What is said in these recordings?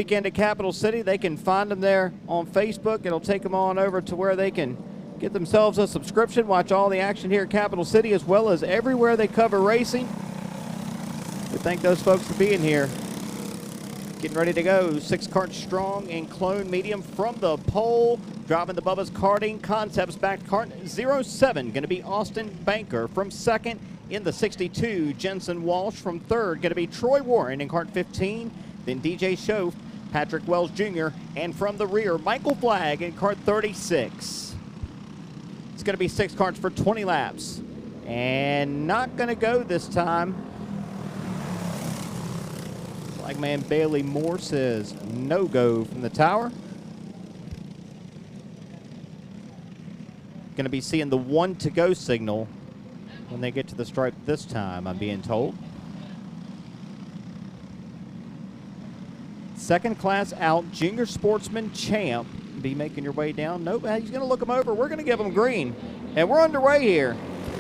Weekend at Capital City. They can find them there on Facebook. It'll take them on over to where they can get themselves a subscription, watch all the action here at Capital City, as well as everywhere they cover racing. We thank those folks for being here. Getting ready to go. 6 karts strong in clone medium from the pole. Driving the Bubba's Karting Concepts back kart 07. Going to be Austin Banker from second. In the 62, Jensen Walsh from third. Going to be Troy Warren in kart 15. Then DJ Schoaf, Patrick Wells Jr., and from the rear, Michael Flagg in kart 36. It's going to be 6 karts for 20 laps. And not going to go this time. Flagman Bailey Moore says no go from the tower. Going to be seeing the 1 to go signal when they get to the stripe this time, I'm being told. Second class out, Junior Sportsman Champ. Be making your way down. Nope, he's going to look him over. We're going to give him green. And we're underway here.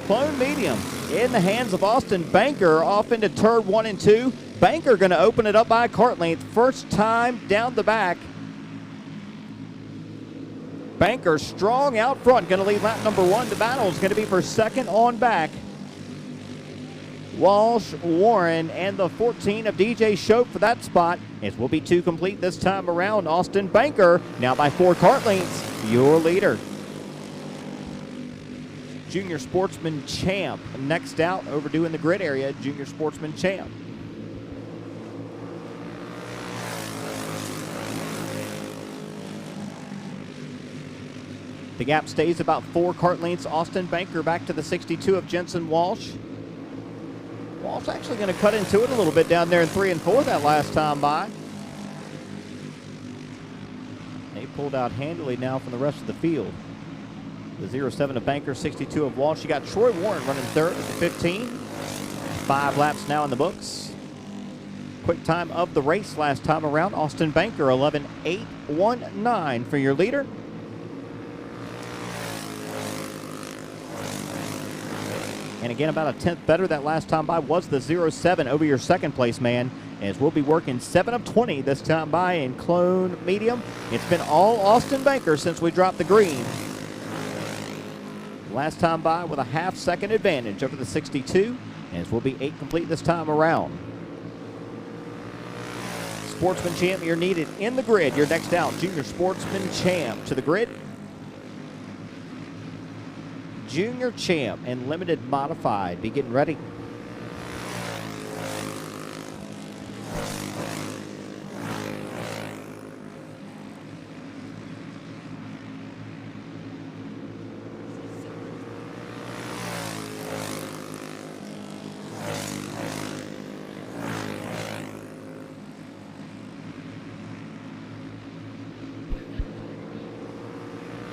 Clone medium in the hands of Austin Banker off into turn 1 and 2. Banker going to open it up by a kart length. First time down the back. Banker strong out front. Going to lead lap number 1. The battle is going to be for second on back. Walsh, Warren, and the 14 of DJ Schoaf for that spot. It will be 2 complete this time around. Austin Banker now by 4 kart lengths, your leader. Junior Sportsman Champ next out, overdue in the grid area. Junior Sportsman Champ. The gap stays about 4 kart lengths. Austin Banker back to the 62 of Jensen Walsh. Walsh actually going to cut into it a little bit down there in 3 and 4 that last time by. They pulled out handily now from the rest of the field. The 07 of Banker, 62 of Walsh. You got Troy Warren running third at the 15. 5 laps now in the books. Quick time of the race last time around. Austin Banker, 11.819 for your leader. And again, about a 10th better that last time by was the 07 over your second place man, as we'll be working 7 of 20 this time by in clone medium. It's been all Austin Banker since we dropped the green. Last time by with a half-second advantage over the 62, as we'll be 8 complete this time around. Sportsman Champ, you're needed in the grid. You're next out. Junior Sportsman Champ to the grid. Junior Champ and limited modified. Be getting ready.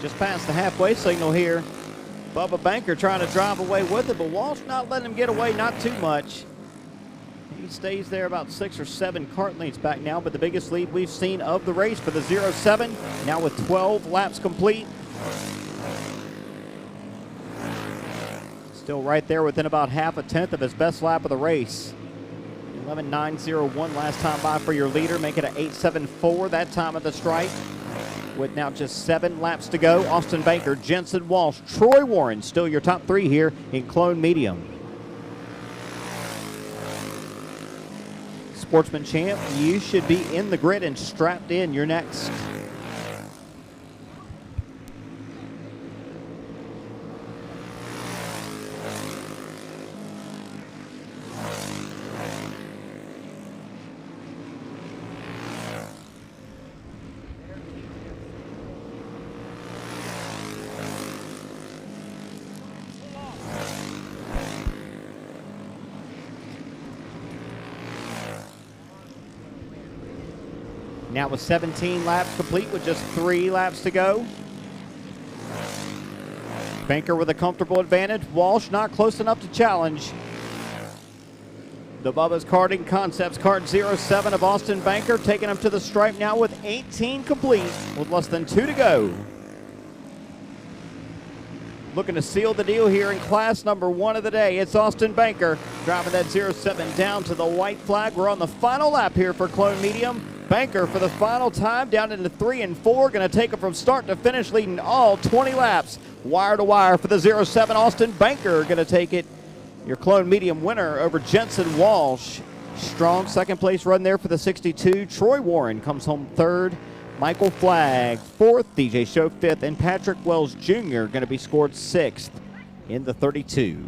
Just past the halfway signal here. Bubba Banker trying to drive away with it, but Walsh not letting him get away, not too much. He stays there about 6 or 7 kart lengths back now, but the biggest lead we've seen of the race for the 07, now with 12 laps complete. Still right there within about half a tenth of his best lap of the race. 11.901 last time by for your leader, make it an 8.74 that time at the stripe. With now just 7 laps to go, Austin Banker, Jensen Walsh, Troy Warren, still your top 3 here in clone medium. Sportsman Champ, you should be in the grid and strapped in. You're next. Now with 17 laps complete with just 3 laps to go. Banker with a comfortable advantage. Walsh not close enough to challenge. The Bubba's Karting Concepts kart 07 of Austin Banker taking him to the stripe now with 18 complete with less than 2 to go. looking to seal the deal here in class number 1 of the day. It's Austin Banker driving that 07 down to the white flag. We're on the final lap here for Clone Medium. Banker for the final time down into 3 and 4. Going to take it from start to finish, leading all 20 laps. Wire to wire for the 07 Austin Banker. Going to take it, your Clone Medium winner over Jensen Walsh. Strong second place run there for the 62. Troy Warren comes home third. Michael Flagg fourth. DJ Show fifth. And Patrick Wells Jr. going to be scored sixth in the 32.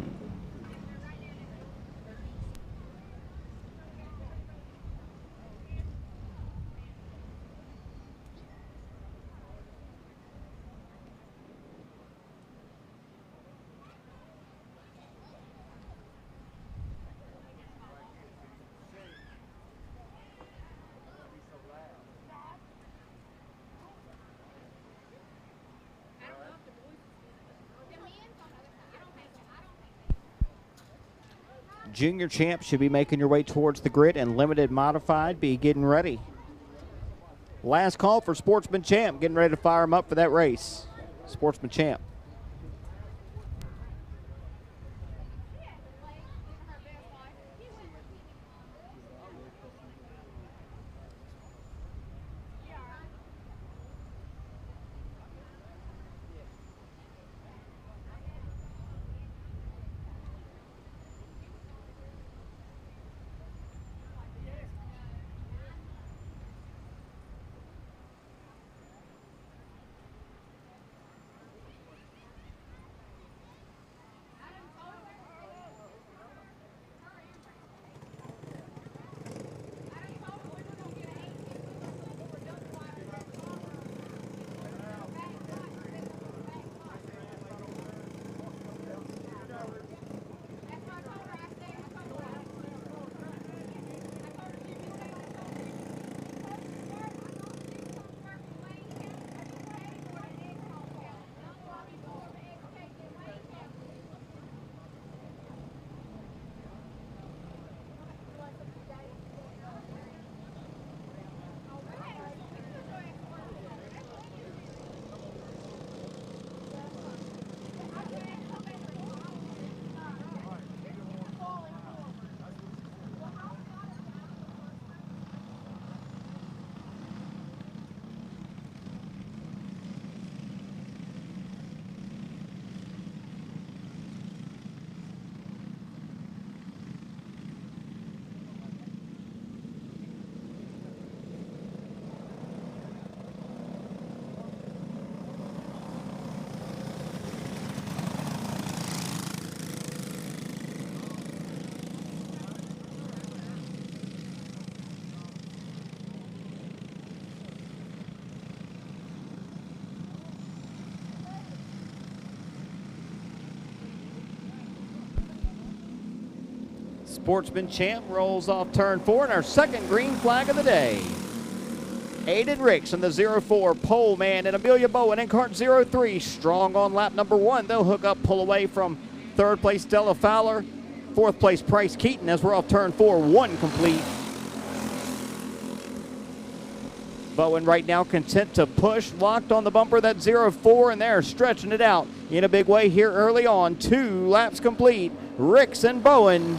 Junior champ should be making your way towards the grid, and limited modified be getting ready. Last call for Sportsman Champ, getting ready to fire him up for that race. Sportsman Champ. Sportsman Champ rolls off turn 4 and our second green flag of the day. Aiden Ricks in the 04 pole man, and Amelia Bowen in cart 03 strong on lap number 1. They'll hook up, pull away from third place Stella Fowler, fourth place Price Keaton as we're off turn 4, 1 complete. Bowen right now content to push, locked on the bumper, that 04, and they're stretching it out in a big way here early on. 2 laps complete. Ricks and Bowen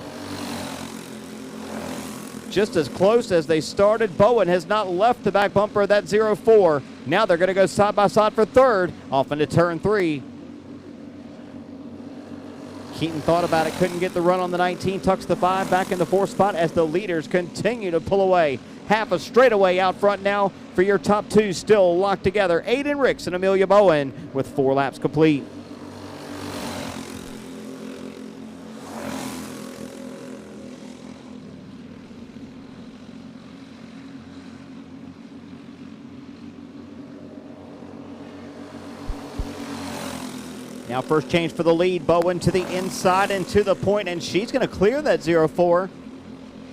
just as close as they started. Bowen has not left the back bumper of that 04. Now they're going to go side by side for third, off into turn 3. Keaton thought about it, couldn't get the run on the 19, tucks the 5 back in the 4th spot as the leaders continue to pull away. Half a straightaway out front now for your top 2 still locked together. Aiden Ricks and Amelia Bowen with 4 laps complete. Now first change for the lead. Bowen to the inside and to the point, and she's going to clear that 04.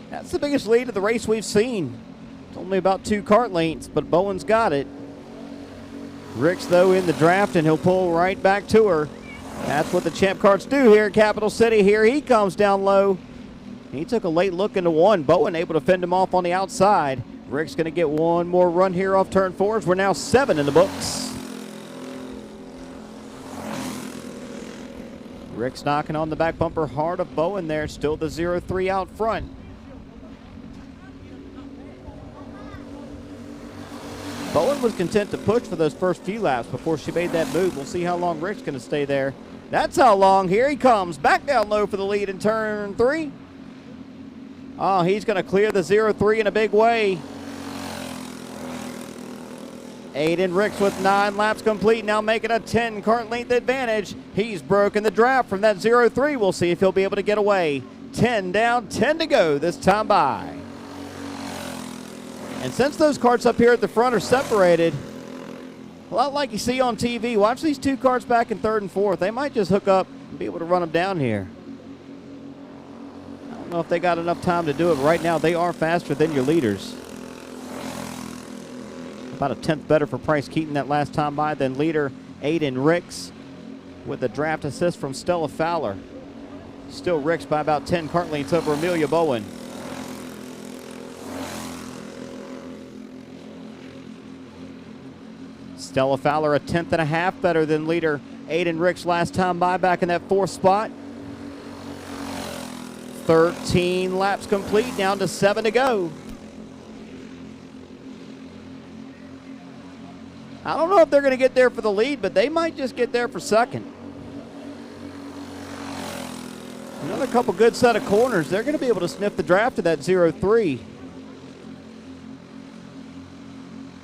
That's the biggest lead of the race we've seen. It's only about 2 kart lengths, but Bowen's got it. Ricks, though, in the draft, and he'll pull right back to her. That's what the champ karts do here at Capital City. Here he comes down low. He took a late look into 1. Bowen able to fend him off on the outside. Rick's going to get one more run here off turn 4 as we're now 7 in the books. Rick's knocking on the back bumper hard of Bowen there. Still the 03 out front. Bowen was content to push for those first few laps before she made that move. We'll see how long Rick's going to stay there. That's how long. Here he comes. Back down low for the lead in turn 3. Oh, he's going to clear the 0-3 in a big way. Aiden Ricks with 9 laps complete, now making a 10 kart length advantage. He's broken the draft from that 0-3. We'll see if he'll be able to get away. 10 down, 10 to go this time by. And since those karts up here at the front are separated, a lot like you see on TV, watch these 2 karts back in 3rd and 4th. They might just hook up and be able to run them down here. I don't know if they got enough time to do it, but right now they are faster than your leaders. About a 10th better for Price Keaton that last time by than leader Aiden Ricks, with a draft assist from Stella Fowler. Still Ricks by about 10 kart lengths over Amelia Bowen. Stella Fowler a 10th and a half better than leader Aiden Ricks last time by, back in that 4th spot. 13 laps complete, down to 7 to go. I don't know if they're going to get there for the lead, but they might just get there for second. Another couple good set of corners. They're going to be able to sniff the draft to that 0-3.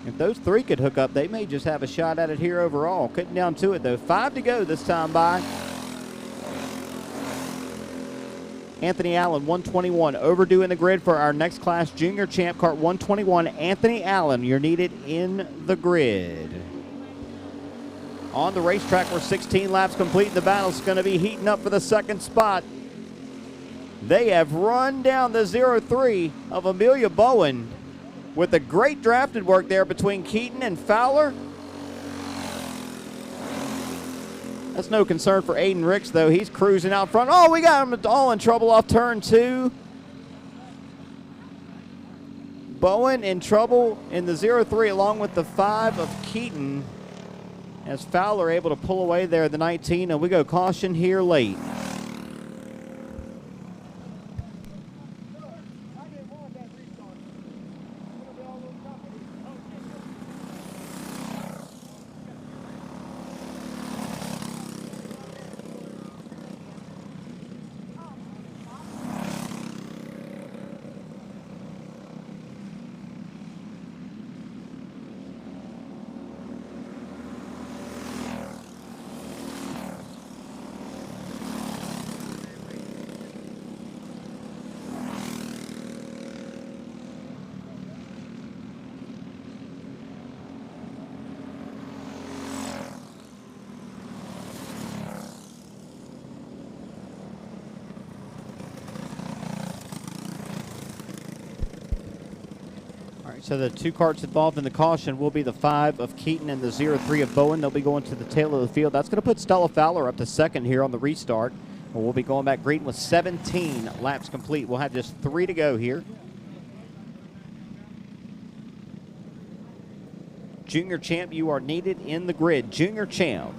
If those 3 could hook up, they may just have a shot at it here overall. Cutting down to it, though. 5 to go this time by. Anthony Allen, 121, overdue in the grid for our next class junior champ kart 121. Anthony Allen, you're needed in the grid. On the racetrack, we're 16 laps complete. The battle's going to be heating up for the 2nd spot. They have run down the 0-3 of Amelia Bowen with the great drafted work there between Keaton and Fowler. That's no concern for Aiden Ricks, though. He's cruising out front. Oh, we got him all in trouble off turn 2. Bowen in trouble in the 0-3 along with the 5 of Keaton, as Fowler able to pull away there the 19, and we go caution here late. So the 2 karts involved in the caution will be the 5 of Keaton and the 0-3 of Bowen. They'll be going to the tail of the field. That's going to put Stella Fowler up to 2nd here on the restart. And we'll be going back green with 17 laps complete. We'll have just 3 to go here. Junior champ, you are needed in the grid. Junior champ.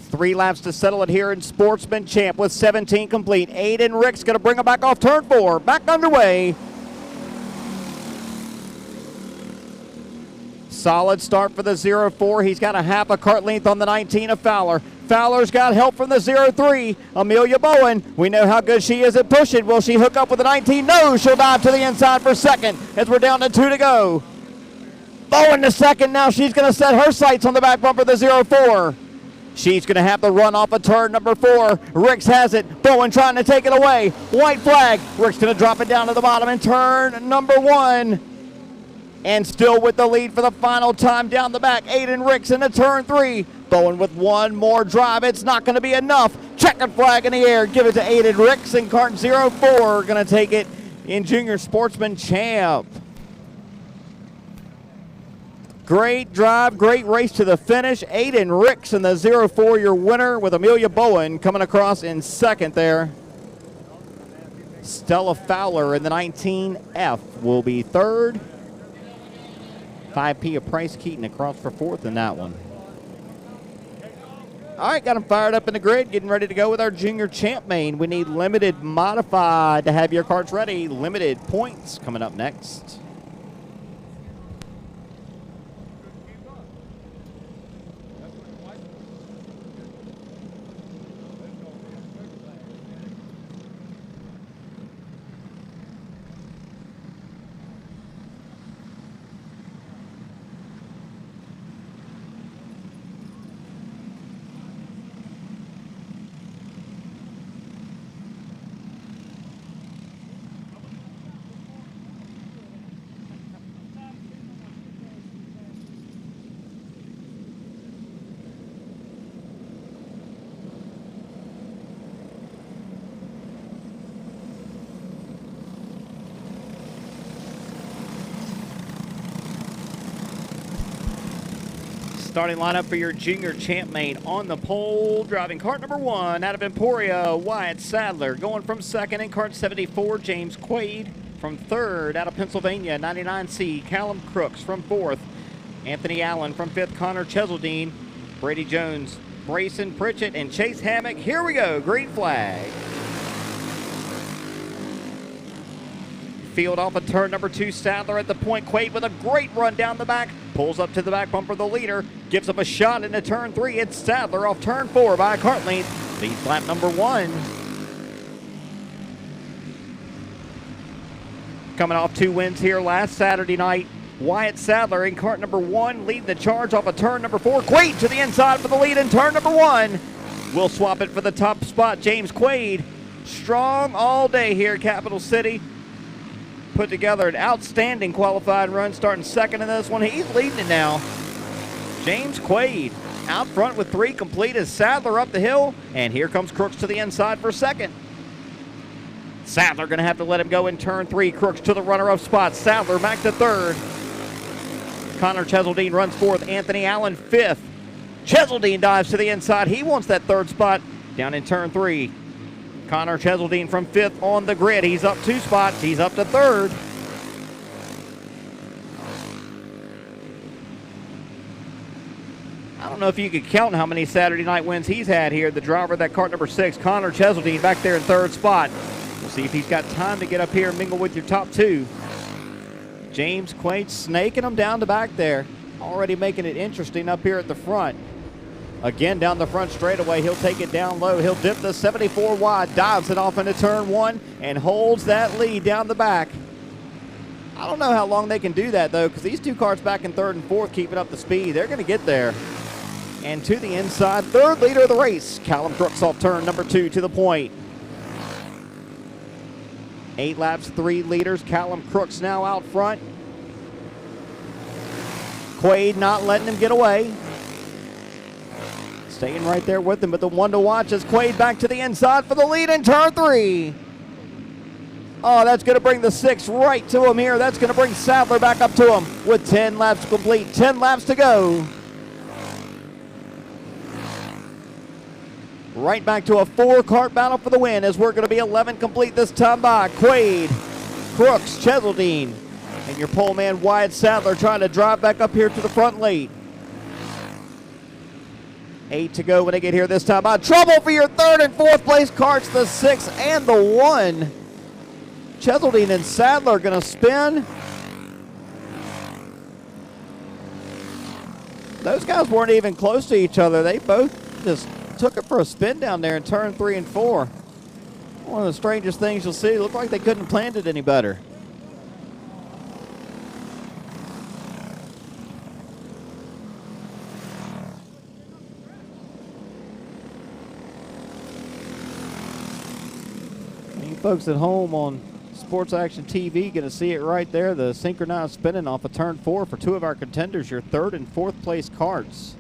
Three laps to settle it here in Sportsman Champ with 17 complete. Aiden Ricks going to bring it back off turn 4. Back underway. Solid start for the 0-4. He's got a half a kart length on the 19 of Fowler. Fowler's got help from the 0-3. Amelia Bowen, we know how good she is at pushing. Will she hook up with the 19? No, she'll dive to the inside for 2nd as we're down to 2 to go. Bowen to 2nd now. She's going to set her sights on the back bumper of the 0-4. She's going to have to run off of turn number 4. Ricks has it. Bowen trying to take it away. White flag. Rick's going to drop it down to the bottom in turn number 1. And still with the lead for the final time down the back. Aiden Ricks into turn 3. Bowen with one more drive. It's not going to be enough. Checkered flag in the air. Give it to Aiden Ricks, and cart 04 going to take it in Junior Sportsman Champ. Great drive, great race to the finish. Aiden Ricks in the 04, your winner, with Amelia Bowen coming across in second there. Stella Fowler in the 19F will be third. 5P of Price Keaton across for fourth in that one. All right, got them fired up in the grid, getting ready to go with our Junior Champ main. We need limited modified to have your carts ready. Limited points coming up next. Starting lineup for your Junior Champ main. On the pole, driving cart number 1 out of Emporia, Wyatt Sadler. Going from second in cart 74, James Quaid. From third out of Pennsylvania, 99C, Callum Crooks. From fourth, Anthony Allen. From fifth, Connor Cheseldine, Brady Jones, Brayson Pritchett, and Chase Hammock. Here we go, green flag. Field off of turn number 2, Sadler at the point. Quaid with a great run down the back. Pulls up to the back bumper, the leader. Gives up a shot into turn 3. It's Sadler off turn 4 by a cart length. Leads lap number 1. Coming off 2 wins here last Saturday night. Wyatt Sadler in cart number 1, leading the charge off of turn number 4. Quaid to the inside for the lead in turn number 1. We'll swap it for the top spot. James Quaid, strong all day here at Capital City. Put together an outstanding qualifying run, starting second in this one. He's leading it now. James Quaid out front with 3 complete as Sadler up the hill, and here comes Crooks to the inside for second. Sadler going to have to let him go in turn 3. Crooks to the runner-up spot. Sadler back to third. Connor Cheseldine runs fourth. Anthony Allen fifth. Cheseldine dives to the inside. He wants that third spot down in turn 3. Connor Cheseldine from fifth on the grid. He's up 2 spots. He's up to third. I don't know if you could count how many Saturday night wins he's had here. The driver of that cart number 6, Connor Cheseldine, back there in third spot. We'll see if he's got time to get up here and mingle with your top 2. James Quaid snaking them down the back there. Already making it interesting up here at the front. Again, down the front straightaway, he'll take it down low. He'll dip the 74 wide, dives it off into turn 1, and holds that lead down the back. I don't know how long they can do that, though, because these 2 carts back in third and fourth keeping up the speed. They're going to get there. And to the inside, third leader of the race, Callum Crooks off turn number 2 to the point. 8 laps, 3 leaders. Callum Crooks now out front. Quaid not letting him get away. Staying right there with him, but the one to watch is Quaid back to the inside for the lead in turn 3. Oh, that's going to bring the 6 right to him here. That's going to bring Sadler back up to him with 10 laps complete, 10 laps to go. Right back to a 4-cart battle for the win as we're going to be 11 complete this time by Quaid, Crooks, Cheseldine, and your pole man Wyatt Sadler trying to drive back up here to the front late. 8 to go when they get here this time by. Trouble for your third and fourth place carts, the 6 and the 1. Cheseldine and Sadler going to spin. Those guys weren't even close to each other. They both just took it for a spin down there in turn 3 and 4. One of the strangest things you'll see. Looked like they couldn't have planned it any better. Folks at home on Sports Action TV, going to see it right there. The synchronized spinning off of turn 4 for two of our contenders, your third and fourth place carts.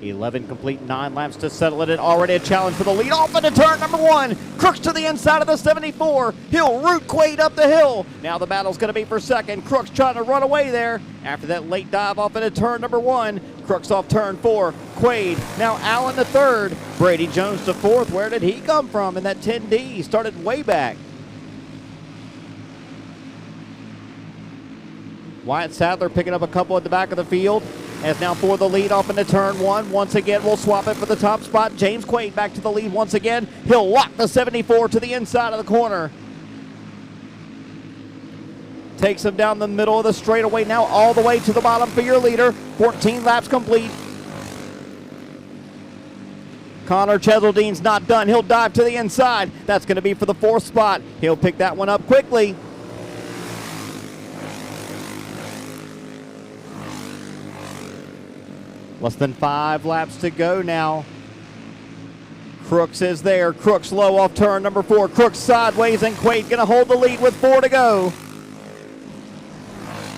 .11 complete, 9 laps to settle it. Already a challenge for the lead. Off into turn number 1. Crooks to the inside of the 74. He'll root Quaid up the hill. Now the battle's going to be for second. Crooks trying to run away there after that late dive off into turn number 1. Crooks off turn 4. Quaid. Now Allen to third. Brady Jones to fourth. Where did he come from in that 10D? He started way back. Wyatt Sadler picking up a couple at the back of the field. As now for the lead off into turn 1. Once again, we'll swap it for the top spot. James Quaid back to the lead once again. He'll lock the 74 to the inside of the corner. Takes him down the middle of the straightaway now all the way to the bottom for your leader. 14 laps complete. Connor Cheseldine's not done. He'll dive to the inside. That's going to be for the fourth spot. He'll pick that one up quickly. Less than 5 laps to go now. Crooks is there. Crooks low off turn number 4. Crooks sideways, and Quaid going to hold the lead with 4 to go.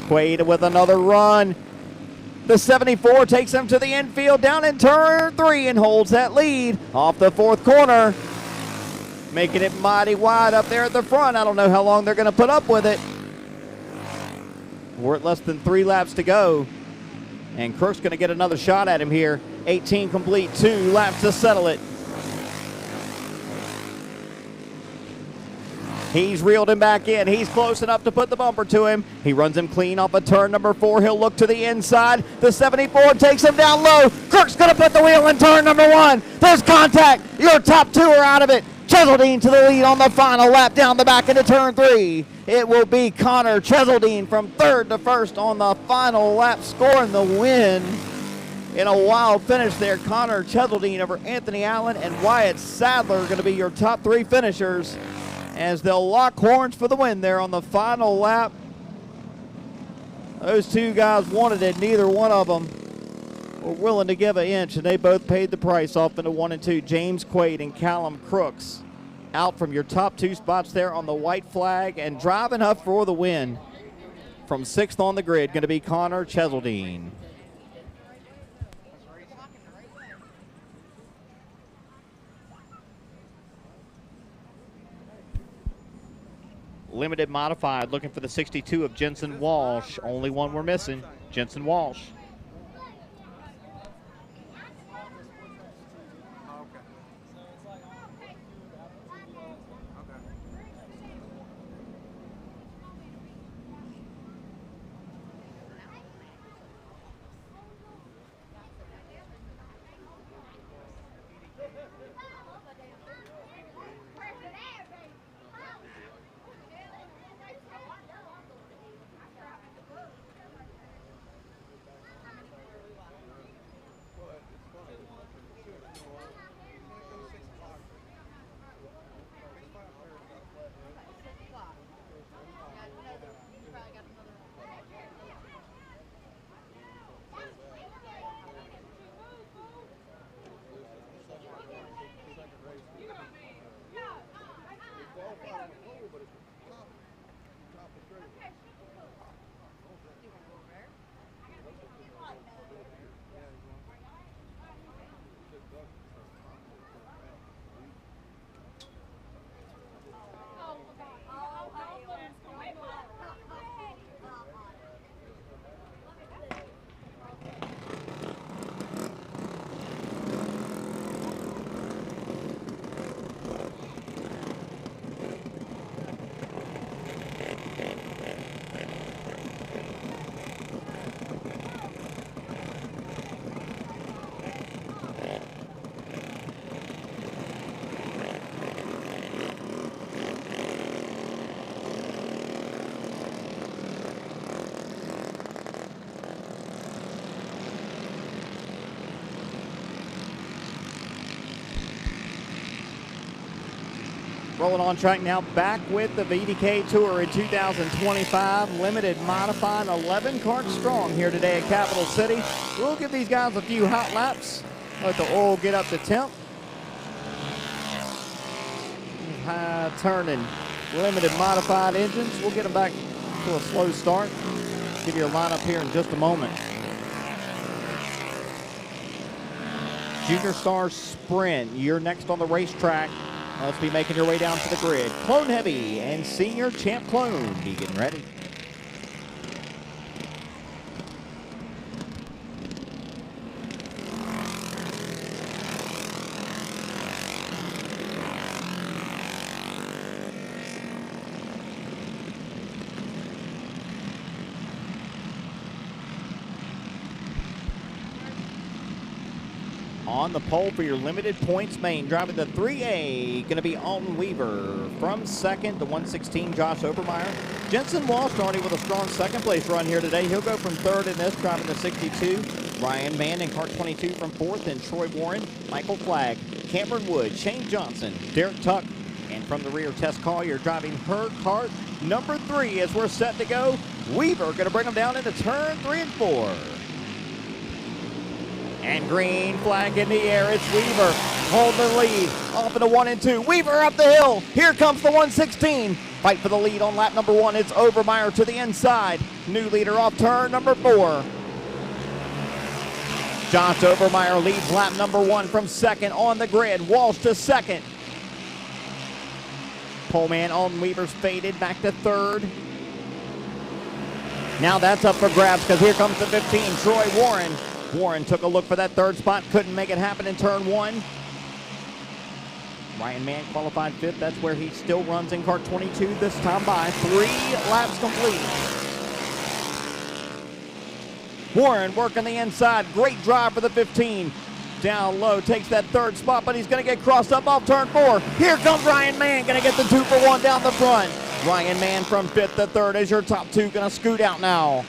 Quaid with another run. The 74 takes him to the infield down in turn 3 and holds that lead off the 4th corner. Making it mighty wide up there at the front. I don't know how long they're going to put up with it. We're at less than 3 laps to go. And Crooks going to get another shot at him here. 18 complete, 2 laps to settle it. He's reeled him back in. He's close enough to put the bumper to him. He runs him clean off of turn number 4. He'll look to the inside. The 74 takes him down low. Crooks going to put the wheel in turn number 1. There's contact. Your top 2 are out of it. Cheseldine to the lead on the final lap down the back into turn 3. It will be Connor Cheseldine from 3rd to 1st on the final lap, scoring the win. In a wild finish there, Connor Cheseldine over Anthony Allen and Wyatt Sadler are going to be your top 3 finishers as they'll lock horns for the win there on the final lap. Those 2 guys wanted it. Neither one of them were willing to give an inch, and they both paid the price off into 1 and 2. James Quaid and Callum Crooks out from your top 2 spots there on the white flag, and driving up for the win from 6th on the grid going to be Connor Cheseldine. Limited modified, looking for the 62 of Jensen Walsh. Only one we're missing, Jensen Walsh. Rolling on track now, back with the VDK Tour in 2025. Limited modified, 11 carts strong here today at Capital City. We'll give these guys a few hot laps. Let the oil get up to temp. High turning, limited modified engines. We'll get them back to a slow start. Give you a lineup here in just a moment. Junior Stars Sprint, you're next on the racetrack. Let's be making your way down to the grid. Clone Heavy and Senior Champ Clone be getting ready. On the pole for your limited points main, driving the 3A, going to be Alton Weaver. From second, the 116, Josh Obermeyer. Jensen Walsh already with a strong second place run here today. He'll go from third in this, driving the 62. Ryan Mann in cart 22 from fourth, and Troy Warren, Michael Flagg, Cameron Wood, Shane Johnson, Derek Tuck, and from the rear, Tess Collier driving her cart number 3 as we're set to go. Weaver going to bring them down into turn 3 and 4. And green flag in the air, it's Weaver holding the lead off into 1 and 2. Weaver up the hill, here comes the 116. Fight for the lead on lap number 1, it's Obermeyer to the inside. New leader off turn number 4. Josh Obermeyer leads lap number 1 from second on the grid. Walsh to second. Poleman Alton Weaver's faded back to third. Now that's up for grabs because here comes the 15, Troy Warren. Warren took a look for that third spot, couldn't make it happen in turn 1. Ryan Mann qualified 5th. That's where he still runs in cart 22 this time by. 3 laps complete. Warren working the inside. Great drive for the 15. Down low, takes that third spot, but he's going to get crossed up off turn 4. Here comes Ryan Mann, going to get the 2 for 1 down the front. Ryan Mann from 5th to 3rd as your top 2, going to scoot out now.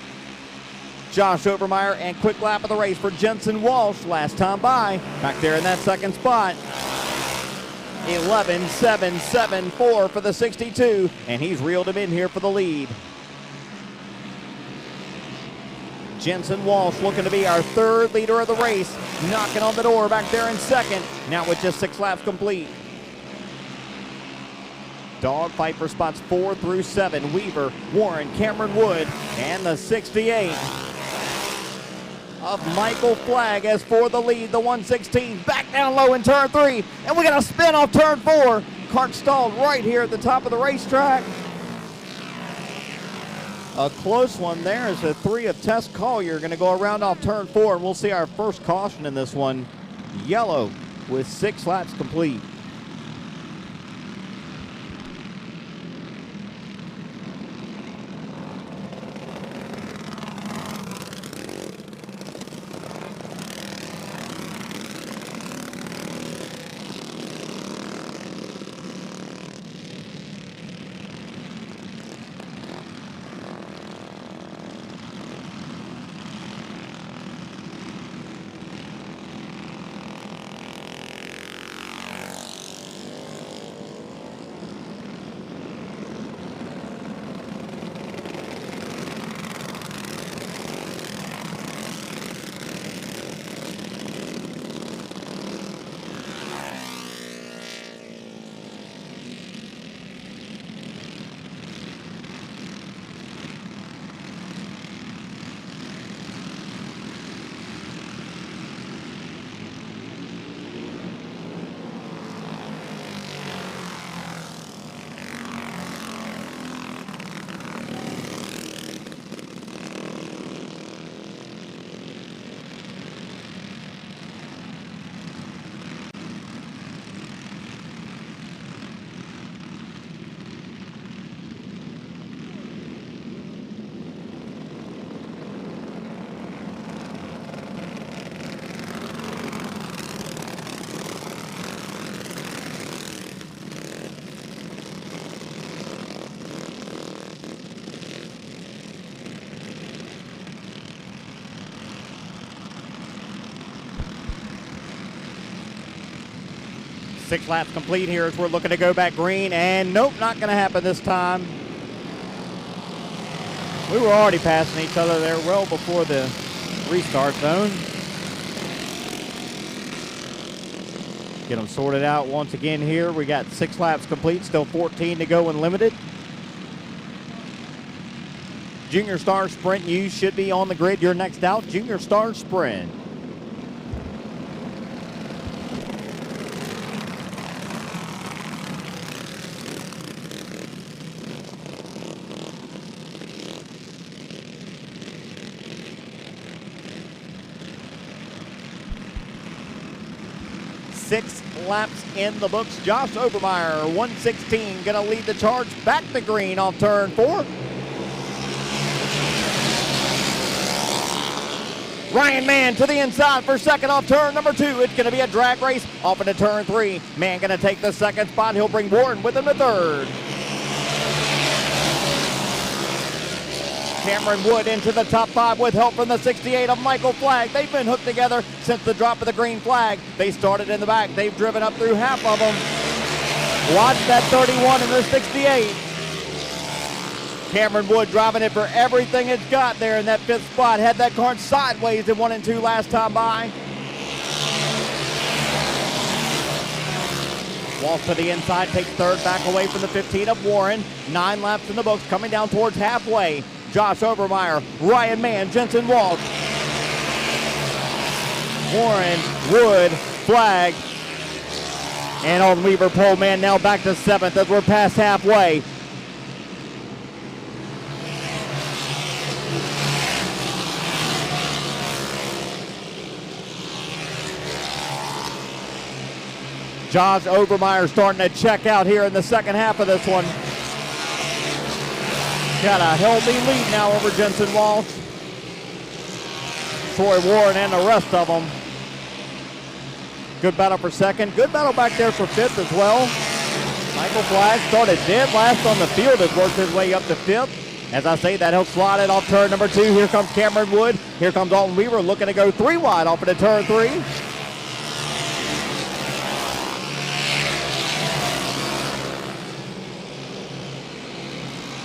Josh Obermeyer and quick lap of the race for Jensen Walsh last time by. Back there in that second spot. 11.774 for the 62, and he's reeled him in here for the lead. Jensen Walsh looking to be our 3rd leader of the race, knocking on the door back there in second, now with just 6 laps complete. Dogfight for spots 4 through 7. Weaver, Warren, Cameron Wood, and the 68 of Michael Flagg as for the lead. The 116 back down low in turn 3, and we got a spin off turn 4. Cart stalled right here at the top of the racetrack. A close one there as the 3 of Tess Collier going to go around off turn 4, and we'll see our first caution in this one. Yellow with 6 laps complete. 6 laps complete here as we're looking to go back green, and nope, not going to happen this time. We were already passing each other there well before the restart zone. Get them sorted out once again here. We got 6 laps complete, still 14 to go in limited. Junior Star Sprint, you should be on the grid. You're next out, Junior Star Sprint. Six laps in the books. Josh Obermeyer, 116, gonna lead the charge back to green off turn 4. Ryan Mann to the inside for second off turn number 2. It's gonna be a drag race off into turn 3. Mann gonna take the second spot. He'll bring Warren with him to third. Cameron Wood into the top 5 with help from the 68 of Michael Flagg. They've been hooked together since the drop of the green flag. They started in the back. They've driven up through half of them. Watch that 31 and the 68. Cameron Wood driving it for everything it's got there in that 5th spot. Had that car sideways in 1 and 2 last time by. Walsh to the inside, takes third, back away from the 15 of Warren. 9 laps in the books, coming down towards halfway. Josh Obermeyer, Ryan Mann, Jensen Walsh, Warren, Wood, Flagg, and Alden Weaver, pole man, now back to 7th as we're past halfway. Josh Obermeyer starting to check out here in the second half of this one. Got a healthy lead now over Jensen Walsh, Troy Warren, and the rest of them. Good battle for second. Good battle back there for 5th as well. Michael Flagg started dead last on the field and worked his way up to 5th. As I say, that helps slide it off turn number 2. Here comes Cameron Wood. Here comes Alton Weaver looking to go 3 wide off into turn 3.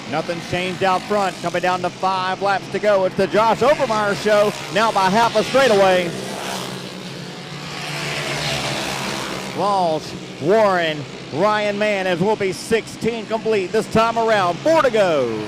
Nothing's changed out front. Coming down to 5 laps to go. It's the Josh Obermeyer show, now by half a straightaway. Walsh, Warren, Ryan Mann, as will be 16 complete this time around. 4 to go.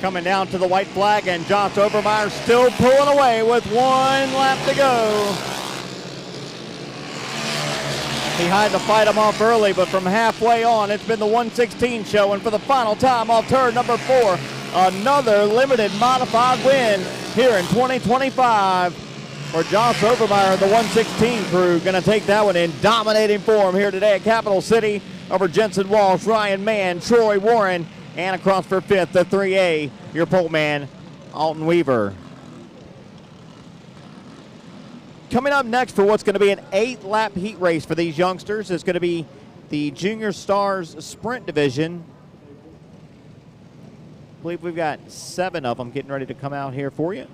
Coming down to the white flag, and Josh Obermeyer still pulling away with 1 lap to go. He had to fight him off early, but from halfway on, it's been the 116 show, and for the final time off turn number 4, another limited modified win here in 2025 for Josh Obermeyer, the 116 crew. Going to take that one in dominating form here today at Capital City over Jensen Walsh, Ryan Mann, Troy Warren, and across for 5th, the 3A, your pole man, Alton Weaver. Coming up next for what's going to be an 8-lap heat race for these youngsters is going to be the Junior Stars Sprint Division. I believe we've got 7 of them getting ready to come out here for you.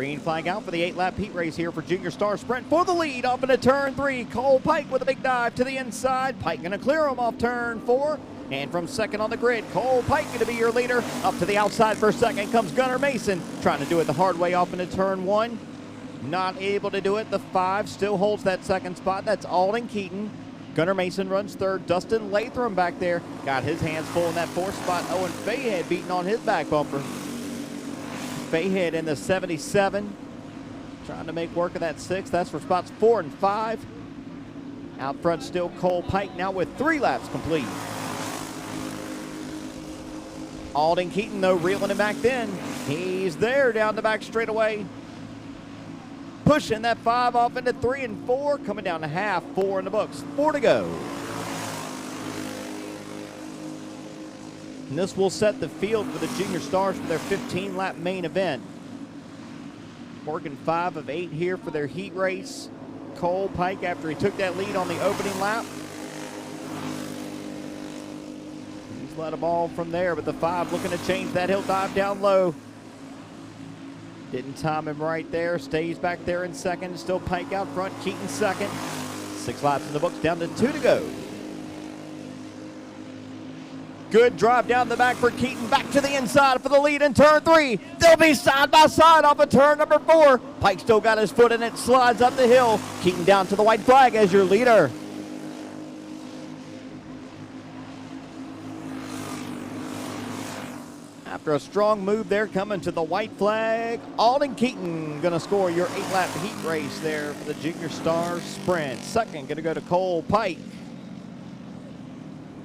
Green flag out for the 8-lap heat race here for Junior Star Sprint. For the lead off into turn 3, Cole Pike with a big dive to the inside. Pike going to clear him off turn 4. And from second on the grid, Cole Pike going to be your leader. Up to the outside for second comes Gunnar Mason, trying to do it the hard way off into turn 1. Not able to do it. The 5 still holds that second spot. That's Alden Keaton. Gunnar Mason runs third. Dustin Latham back there got his hands full in that 4th spot. Owen Fayhead beating on his back bumper. Fayhead in the 77, trying to make work of that 6. That's for spots 4 and 5. Out front still Cole Pike now with 3 laps complete. Alden Keaton, though, reeling it back then. He's there down the back straightaway. Pushing that 5 off into 3 and 4. Coming down to half. 4 in the books. 4 to go. And this will set the field for the Junior Stars for their 15-lap main event. Working 5 of 8 here for their heat race. Cole Pike, after he took that lead on the opening lap, he's let them all from there, but the 5 looking to change that. He'll dive down low. Didn't time him right there. Stays back there in second. Still Pike out front. Keaton second. 6 laps in the books, down to 2 to go. Good drive down the back for Keaton. Back to the inside for the lead in turn 3. They'll be side by side off of turn number 4. Pike still got his foot in it. Slides up the hill. Keaton down to the white flag as your leader. After a strong move there, coming to the white flag, Alden Keaton going to score your 8-lap heat race there for the Junior Stars Sprint. Second going to go to Cole Pike.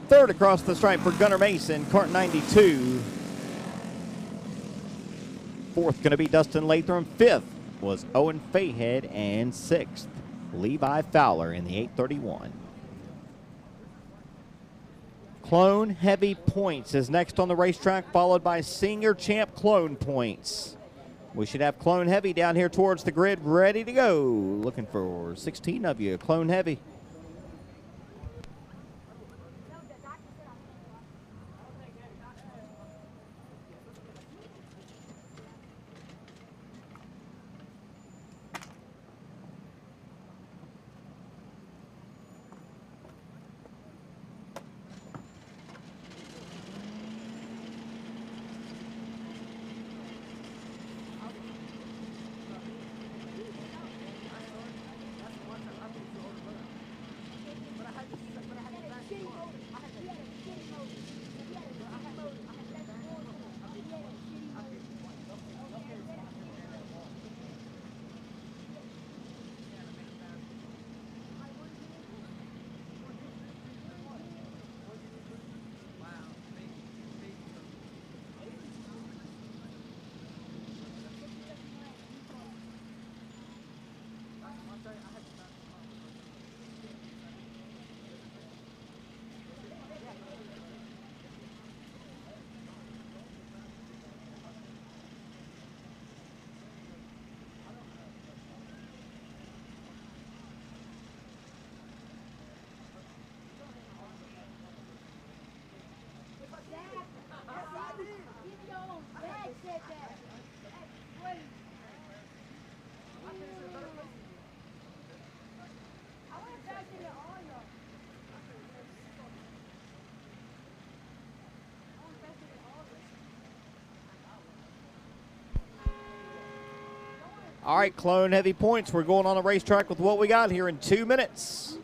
Third across the stripe for Gunnar Mason, cart 92. Fourth going to be Dustin Latham. 5th was Owen Fayhead, and 6th, Levi Fowler in the 831. Clone Heavy Points is next on the racetrack, followed by Senior Champ Clone Points. We should have Clone Heavy down here towards the grid ready to go. Looking for 16 of you, Clone Heavy. All right, Clone Heavy Points. We're going on the racetrack with what we got here in 2 minutes.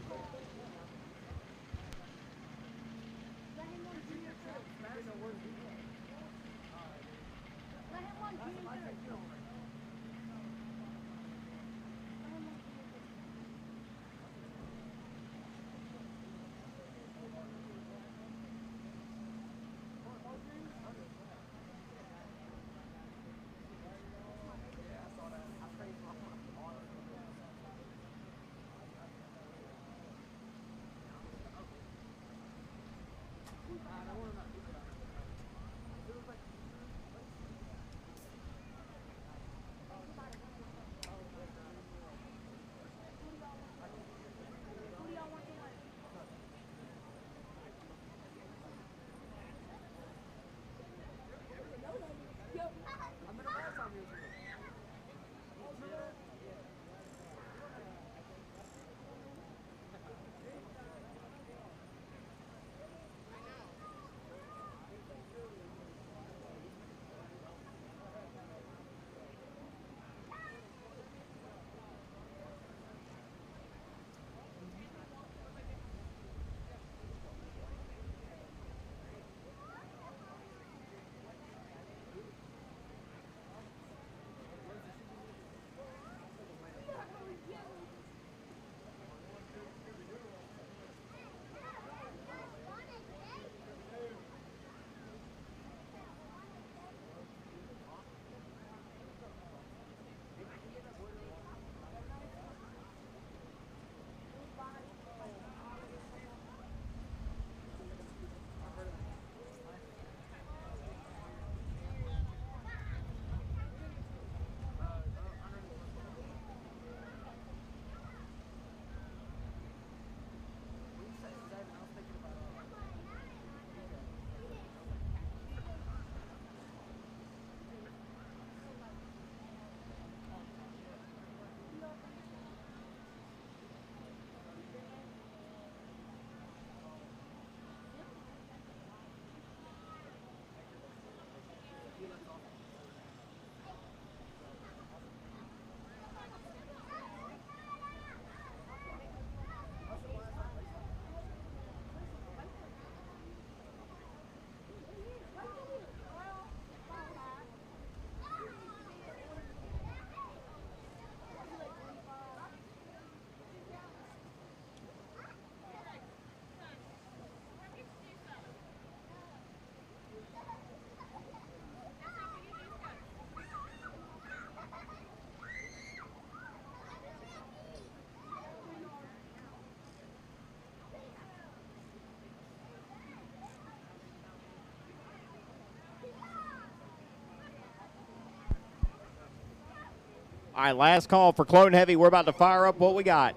All right, last call for Clone Heavy. We're about to fire up what we got.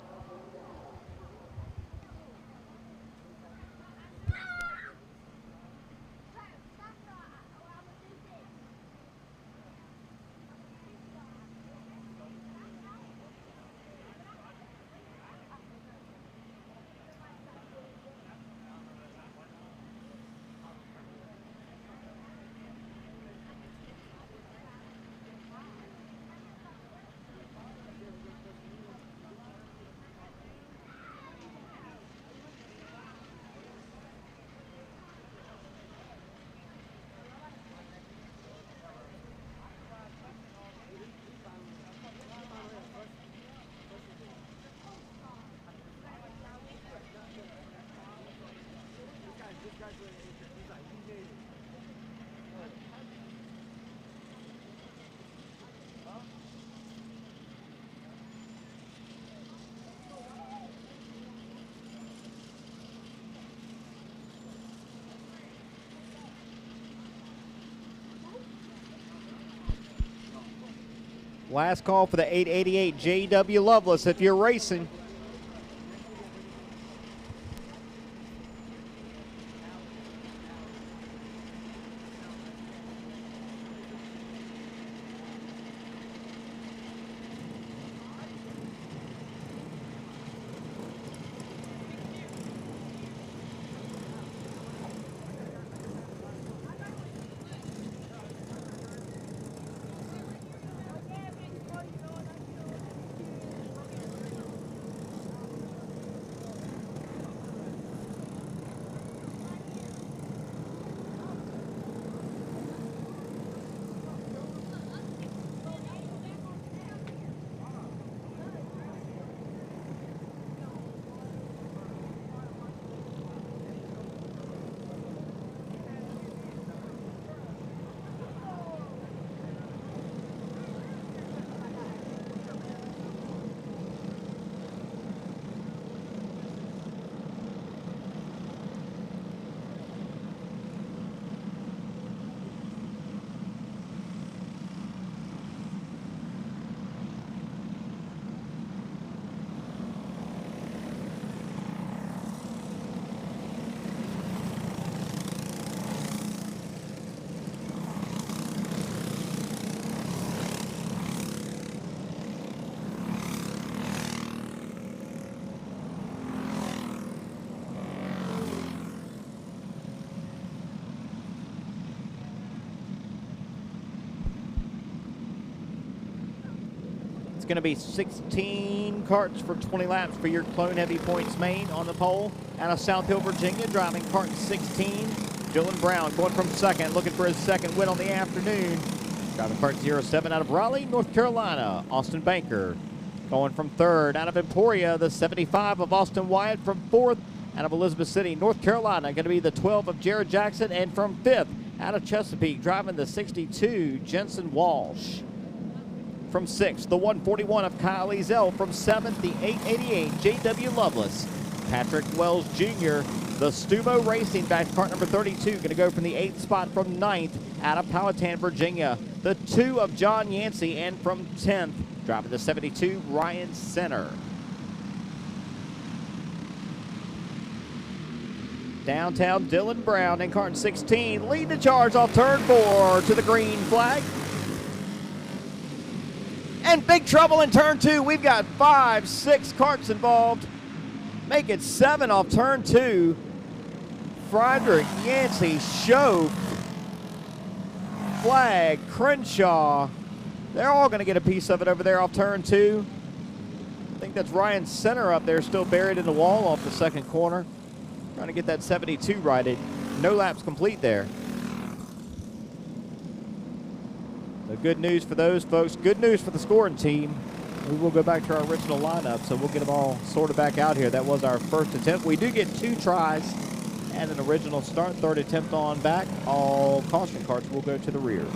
Last call for the 888 JW Loveless if you're racing. It's going to be 16 carts for 20 laps for your Clone Heavy Points main on the pole. Out of South Hill, Virginia, driving cart 16. Dylan Brown going from second, looking for his second win on the afternoon. Driving cart 07 out of Raleigh, North Carolina, Austin Banker. Going from third out of Emporia, the 75 of Austin Wyatt. From fourth out of Elizabeth City, North Carolina, going to be the 12 of Jared Jackson. And from fifth out of Chesapeake, driving the 62, Jensen Walsh. From sixth, the 141 of Kyle Ezel. From seventh, the 888 JW Loveless. Patrick Wells Jr., the Stubo Racing, back to cart number 32, going to go from the 8th spot. From 9th out of Powhatan, Virginia, the 2 of John Yancey. And from 10th, driving the 72, Ryan Center. Downtown, Dylan Brown in cart 16, lead the charge off turn 4 to the green flag. And big trouble in turn 2. We've got 5, 6 carts involved. Make it 7 off turn 2. Frederick, Yancey, Shove, Flag, Crenshaw. They're all going to get a piece of it over there off turn 2. I think that's Ryan Center up there, still buried in the wall off the second corner. Trying to get that 72 righted. No laps complete there. The good news for those folks, good news for the scoring team. We will go back to our original lineup, so we'll get them all sorted back out here. That was our first attempt. We do get 2 tries and an original start. Third attempt on back. All caution carts will go to the rear.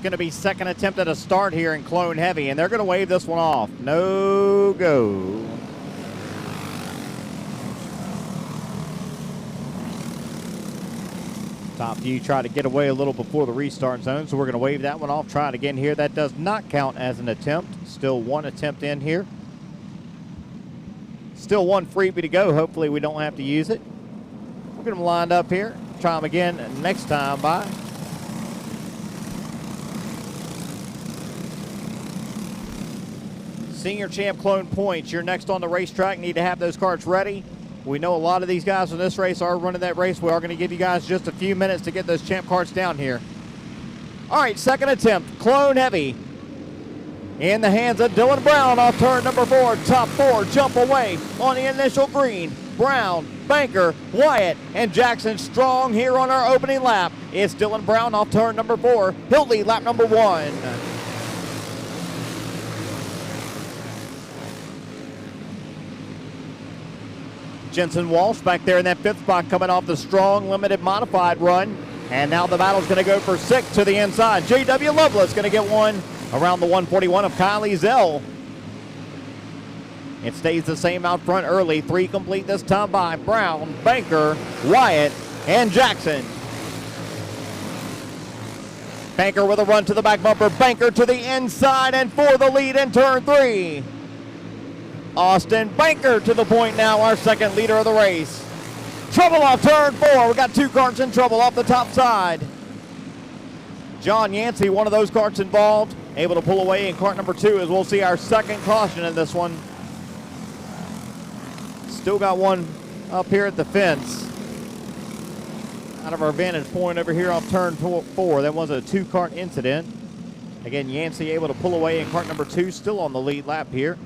going to be second attempt at a start here in Clone Heavy, and they're going to wave this one off. No go. Top few try to get away a little before the restart zone, so we're going to wave that one off. Try it again here. That does not count as an attempt. Still one attempt in here. Still one freebie to go. Hopefully we don't have to use it. We'll get them lined up here. Try them again next time by. Senior Champ Clone Points, you're next on the racetrack. Need to have those carts ready. We know a lot of these guys in this race are running that race. We are going to give you guys just a few minutes to get those champ carts down here. All right, second attempt, Clone Heavy. In the hands of Dylan Brown off turn number 4. Top 4 jump away on the initial green. Brown, Banker, Wyatt, and Jackson strong here on our opening lap. It's Dylan Brown off turn number 4. He'll lead lap number 1. Jensen Walsh back there in that 5th spot coming off the strong limited modified run. And now the battle's going to go for 6th to the inside. J.W. Loveless going to get one around the 141 of Kylie Zell. It stays the same out front early. 3 complete this time by Brown, Banker, Wyatt, and Jackson. Banker with a run to the back bumper. Banker to the inside and for the lead in turn 3. Austin Banker to the point now, our second leader of the race. Trouble off turn 4. We got 2 carts in trouble off the top side. John Yancey, one of those carts involved, able to pull away in cart number 2 as we'll see our second caution in this one. Still got one up here at the fence. Out of our vantage point over here off turn 4. That was a 2-cart incident. Again, Yancey able to pull away in cart number 2, still on the lead lap here.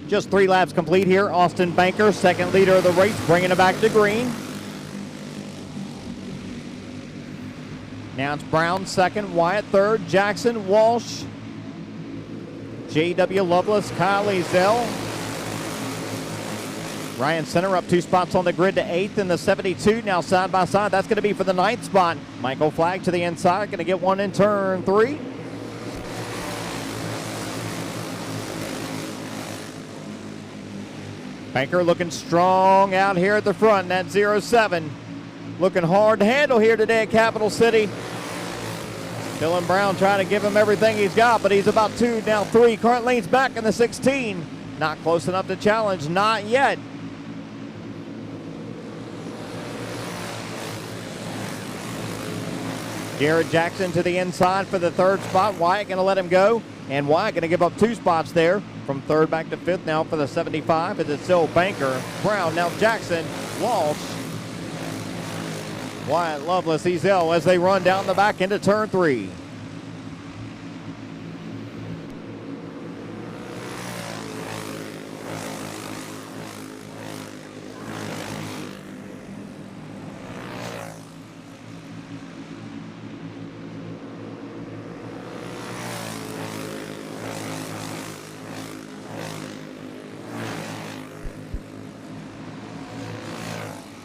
Just 3 laps complete here. Austin Banker, second leader of the race, bringing it back to green. Now it's Brown second, Wyatt third, Jackson, Walsh, J.W. Loveless, Kylie Zell. Ryan Center up 2 spots on the grid to 8th in the 72. Now side by side, that's going to be for the 9th spot. Michael Flagg to the inside, going to get one in turn 3. Banker looking strong out here at the front, that 07. Looking hard to handle here today at Capital City. Dylan Brown trying to give him everything he's got, but he's about 2, now 3 cart lanes back in the 16. Not close enough to challenge, not yet. Jared Jackson to the inside for the 3rd spot. Wyatt going to let him go, and Wyatt going to give up 2 spots there. From 3rd back to 5th now for the 75. It's still Banker, Brown, now Jackson, Walsh, Wyatt, Loveless, Ezel as they run down the back into turn 3.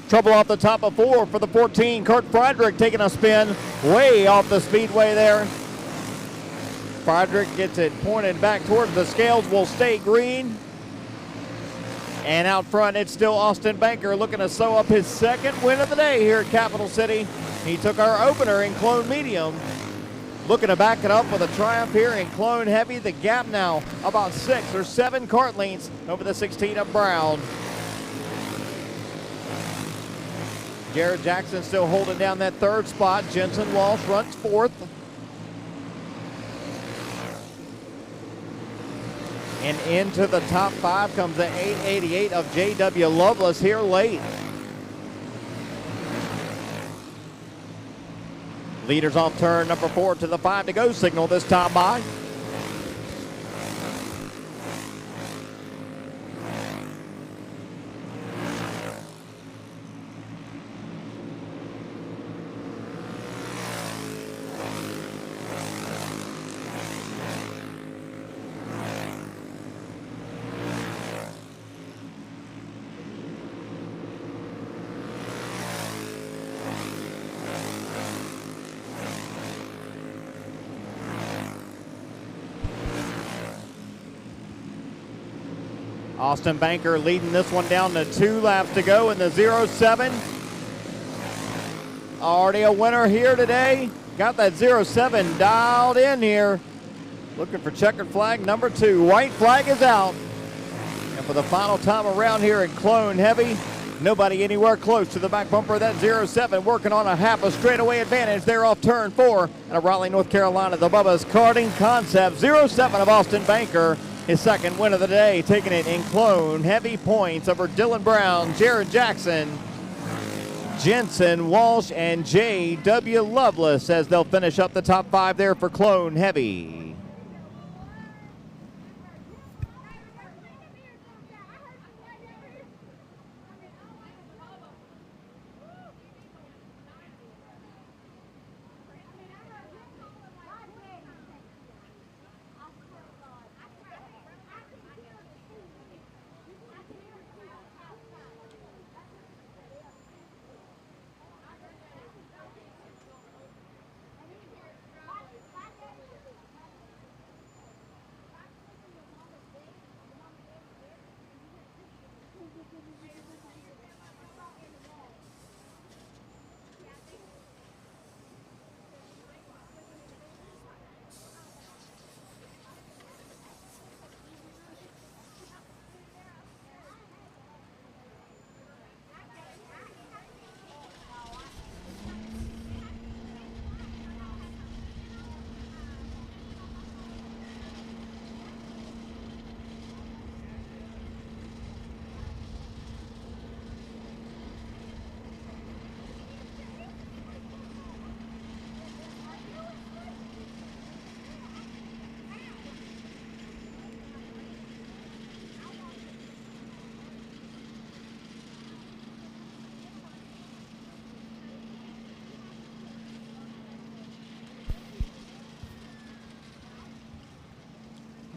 Trouble off the top of 4 for the 14. Kurt Friedrich taking a spin way off the speedway there. Friedrich gets it pointed back towards the scales. Will stay green. And out front, it's still Austin Banker looking to sew up his 2nd win of the day here at Capital City. He took our opener in Clone Medium. Looking to back it up with a triumph here in Clone Heavy. The gap now about 6 or 7 cart lengths over the 16 of Brown. Jared Jackson still holding down that third spot. Jensen Walsh runs fourth. And into the top 5 comes the 888 of J.W. Lovelace here late. Leaders on turn number 4 to the 5 to go signal this time by. Austin Banker leading this one down to 2 laps to go in the 07. Already a winner here today. Got that 07 dialed in here. Looking for checkered flag number 2. White flag is out. And for the final time around here in Clone Heavy, nobody anywhere close to the back bumper of that 07, working on a half a straightaway advantage there off turn 4 out of Raleigh, North Carolina. The Bubba's Karting Concept 07 of Austin Banker. His second win of the day, taking it in Clone Heavy points over Dylan Brown, Jared Jackson, Jensen Walsh, and J.W. Lovelace as they'll finish up the top 5 there for Clone Heavy.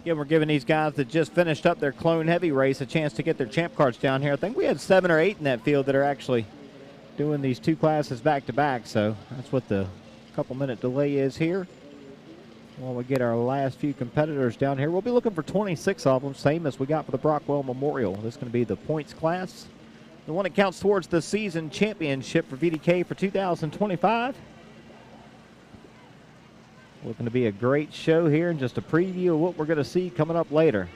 Again, we're giving these guys that just finished up their Clone Heavy race a chance to get their champ cards down here. I think we had 7 or 8 in that field that are actually doing these 2 classes back to back, so that's what the couple-minute delay is here. While we get our last few competitors down here, we'll be looking for 26 of them, same as we got for the Brockwell Memorial. This is going to be the points class, the one that counts towards the season championship for VDK for 2025. Looking to be a great show here and just a preview of what we're going to see coming up later.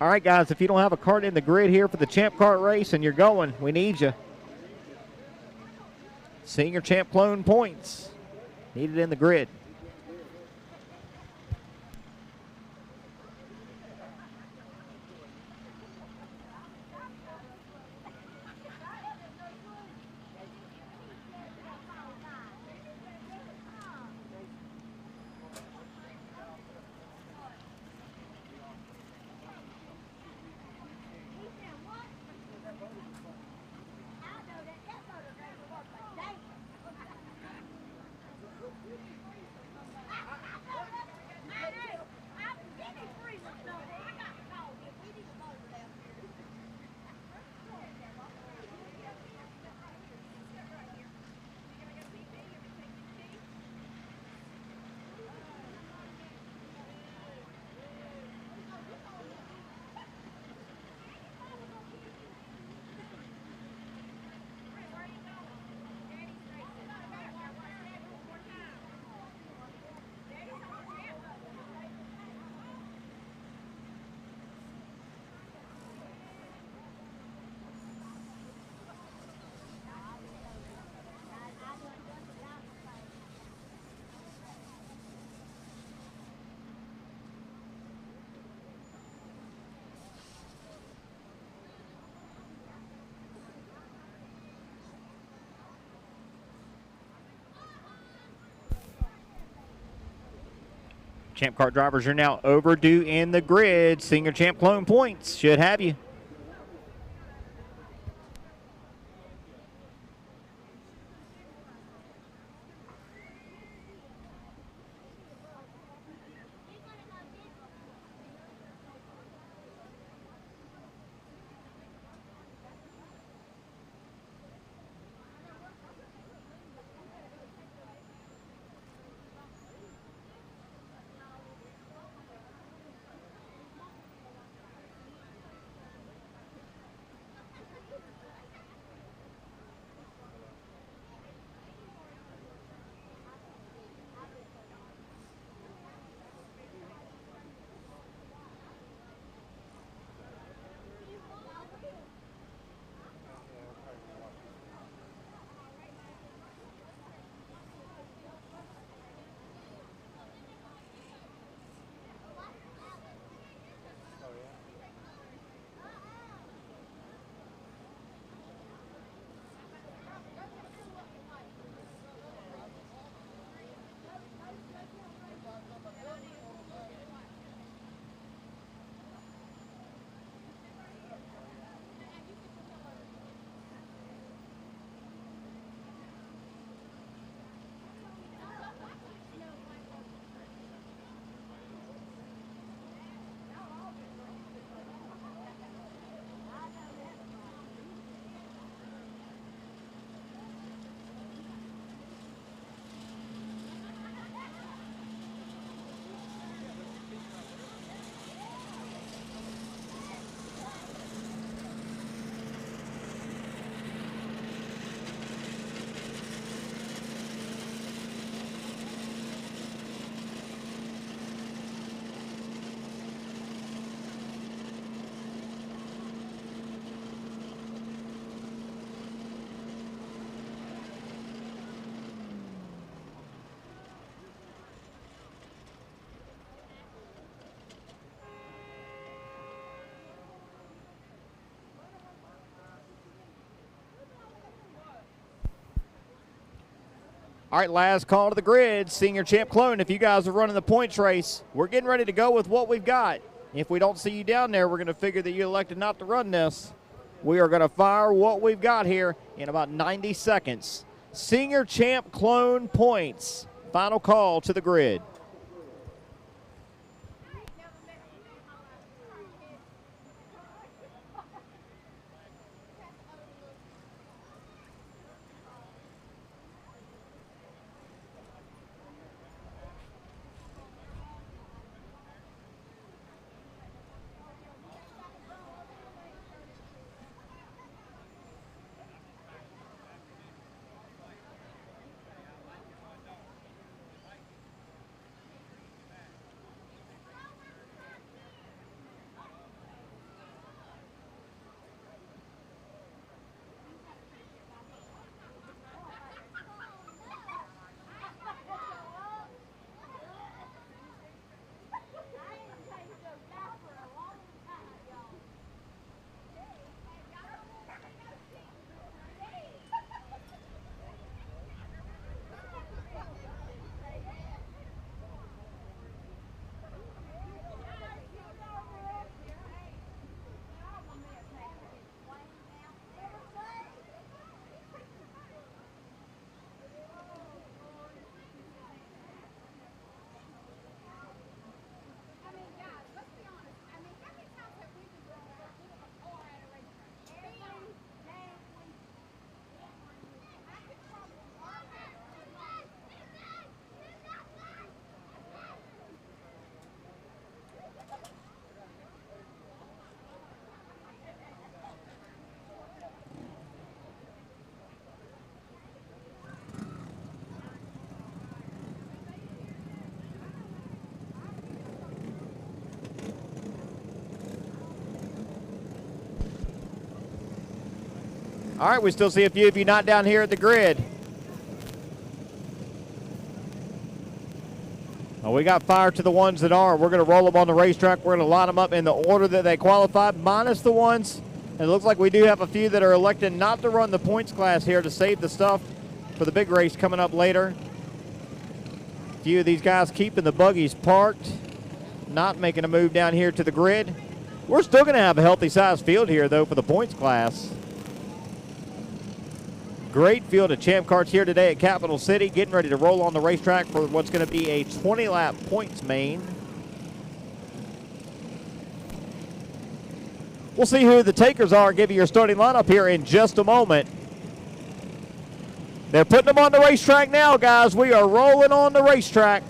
All right, guys, if you don't have a cart in the grid here for the Champ Cart race and you're going, we need you. Senior Champ Clone points. Need it in the grid. Champ Kart drivers, you're now overdue in the grid. Senior Champ Clone points should have you. All right, last call to the grid. Senior Champ Clone, if you guys are running the points race, we're getting ready to go with what we've got. If we don't see you down there, we're going to figure that you elected not to run this. We are going to fire what we've got here in about 90 seconds. Senior Champ Clone points. Final call to the grid. All right, we still see a few of you not down here at the grid. Well, we got fire to the ones that are. We're going to roll them on the racetrack. We're going to line them up in the order that they qualified, minus the ones. And it looks like we do have a few that are elected not to run the points class here to save the stuff for the big race coming up later. few of these guys keeping the buggies parked, not making a move down here to the grid. We're still going to have a healthy-sized field here, though, for the points class. Great field of champ carts here today at Capital City, getting ready to roll on the racetrack for what's going to be a 20-lap points main. We'll see who the takers are, give you your starting lineup here in just a moment. They're putting them on the racetrack now, guys. We are rolling on the racetrack.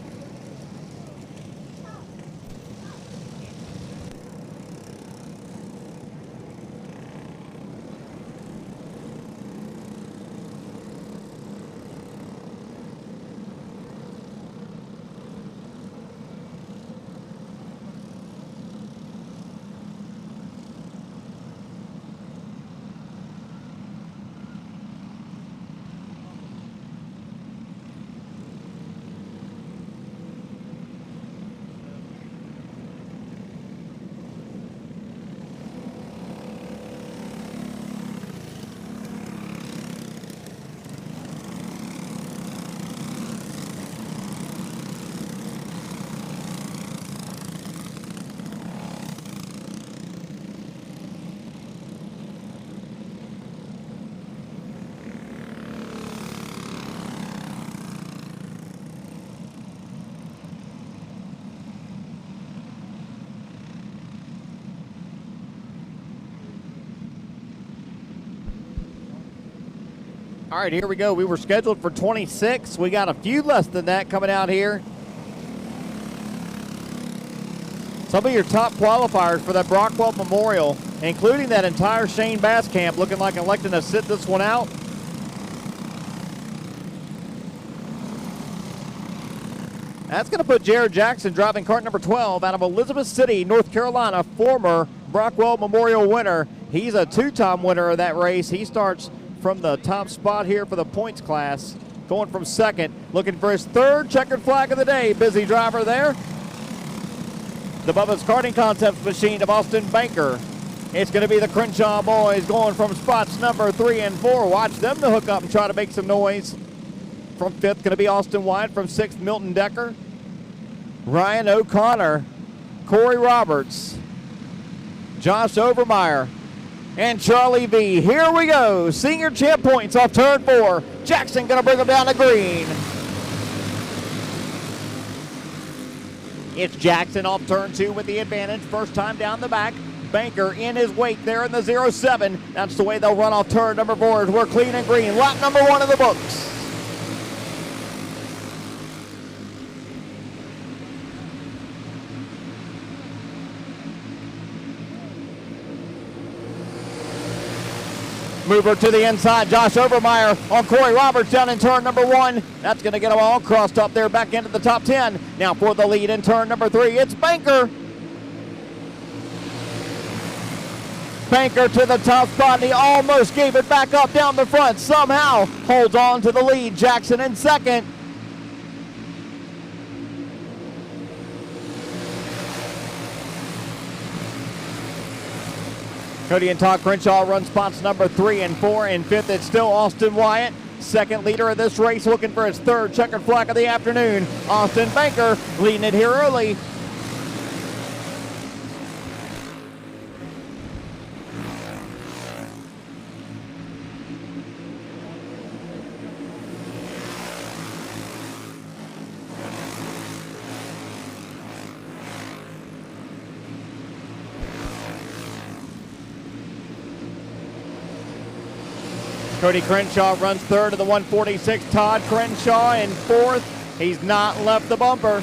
All right, here we go. We were scheduled for 26. We got a few less than that coming out here. Some of your top qualifiers for that Brockwell Memorial, including that entire Shane Bass camp, looking like electing to sit this one out. That's going to put Jared Jackson driving cart number 12 out of Elizabeth City, North Carolina, former Brockwell Memorial winner. He's a two-time winner of that race. He starts from the top spot here for the points class, going from second, looking for his third checkered flag of the day. Busy driver there. The Bubba's Karting Concepts machine of Austin Banker. It's going to be the Crenshaw boys going from spots number 3 and 4. Watch them to hook up and try to make some noise. From 5th, going to be Austin Wyatt. From 6th, Milton Decker. Ryan O'Connor. Corey Roberts. Josh Overmeyer. And Charlie V. Here we go. Senior champ points off turn 4. Jackson going to bring them down to green. It's Jackson off turn 2 with the advantage. First time down the back. Banker in his wake there in the 07. That's the way they'll run off turn number 4 as we're clean and green. Lap number 1 in the books. Mover to the inside, Josh Overmeyer on Corey Roberts down in turn number 1. That's going to get them all crossed up there back into the top 10. Now for the lead in turn number 3, it's Banker. Banker to the top spot, and he almost gave it back up down the front. Somehow holds on to the lead. Jackson in second. Cody and Todd Crenshaw run spots number 3 and 4. In 5th, it's still Austin Wyatt. Second leader of this race, looking for his third checkered flag of the afternoon. Austin Banker leading it here early. Cody Crenshaw runs third of the 146. Todd Crenshaw in 4th. He's not left the bumper.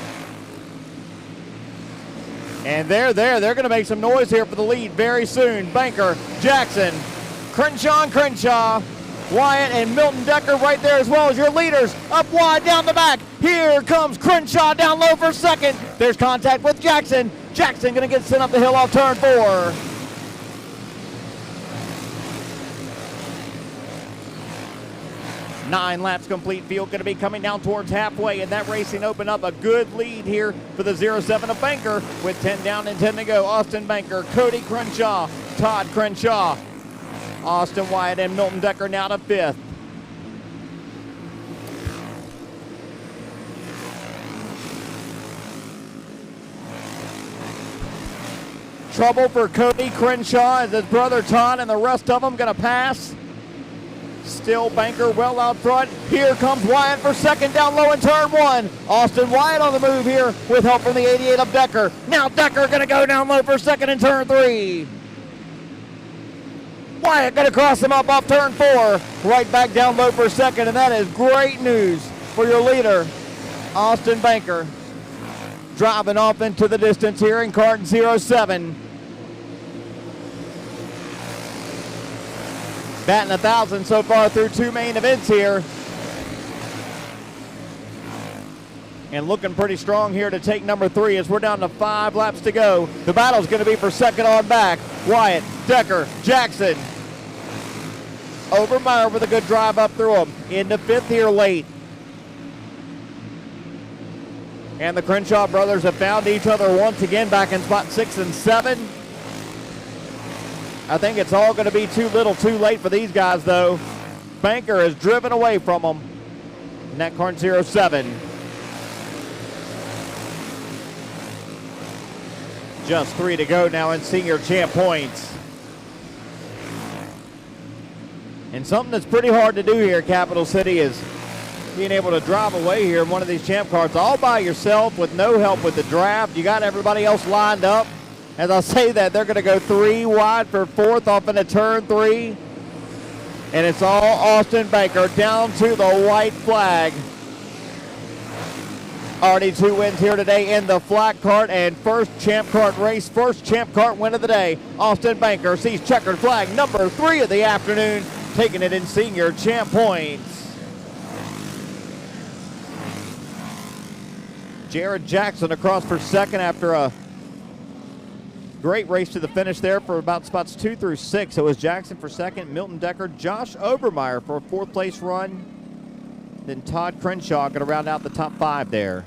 And they're going to make some noise here for the lead very soon. Banker, Jackson, Crenshaw and Crenshaw. Wyatt and Milton Decker right there as well as your leaders. Up wide down the back. Here comes Crenshaw down low for second. There's contact with Jackson. Jackson going to get sent up the hill off turn 4. Nine laps complete. Field going to be coming down towards halfway, and that racing opened up a good lead here for the 07 of Banker with 10 down and 10 to go. Austin Banker, Cody Crenshaw, Todd Crenshaw, Austin Wyatt and Milton Decker now to 5th. Trouble for Cody Crenshaw as his brother Todd and the rest of them going to pass. Still Banker well out front. Here comes Wyatt for second down low in turn one. Austin Wyatt on the move here with help from the 88 of Decker. Now Decker going to go down low for second in turn three. Wyatt going to cross him up off turn four. Right back down low for second, and that is great news for your leader, Austin Banker. Driving off into the distance here in cart 07. Batting 1,000 so far through two main events here. And looking pretty strong here to take number three as we're down to 5 laps to go. The battle's going to be for second on back. Wyatt, Decker, Jackson. Obermeyer with a good drive up through him. Into fifth here late. And the Crenshaw brothers have found each other once again back in spot 6 and 7. I think it's all going to be too little too late for these guys, though. Banker is driven away from them in that car 07. Just 3 to go now in senior champ points. And something that's pretty hard to do here, Capital City, is being able to drive away here in one of these champ cars all by yourself with no help with the draft. You got everybody else lined up. As I say that, they're going to go 3 wide for fourth off into turn 3. And it's all Austin Banker down to the white flag. Already 2 wins here today in the flat cart and first champ cart race, first champ cart win of the day. Austin Banker sees checkered flag number 3 of the afternoon, taking it in senior champ points. Jared Jackson across for second after a great race to the finish there for about spots 2 through 6. It was Jackson for second, Milton Decker, Josh Obermeyer for a 4th place run. Then Todd Crenshaw going to round out the top 5 there.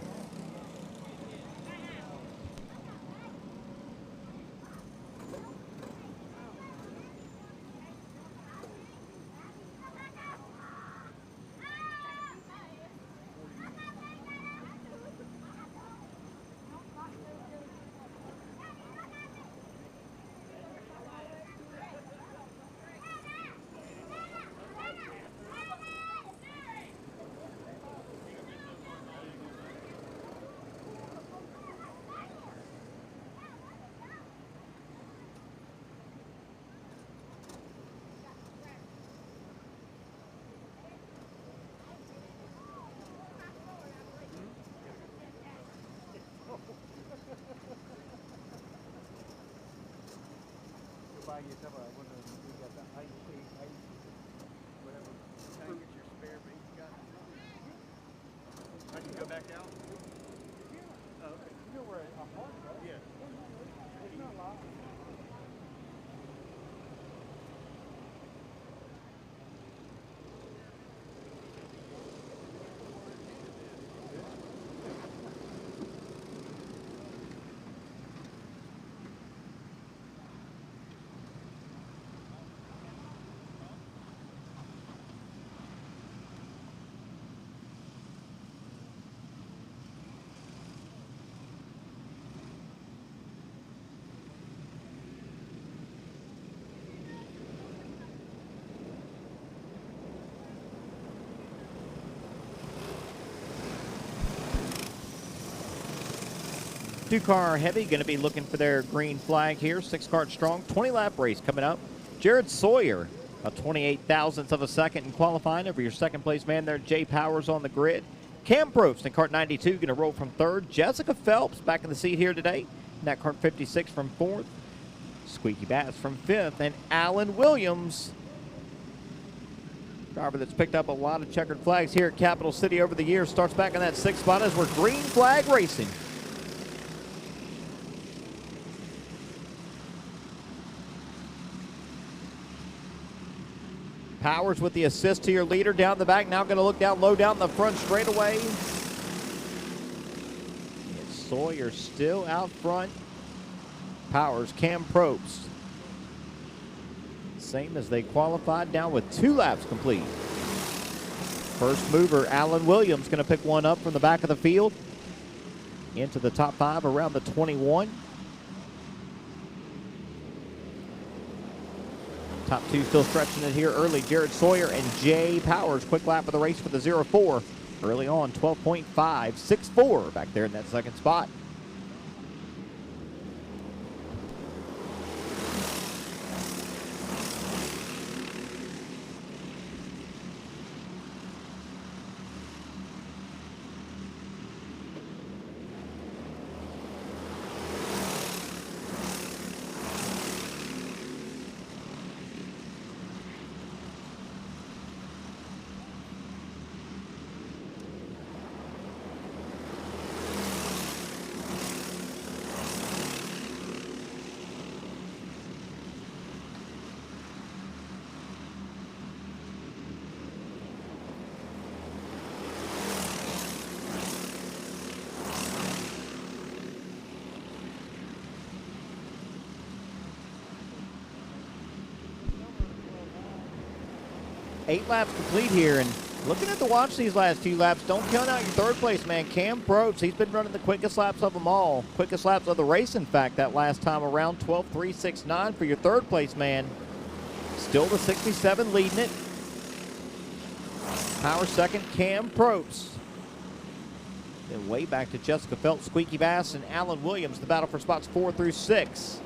Two-car heavy going to be looking for their green flag here. 6-car strong, 20-lap race coming up. Jared Sawyer, a 28,000th of a second in qualifying over your second-place man there. Jay Powers on the grid. Cam Probst in cart 92 going to roll from 3rd. Jessica Phelps back in the seat here today. In that cart 56 from 4th. Squeaky Bass from 5th. And Alan Williams, driver that's picked up a lot of checkered flags here at Capital City over the years, starts back in that 6th spot as we're green flag racing. Powers with the assist to your leader down the back. Now going to look down low down the front straightaway. It's Sawyer still out front. Powers, Cam Probst. Same as they qualified, down with 2 laps complete. First mover, Alan Williams, going to pick one up from the back of the field. Into the top 5 around the 21. Top two still stretching it here early. Jared Sawyer and Jay Powers. Quick lap of the race for the 0-4. Early on, 12.5, 6-4 back there in that second spot. Eight laps complete here, and looking at the watch these last few laps, don't count out your third place man, Cam Probst. He's been running the quickest laps of them all. Quickest laps of the race, in fact, that last time around, 12.369 for your third place man. Still the 67 leading it. Power second, Cam Probst. Then way back to Jessica Phelps, Squeaky Bass, and Alan Williams, the battle for spots 4 through 6.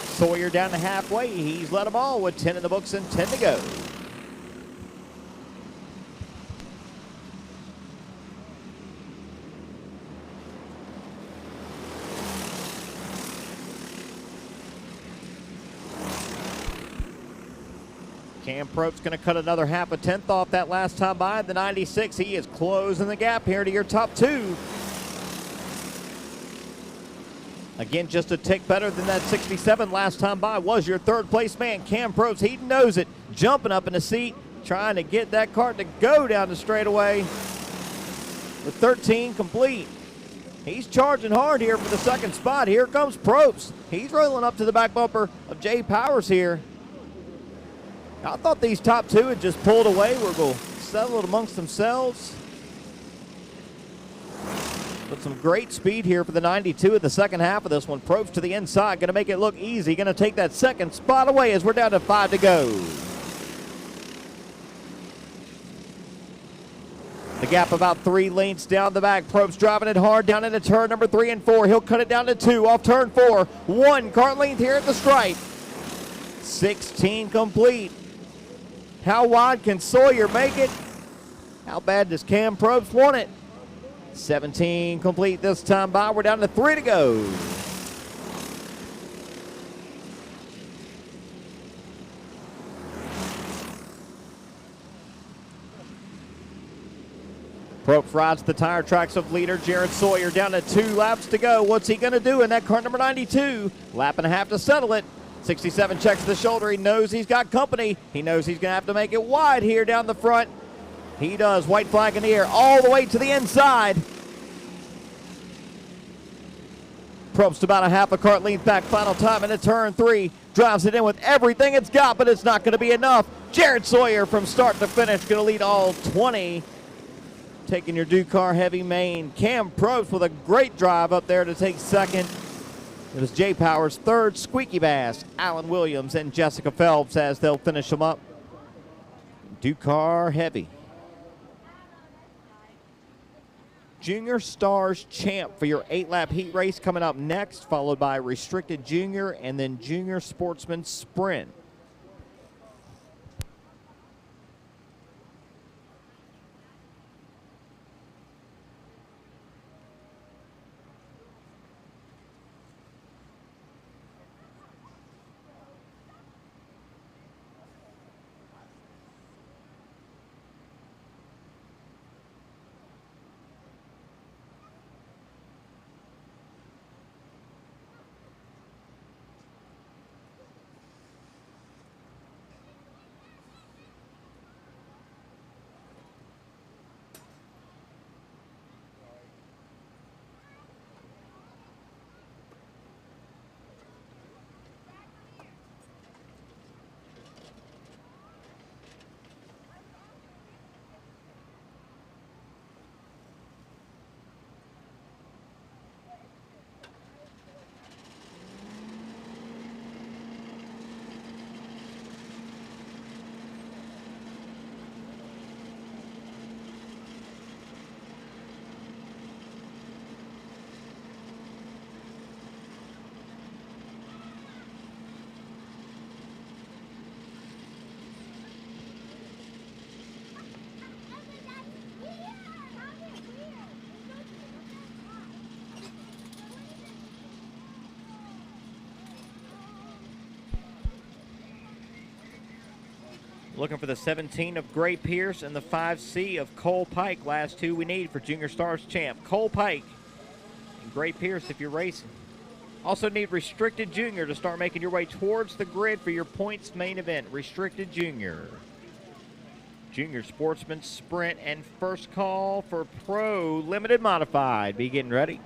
Sawyer down to halfway. He's led them all with 10 in the books and 10 to go. Cam Probst's going to cut another half a tenth off that last time by the 96. He is closing the gap here to your top two. Again, just a tick better than that 67 last time by was your third place man, Cam Probst. He knows it, jumping up in the seat, trying to get that cart to go down the straightaway with 13 complete. He's charging hard here for the second spot. Here comes Probst. He's rolling up to the back bumper of Jay Powers here. I thought these top two had just pulled away. We're going to settle it amongst themselves. But some great speed here for the 92 in the second half of this one. Probst to the inside, going to make it look easy. Going to take that second spot away as we're down to 5 to go. The gap about 3 lengths down the back. Probst driving it hard down into turn number 3 and 4. He'll cut it down to 2 off turn 4. 1 cart length here at the stripe. 16 complete. How wide can Sawyer make it? How bad does Cam Probst want it? 17 complete this time by. We're down to 3 to go. Probst rides the tire tracks of leader Jared Sawyer down to 2 laps to go. What's he going to do in that car number 92? Lap and a half to settle it. 67 checks the shoulder. He knows he's got company. He knows he's going to have to make it wide here down the front. He does. White flag in the air all the way to the inside. Probst about a half a cart length back. Final time into turn 3. Drives it in with everything it's got, but it's not going to be enough. Jared Sawyer from start to finish going to lead all 20. Taking your Ducar heavy main. Cam Probst with a great drive up there to take second. It was Jay Powers third, Squeaky Bass, Alan Williams, and Jessica Phelps as they'll finish them up. Ducar heavy. Junior Stars Champ for your 8-lap heat race coming up next, followed by Restricted Junior and then Junior Sportsman Sprint. Looking for the 17 of Gray Pierce and the 5C of Cole Pike. Last two we need for Junior Stars champ. Cole Pike and Gray Pierce if you're racing. Also need Restricted Junior to start making your way towards the grid for your points main event. Restricted Junior. Junior Sportsman Sprint and first call for Pro Limited Modified. Be getting ready.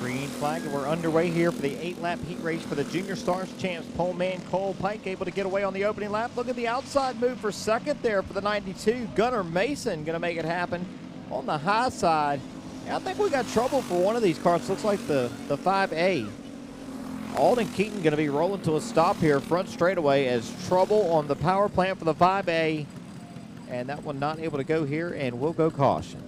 Green flag, and we're underway here for the 8-lap heat race for the Junior Stars Champs. Poleman Cole Pike able to get away on the opening lap. Look at the outside move for second there for the 92. Gunnar Mason going to make it happen on the high side. I think we got trouble for one of these cars. Looks like the 5A. Alden Keaton going to be rolling to a stop here front straightaway as trouble on the power plant for the 5A. And that one not able to go here, and we'll go caution.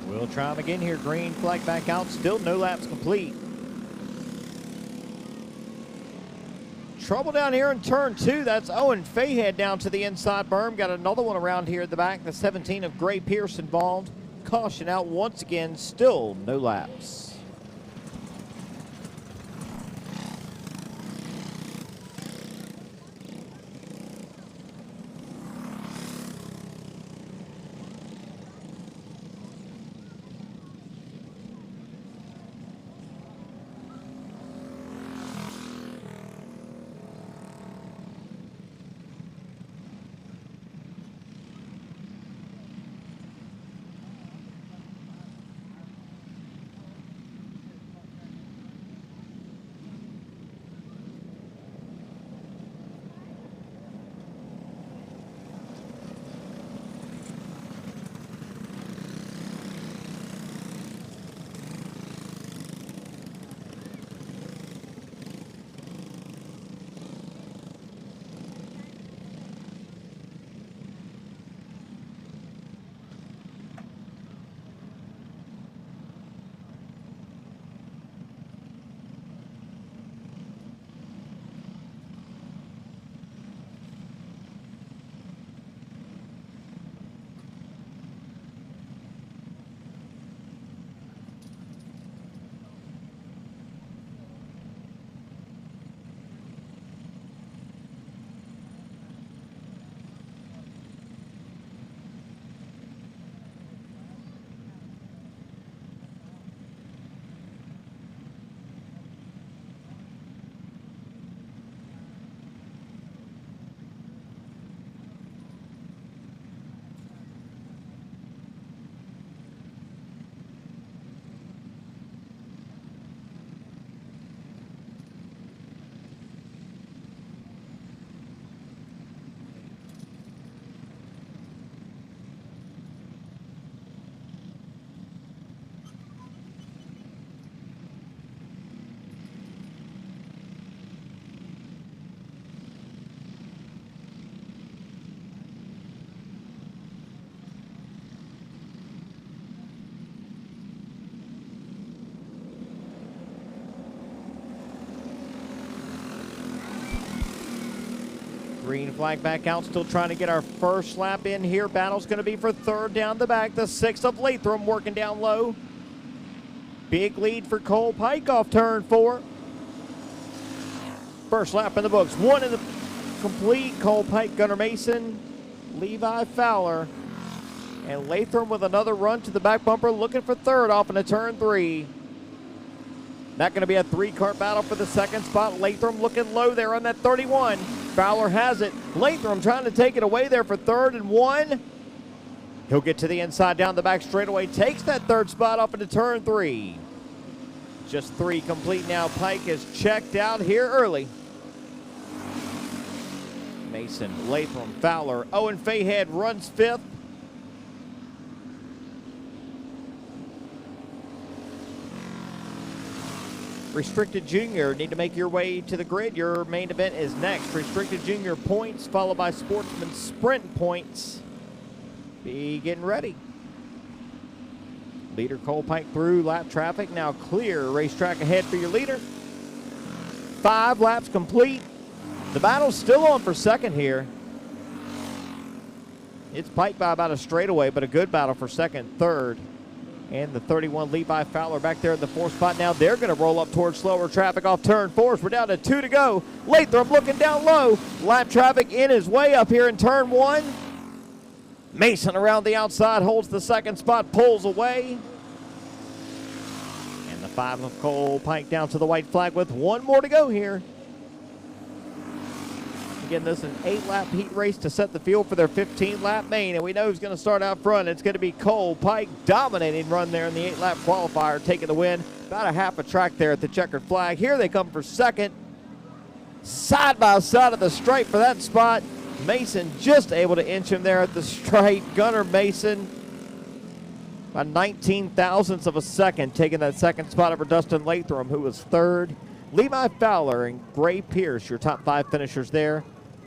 We'll try them again here. Green flag back out. Still no laps complete. Trouble down here in turn 2. That's Owen Fayhead down to the inside berm. Got another one around here at the back. The 17 of Gray Pierce involved. Caution out once again. Still no laps. Green flag back out, still trying to get our first lap in here. Battle's going to be for third down the back. The 6 of Latham working down low. Big lead for Cole Pike off turn 4. First lap in the books. 1 in the complete. Cole Pike, Gunnar Mason, Levi Fowler, and Latham with another run to the back bumper, looking for third off into turn 3. Not going to be a 3-car battle for the second spot. Latham looking low there on that 31. Fowler has it. Latham trying to take it away there for third and 1. He'll get to the inside down the back straightaway. Takes that third spot up into turn 3. Just 3 complete now. Pike is checked out here early. Mason, Latham, Fowler. Owen Fayhead runs 5th. Restricted Junior, need to make your way to the grid. Your main event is next. Restricted Junior points, followed by Sportsman Sprint points. Be getting ready. Leader Cole Pike through lap traffic. Now clear. Racetrack ahead for your leader. 5 laps complete. The battle's still on for second here. It's Pike by about a straightaway, but a good battle for second, third. And the 31 Levi Fowler back there in the 4th spot. Now they're going to roll up towards slower traffic off turn 4. We're down to 2 to go. Latham looking down low. Lap traffic in his way up here in turn 1. Mason around the outside holds the second spot, pulls away. And the 5 of Cole Pike down to the white flag with 1 more to go here. Again, this is an 8-lap heat race to set the field for their 15-lap main, and we know who's going to start out front. It's going to be Cole Pike, dominating run there in the 8-lap qualifier, taking the win. About a half a track there at the checkered flag. Here they come for second. Side by side of the stripe for that spot. Mason just able to inch him there at the stripe. Gunnar Mason by 19 thousandths of a second, taking that second spot over Dustin Latham, who was third. Levi Fowler and Gray Pierce, your top 5 finishers there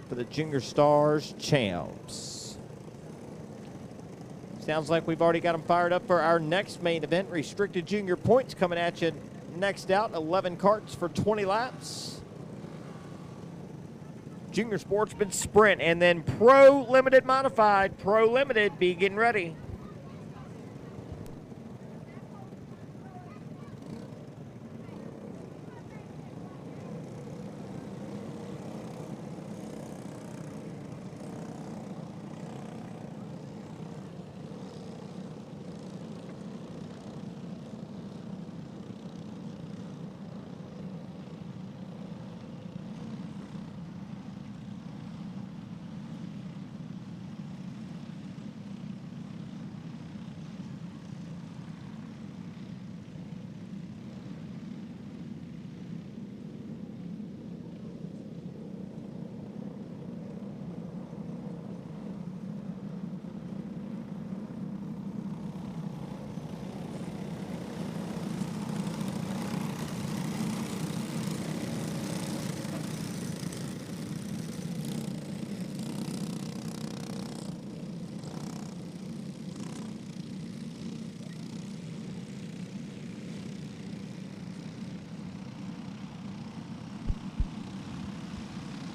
for the Junior Stars champs. Sounds like we've already got them fired up for our next main event. Restricted Junior points coming at you next out. 11 carts for 20 laps. Junior Sportsman Sprint, and then Pro Limited Modified. Pro Limited, be getting ready.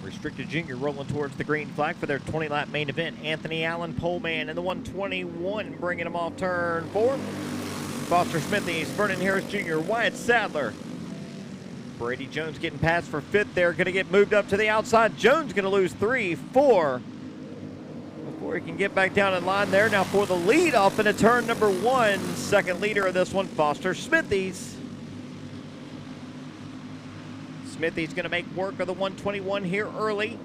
Restricted Junior rolling towards the green flag for their 20-lap main event. Anthony Allen, poleman in the 121, bringing him off turn 4. Foster Smithies, Vernon Harris Jr., Wyatt Sadler. Brady Jones getting past for 5th there, going to get moved up to the outside. Jones going to lose 3, 4 before he can get back down in line there. Now for the lead off into turn number 1. Second leader of this one, Foster Smithies. Smithy's going to make work of the 121 here early.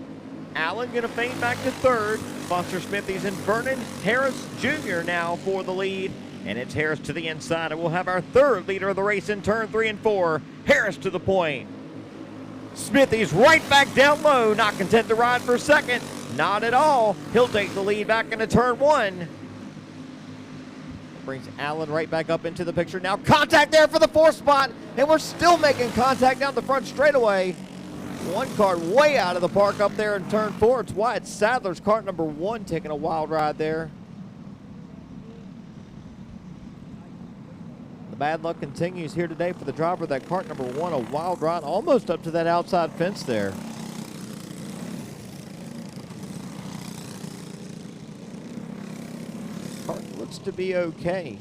Allen going to feint back to 3rd. Foster Smithy's and Vernon Harris Jr. now for the lead. And it's Harris to the inside. And we'll have our 3rd leader of the race in turn 3 and 4. Harris to the point. Smithy's right back down low. Not content to ride for 2nd. Not at all. He'll take the lead back into turn 1. Brings Allen right back up into the picture. Now contact there for the 4th spot, and we're still making contact down the front straightaway. One cart way out of the park up there in turn 4. It's Wyatt Sadler's cart number 1 taking a wild ride there. The bad luck continues here today for the driver of that cart number 1. A wild ride almost up to that outside fence there. looks to be okay.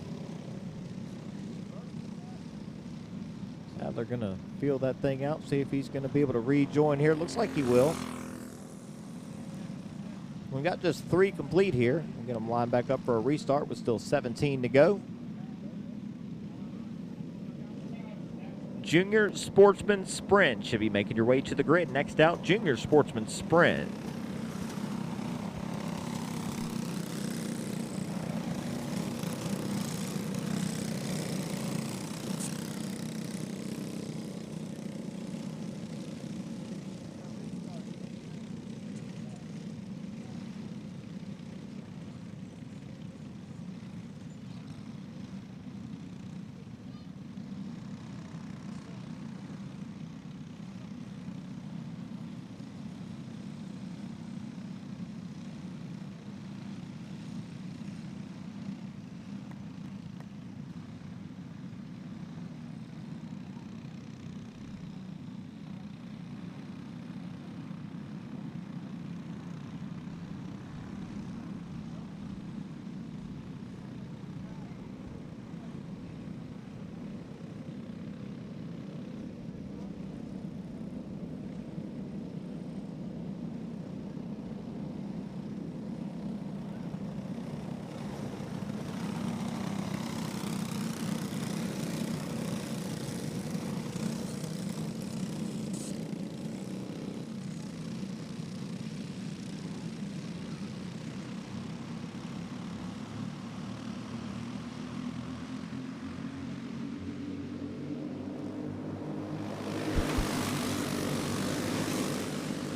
Now they're going to feel that thing out, see if he's going to be able to rejoin here. Looks like he will. We got just 3 complete here. We'll get them lined back up for a restart with still 17 to go. Junior Sportsman Sprint should be making your way to the grid. Next out, Junior Sportsman Sprint.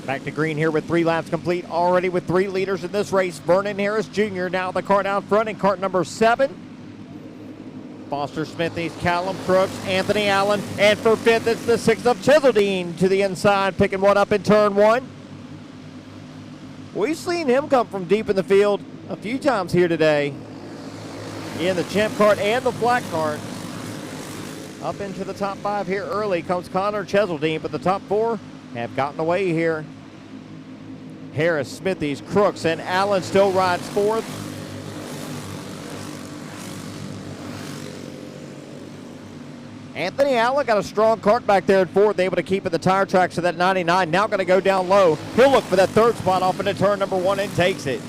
Back to green here with 3 laps complete, already with 3 leaders in this race. Vernon Harris Jr. now the car down front in cart number 7. Foster Smithies, Callum Crooks, Anthony Allen, and for 5th it's the 6th of Chiseldine to the inside, picking one up in turn 1. We've seen him come from deep in the field a few times here today in the champ cart and the flat cart. Up into the top 5 here early comes Connor Cheseldine, but the top 4 have gotten away here. Harris, Smithies, Crooks, and Allen still rides 4th. Anthony Allen got a strong cart back there at 4th, able to keep at the tire tracks of that 99. Now going to go down low. He'll look for that 3rd spot off into turn number 1 and takes it.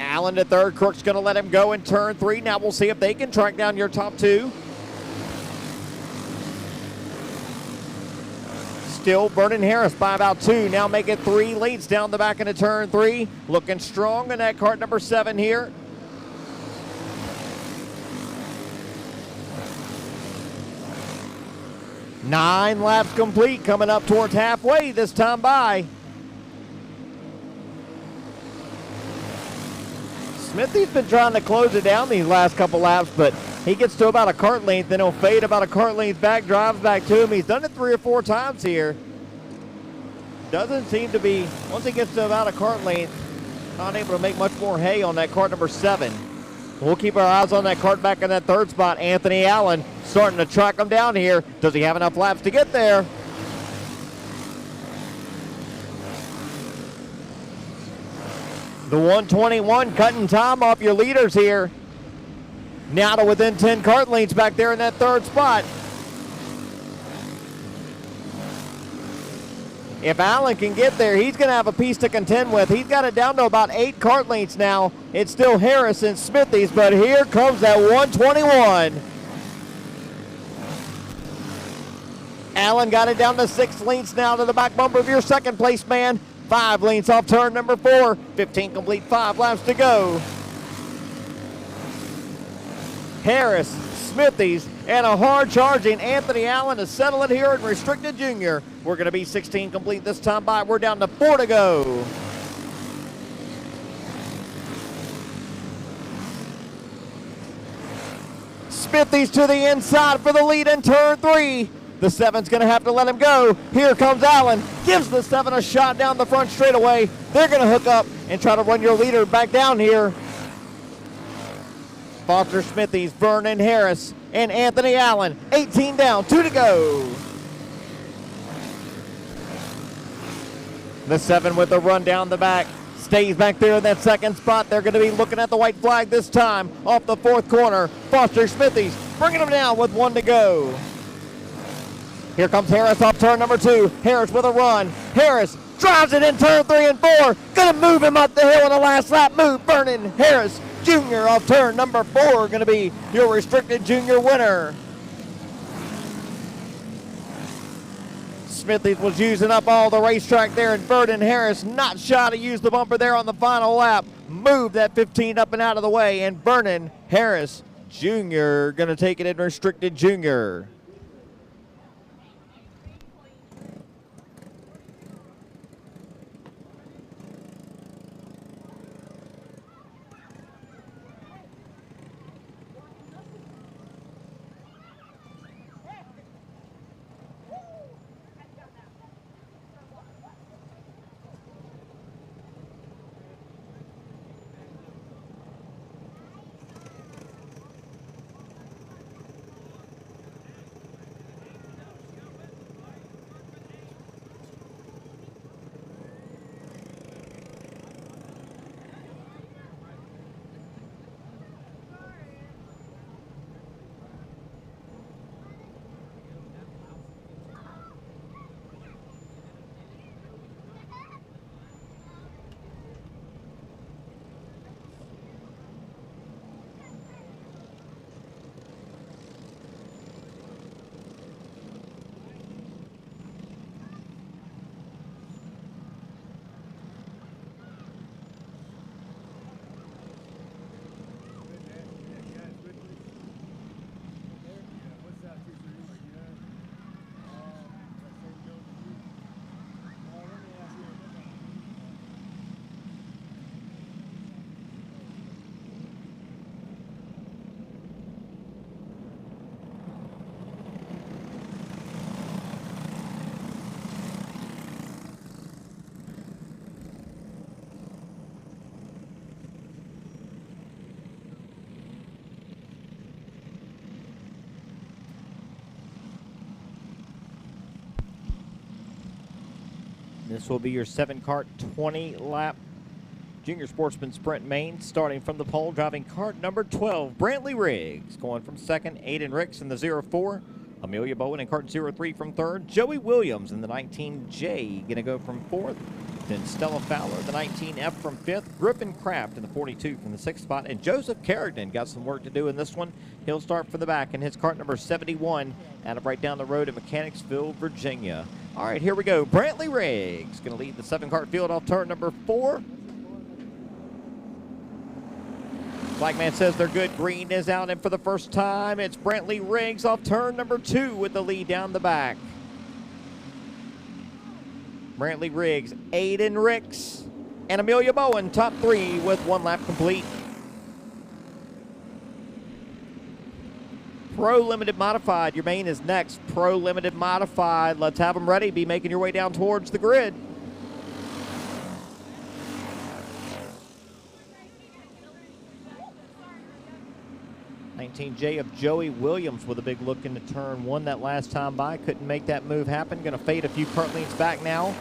Allen to 3rd. Crooks going to let him go in turn 3. Now we'll see if they can track down your top 2. Still Vernon Harris by about 2. Now making 3 leads down the back into turn 3. Looking strong in that cart number 7 here. Nine laps complete, coming up towards halfway this time by. Smithy's been trying to close it down these last couple laps, but he gets to about a cart length, then he'll fade about a cart length back, drives back to him. He's done it 3 or 4 times here. Doesn't seem to be, once he gets to about a cart length, not able to make much more hay on that cart number 7. We'll keep our eyes on that cart back in that 3rd spot. Anthony Allen starting to track him down here. Does he have enough laps to get there? The 121 cutting time off your leaders here. Now to within 10 cart lengths back there in that 3rd spot. If Allen can get there, he's going to have a piece to contend with. He's got it down to about 8 cart lengths now. It's still Harris and Smithies, but here comes that 121. Allen got it down to 6 lengths now to the back bumper of your 2nd place man. 5 lengths off turn number 4. 15 complete, 5 laps to go. Harris, Smithies, and a hard-charging Anthony Allen to settle it here in Restricted Junior. We're going to be 16 complete this time by. We're down to 4 to go. Smithies to the inside for the lead in turn 3. The 7's going to have to let him go. Here comes Allen. Gives the 7 a shot down the front straightaway. They're going to hook up and try to run your leader back down here. Foster Smithies, Vernon Harris, and Anthony Allen. 18 down, 2 to go. The 7 with a run down the back. stays back there in that second spot. They're going to be looking at the white flag this time off the fourth corner. Foster Smithies bringing them down with 1 to go. Here comes Harris off turn number 2. Harris with a run. Harris drives it in turn 3 and 4. Going to move him up the hill in the last lap move. Vernon Harris Jr. off turn number 4. Going to be your restricted junior winner. Smithies was using up all the racetrack there, and Vernon Harris not shy to use the bumper there on the final lap. Move that 15 up and out of the way, and Vernon Harris Jr. going to take it in restricted junior. This will be your 7-cart, 20-lap Junior Sportsman Sprint main, starting from the pole, driving cart number 12, Brantley Riggs. Going from second, Aiden Ricks in the 04. Amelia Bowen in cart 03 from third. Joey Williams in the 19J going to go from fourth. Then Stella Fowler, the 19F from fifth. Griffin Kraft in the 42 from the sixth spot. And Joseph Carrigan got some work to do in this one. He'll start from the back in his cart number 71 out of right down the road at Mechanicsville, Virginia. All right, here we go. Brantley Riggs going to lead the 7-cart field off turn number 4. Flagman says they're good. Green is out, and for the first time, it's Brantley Riggs off turn number 2 with the lead down the back. Brantley Riggs, Aiden Ricks, and Amelia Bowen, top 3 with 1 lap complete. Pro Limited Modified, your main is next. Pro Limited Modified, let's have them ready. Be making your way down towards the grid. J of Joey Williams with a big look into turn 1 that last time by. Couldn't make that move happen. Going to fade a few cart lengths back now.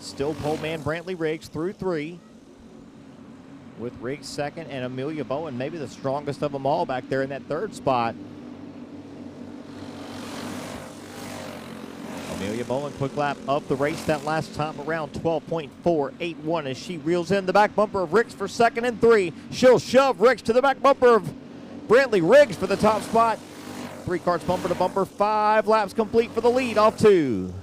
Still pole man Brantley Riggs through 3. With Riggs second and Amelia Bowen maybe the strongest of them all back there in that 3rd spot. Amelia Bowen, quick lap of the race that last time around, 12.481 as she reels in the back bumper of Riggs for 2nd and 3. She'll shove Riggs to the back bumper of Brantley Riggs for the top spot. 3 carts bumper to bumper, 5 laps complete for the lead off 2.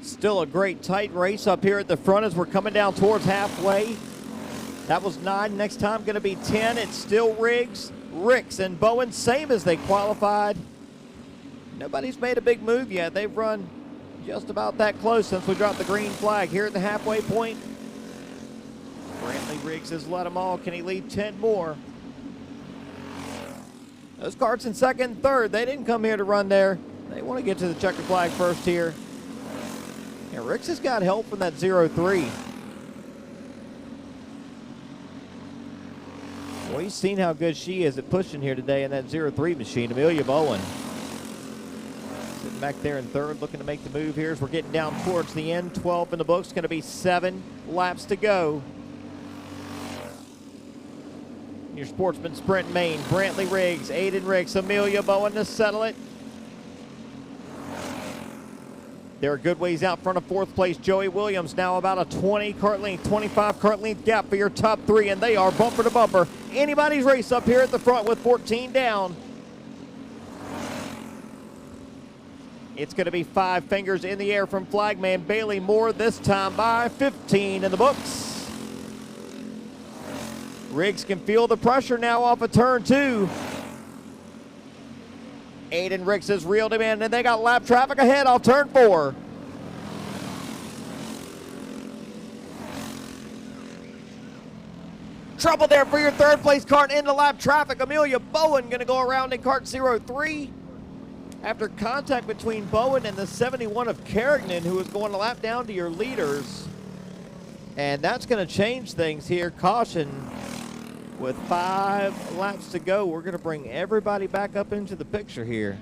Still a great tight race up here at the front as we're coming down towards halfway. That was 9. Next time going to be 10. It's still Riggs, Ricks, and Bowen, same as they qualified. Nobody's made a big move yet. They've run just about that close since we dropped the green flag here at the halfway point. Brantley Riggs has led them all. Can he lead 10 more? Those carts in second and third, they didn't come here to run there. They want to get to the checkered flag first here. And Riggs has got help from that 0-3. Well, you've seen how good she is at pushing here today in that 0-3 machine. Amelia Bowen sitting back there in third, looking to make the move here as we're getting down towards the end. 12 in the books, going to be 7 laps to go. Your Sportsman Sprint main, Brantley Riggs, Aiden Ricks, Amelia Bowen to settle it. They're a good ways out front of fourth place. Joey Williams now about a 20 kart length, 25 kart length gap for your top 3, and they are bumper to bumper. Anybody's race up here at the front with 14 down. It's going to be 5 fingers in the air from flagman Bailey Moore, this time by 15 in the books. Riggs can feel the pressure now off of turn 2. Aiden Ricks has reeled him in, and they got lap traffic ahead off turn 4. Trouble there for your third place kart into lap traffic. Amelia Bowen going to go around in kart 0-3. After contact between Bowen and the 71 of Carignan, who is going a lap down to your leaders. And that's going to change things here. Caution. With 5 laps to go, we're going to bring everybody back up into the picture here.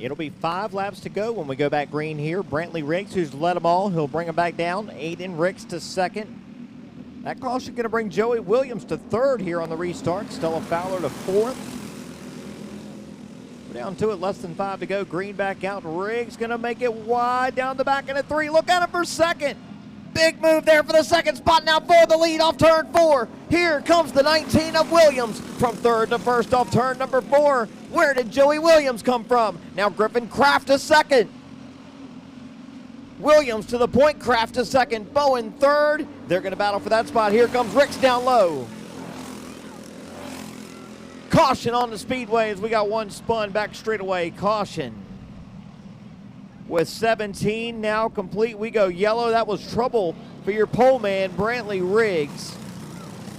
It'll be 5 laps to go when we go back green here. Brantley Riggs, who's led them all, he'll bring them back down. Aiden Ricks to second. That caution going to bring Joey Williams to third here on the restart. Stella Fowler to fourth. We're down to it, less than 5 to go. Green back out. Riggs going to make it wide down the back into 3. Look at it for second. Big move there for the second spot now for the lead off turn 4. Here comes the 19 of Williams from third to first off turn number 4. Where did Joey Williams come from? Now Griffin Kraft to second. Williams to the point, Kraft to second, Bowen third. They're going to battle for that spot. Here comes Ricks down low. Caution on the Speedway as we got one spun back straight away. Caution. With 17 now complete, we go yellow. That was trouble for your pole man, Brantley Riggs,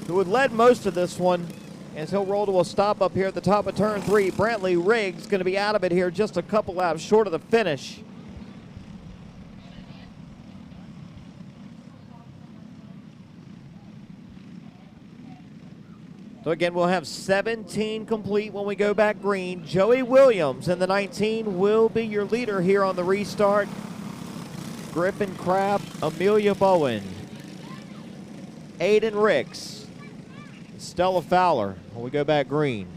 who had led most of this one, as he'll roll to a stop up here at the top of turn 3. Brantley Riggs going to be out of it here just a couple laps short of the finish. So again, we'll have 17 complete when we go back green. Joey Williams in the 19 will be your leader here on the restart. Griffin Kraft, Amelia Bowen, Aiden Ricks, Stella Fowler when we go back green.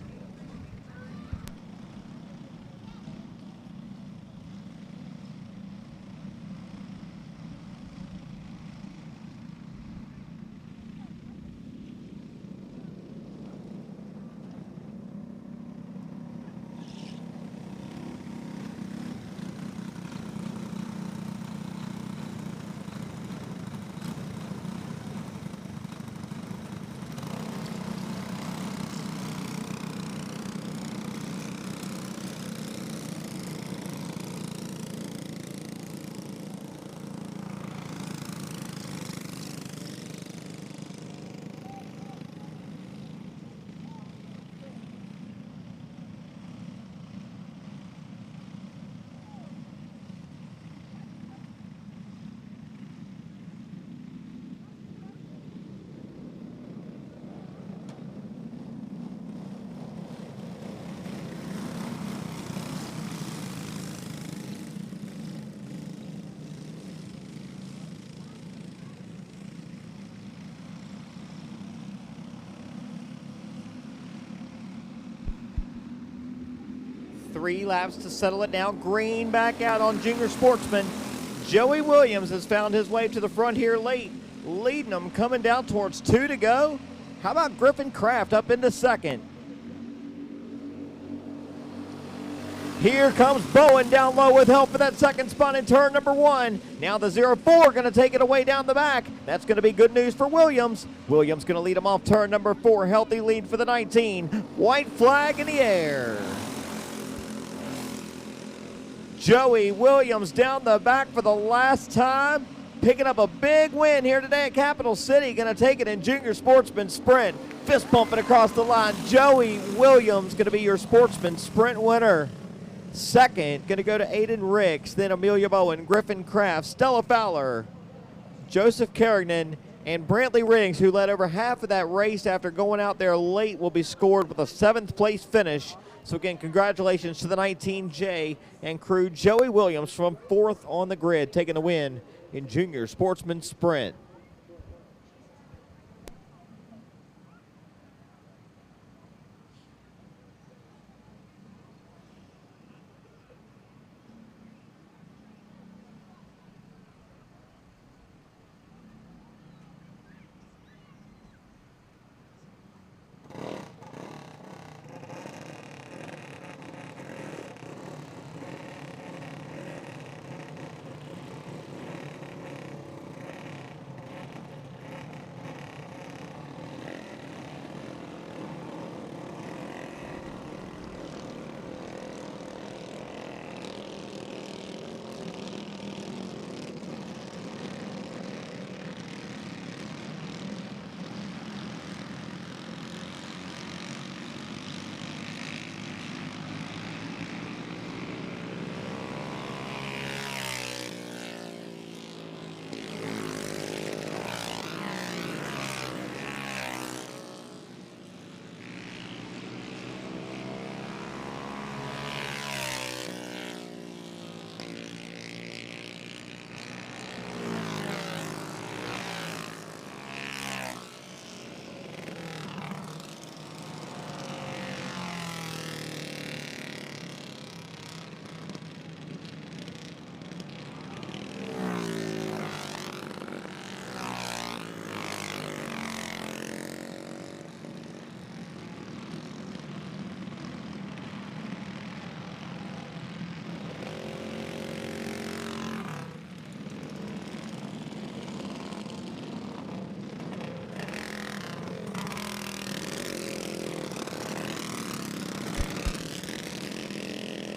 Three laps to settle it now. Green back out on Junior Sportsman. Joey Williams has found his way to the front here late, leading them coming down towards 2 to go. How about Griffin Kraft up into second? Here comes Bowen down low with help for that second spot in turn number 1. Now the 04 going to take it away down the back. That's going to be good news for Williams. Williams going to lead him off turn number 4. Healthy lead for the 19. White flag in the air. Joey Williams down the back for the last time, picking up a big win here today at Capital City. Going to take it in Junior Sportsman Sprint. Fist pumping across the line. Joey Williams going to be your Sportsman Sprint winner. Second, going to go to Aiden Ricks, then Amelia Bowen, Griffin Kraft, Stella Fowler, Joseph Carignan, and Brantley Riggs, who led over half of that race after going out there late, will be scored with a 7th place finish. So again, congratulations to the 19J and crew. Joey Williams from 4th on the grid, taking the win in Junior Sportsman Sprint.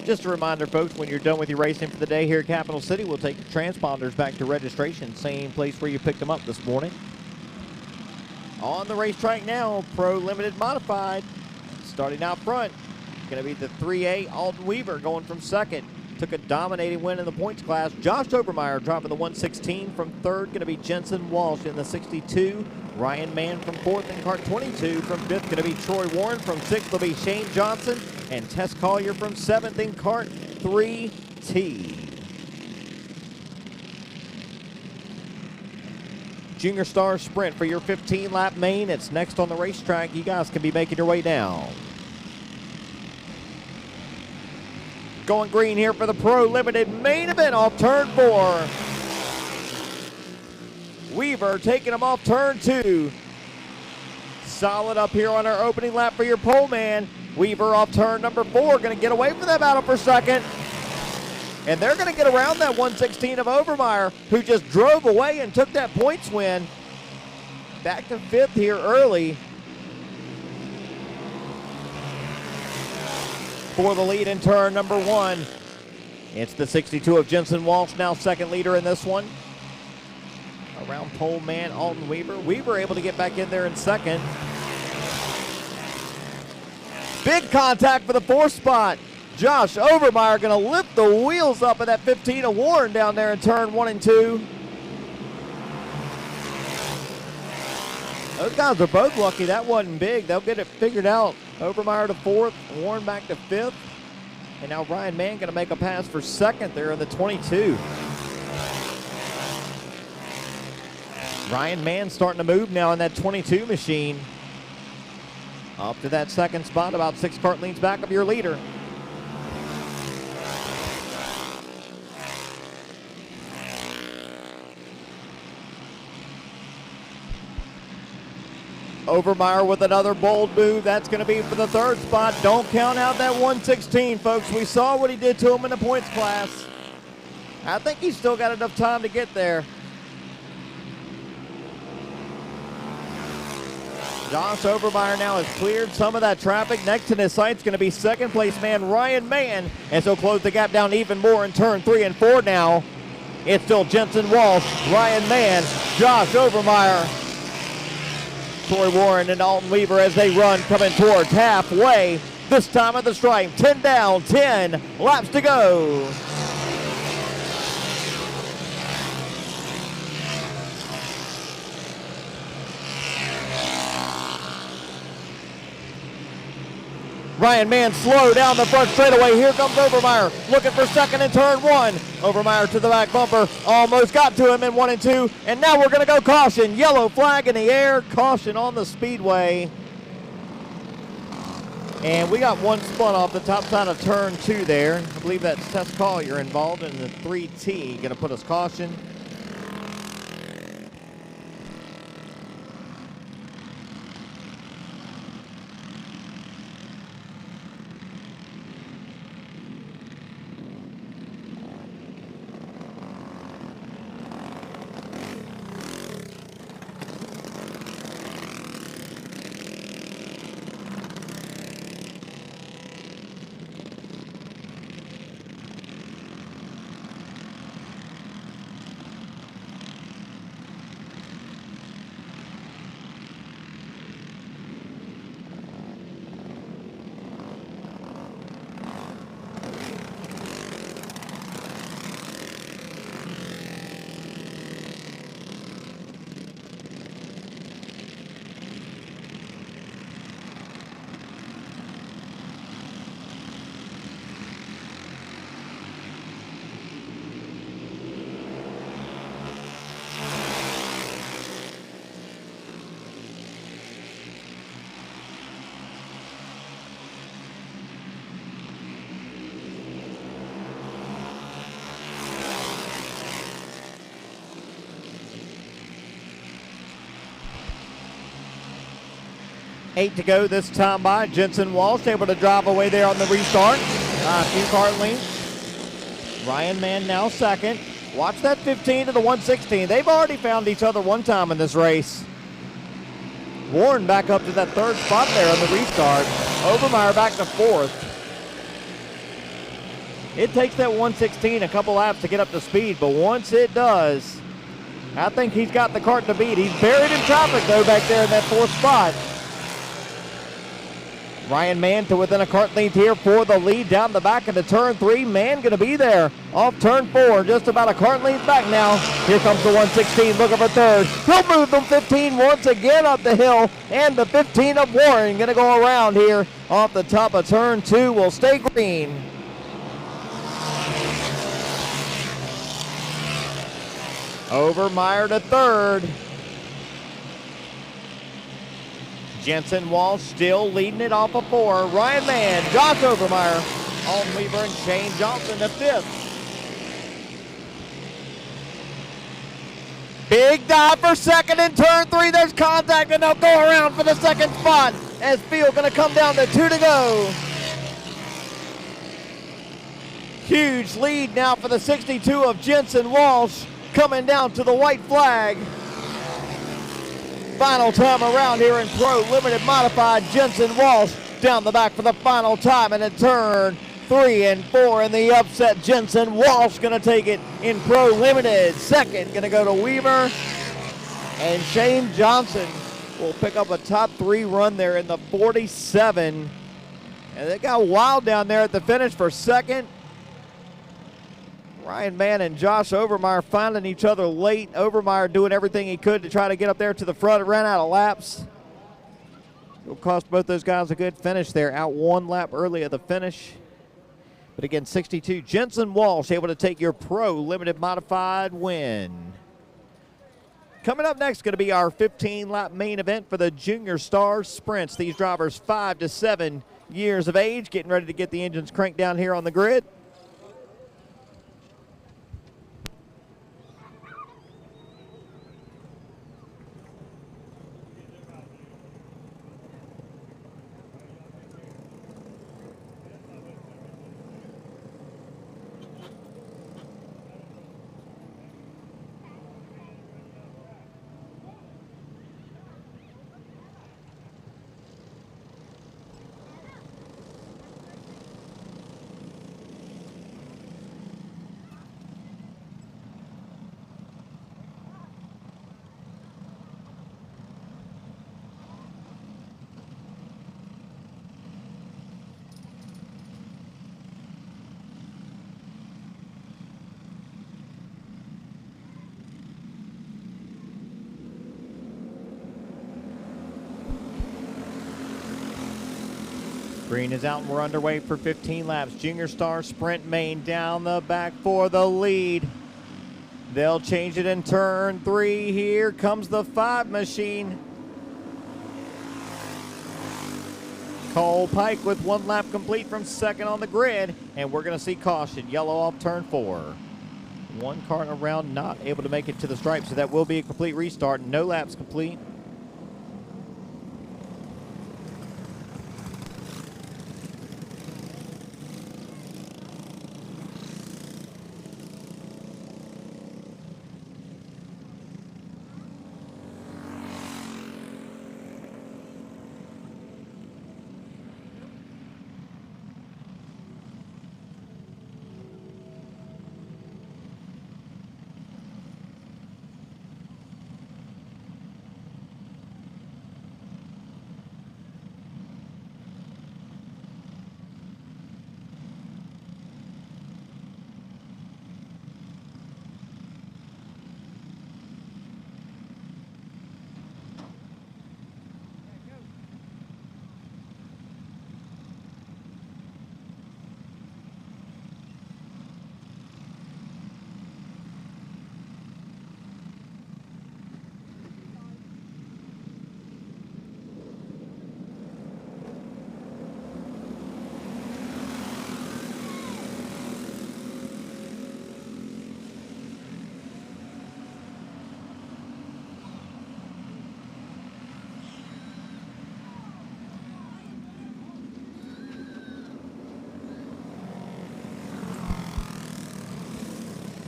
Just a reminder, folks, when you're done with your racing for the day here at Capital City, we'll take your transponders back to registration, same place where you picked them up this morning. On the racetrack now, Pro Limited Modified. Starting out front, going to be the 3A Alton Weaver going from second. took a dominating win in the points class. Josh Obermeyer dropping the 116 from third. Going to be Jensen Walsh in the 62. Ryan Mann from fourth in cart 22. From fifth, going to be Troy Warren. From sixth will be Shane Johnson. And Tess Collier from seventh in cart 3T. Junior Star Sprint for your 15-lap main. It's next on the racetrack. You guys can be making your way down. Going green here for the Pro Limited main event off turn 4. Weaver taking them off turn 2. Solid up here on our opening lap for your pole man. Weaver off turn number 4. Going to get away from that battle for second. And they're going to get around that 116 of Obermeyer, who just drove away and took that points win. Back to fifth here early for the lead in turn number 1. It's the 62 of Jensen Walsh, now second leader in this one. Around pole man Alton Weaver. Weaver able to get back in there in second. Big contact for the 4th spot. Josh Obermeyer going to lift the wheels up of that 15 of Warren down there in turn 1 and 2. Those guys are both lucky that wasn't big. They'll get it figured out. Obermeyer to 4th, Warren back to 5th. And now Ryan Mann going to make a pass for second there in the 22. Ryan Mann starting to move now in that 22 machine. Up to that second spot, about 6 cart lengths back of your leader. Obermeyer with another bold move. That's going to be for the 3rd spot. Don't count out that 116, folks. We saw what he did to him in the points class. I think he's still got enough time to get there. Josh Obermeyer now has cleared some of that traffic. Next in his sight's going to be second place man Ryan Mann. And so close the gap down even more in turn 3 and 4 now. It's still Jensen Walsh, Ryan Mann, Josh Obermeyer, Troy Warren and Alton Weaver as they run, coming towards halfway. This time at the stripe, 10 down, 10 laps to go. Ryan Mann slow down the front straightaway. Here comes Obermeyer looking for second in turn 1. Obermeyer to the back bumper. Almost got to him in 1 and 2. And now we're going to go caution. Yellow flag in the air. Caution on the Speedway. And we got one spun off the top side of turn 2 there. I believe that's Tess Collier involved in the 3T. Going to put us caution. Eight to go this time by. Jensen Walsh able to drive away there on the restart. A few cart lengths. Ryan Mann now second. Watch that 15 to the 116. They've already found each other one time in this race. Warren back up to that 3rd spot there on the restart. Obermeyer back to 4th. It takes that 116 a couple laps to get up to speed, but once it does, I think he's got the cart to beat. He's buried in traffic though back there in that 4th spot. Ryan Mann to within a kart length here for the lead down the back into turn 3. Mann going to be there off turn 4, just about a kart length back now. Here comes the 116 looking for third. He'll move them 15 once again up the hill, and the 15 of Warren going to go around here off the top of turn 2. Will stay green. Overmeyer to third. Jensen Walsh still leading it off of 4. Ryan Mann, Josh Overmeyer, Alton Weaver, and Shane Johnson to 5th. Big dive for second in turn 3. There's contact, and they'll go around for the second spot as field going to come down to 2 to go. Huge lead now for the 62 of Jensen Walsh coming down to the white flag. Final time around here in Pro Limited Modified. Jensen Walsh down the back for the final time, and in turn 3 and 4 in the upset. Jensen Walsh going to take it in Pro Limited. Second going to go to Weaver, and Shane Johnson will pick up a top 3 run there in the 47. And it got wild down there at the finish for second. Ryan Mann and Josh Overmeyer finding each other late. Overmeyer doing everything he could to try to get up there to the front. It ran out of laps. It'll cost both those guys a good finish there. Out 1 lap early at the finish. But again, 62. Jensen Walsh able to take your Pro Limited Modified win. Coming up next, going to be our 15-lap main event for the Junior Stars Sprints. These drivers 5 to 7 years of age, getting ready to get the engines cranked down here on the grid. Green is out and we're underway for 15 laps. Junior Star Sprint main down the back for the lead. They'll change it in turn 3. Here comes the 5 machine. Cole Pike with 1 lap complete from second on the grid. And we're going to see caution. Yellow off turn 4. 1 car around not able to make it to the stripe, so that will be a complete restart. No laps complete.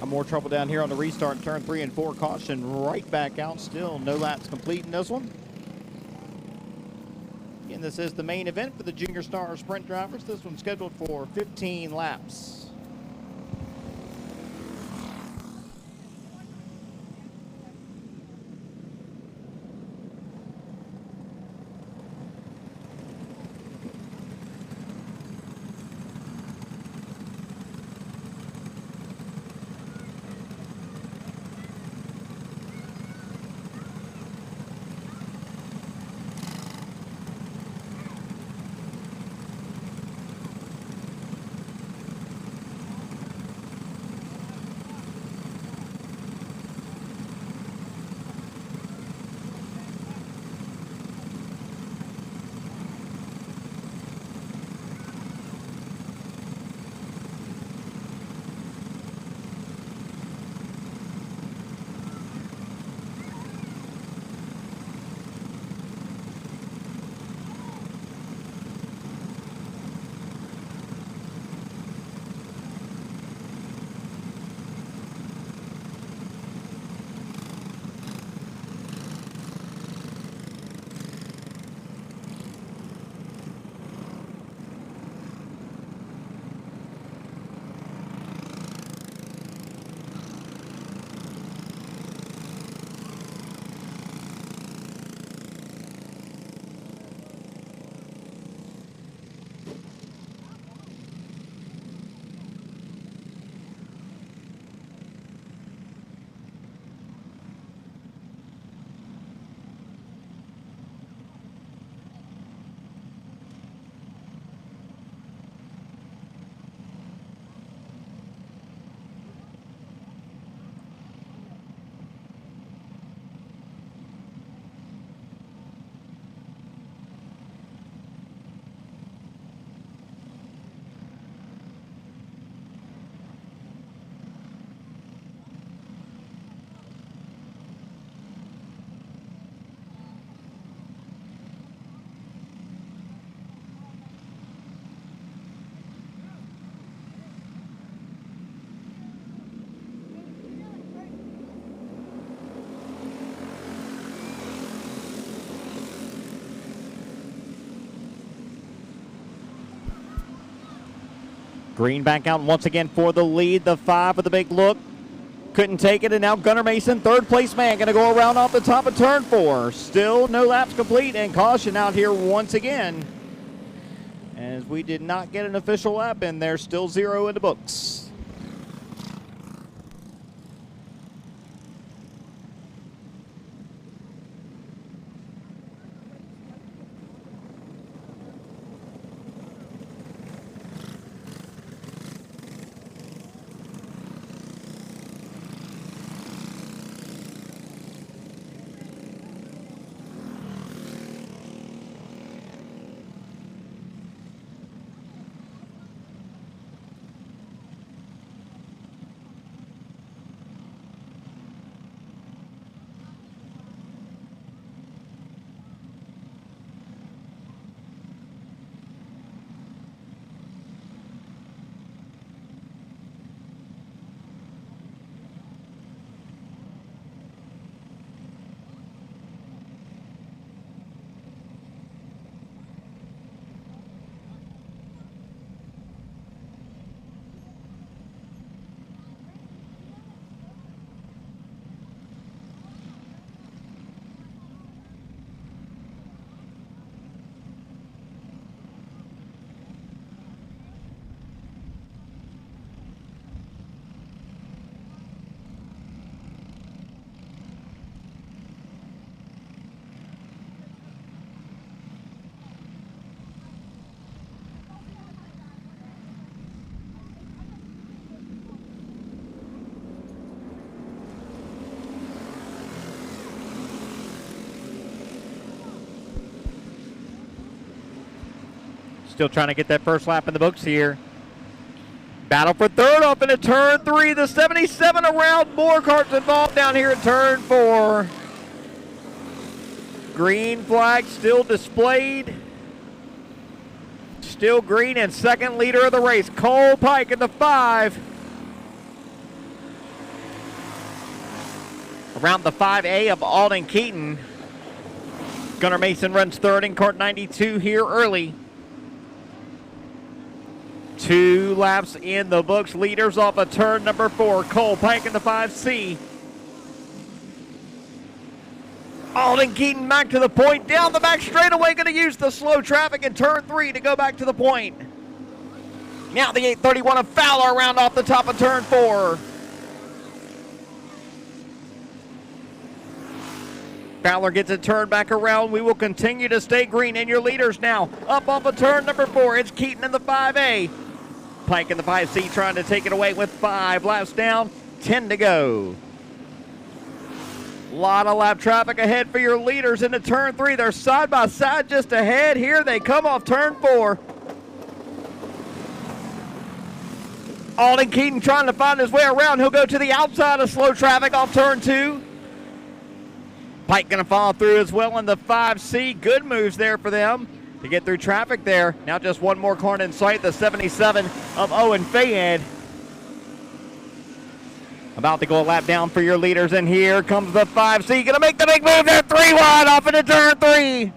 More trouble down here on the restart, turn 3 and 4. Caution right back out. Still no laps complete in this one. Again, this is the main event for the Junior Star Sprint drivers. This one's scheduled for 15 laps. Green back out once again for the lead. The 5 with the big look. Couldn't take it, and now Gunnar Mason, third place man, going to go around off the top of turn 4. Still no laps complete, and caution out here once again, as we did not get an official lap in there. Still 0 in the books. Still trying to get that first lap in the books here. Battle for third off into turn 3. The 77 around. More carts involved down here in turn 4. Green flag still displayed. Still green, and second leader of the race, Cole Pike in the 5. Around the 5A of Alden Keaton. Gunnar Mason runs third in cart 92 here early. 2 laps in the books. Leaders off of turn number 4. Cole Pike in the 5C. Alden Keaton back to the point. Down the back straightaway. Going to use the slow traffic in turn 3 to go back to the point. Now the 831 of Fowler around off the top of turn 4. Fowler gets it turned back around. We will continue to stay green. And your leaders now up off of turn number 4. It's Keaton in the 5A. Pike in the 5C trying to take it away with 5 laps down, 10 to go. A lot of lap traffic ahead for your leaders into turn 3. They're side by side just ahead. Here they come off turn 4. Alden Keaton trying to find his way around. He'll go to the outside of slow traffic off turn 2. Pike going to follow through as well in the 5C. Good moves there for them to get through traffic there. Now just one more car in sight, the 77 of Owen Fayed. About to go a lap down for your leaders, and here comes the 5C. Gonna make the big move there, 3 wide off into turn 3.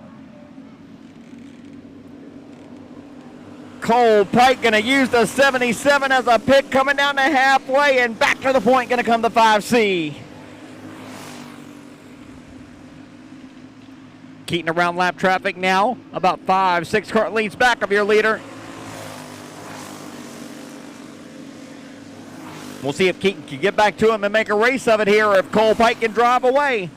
Cole Pike gonna use the 77 as a pick coming down to halfway, and back to the point gonna come the 5C. Keaton around lap traffic now, about 5-6 car leads back of your leader. We'll see if Keaton can get back to him and make a race of it here, or if Cole Pike can drive away.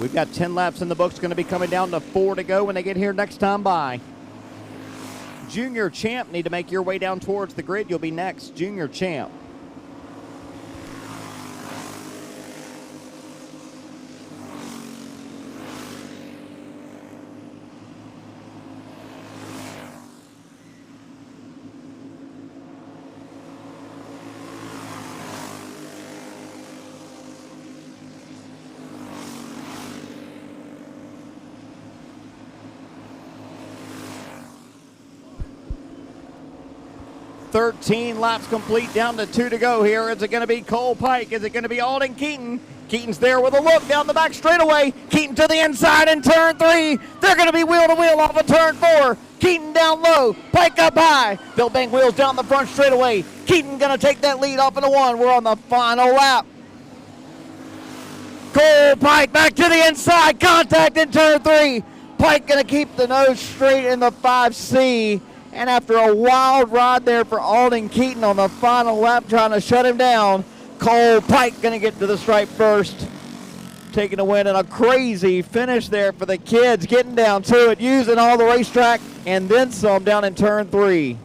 We've got 10 laps in the books, going to be coming down to 4 to go when they get here next time by. Junior Champ, need to make your way down towards the grid. You'll be next, Junior Champ. $13 laps complete, down to 2 to go here. Is it going to be Cole Pike? Is it going to be Alden Keaton? Keaton's there with a look down the back straightaway. Keaton to the inside in turn 3. They're going to be wheel to wheel off of turn 4. Keaton down low, Pike up high. Bill Bank wheels down the front straightaway. Keaton going to take that lead off into 1. We're on the final lap. Cole Pike back to the inside. Contact in turn 3. Pike going to keep the nose straight in the 5C. And after a wild ride there for Alden Keaton on the final lap trying to shut him down, Cole Pike going to get to the stripe first, taking a win and a crazy finish there for the kids, getting down to it, using all the racetrack and then some down in turn 3.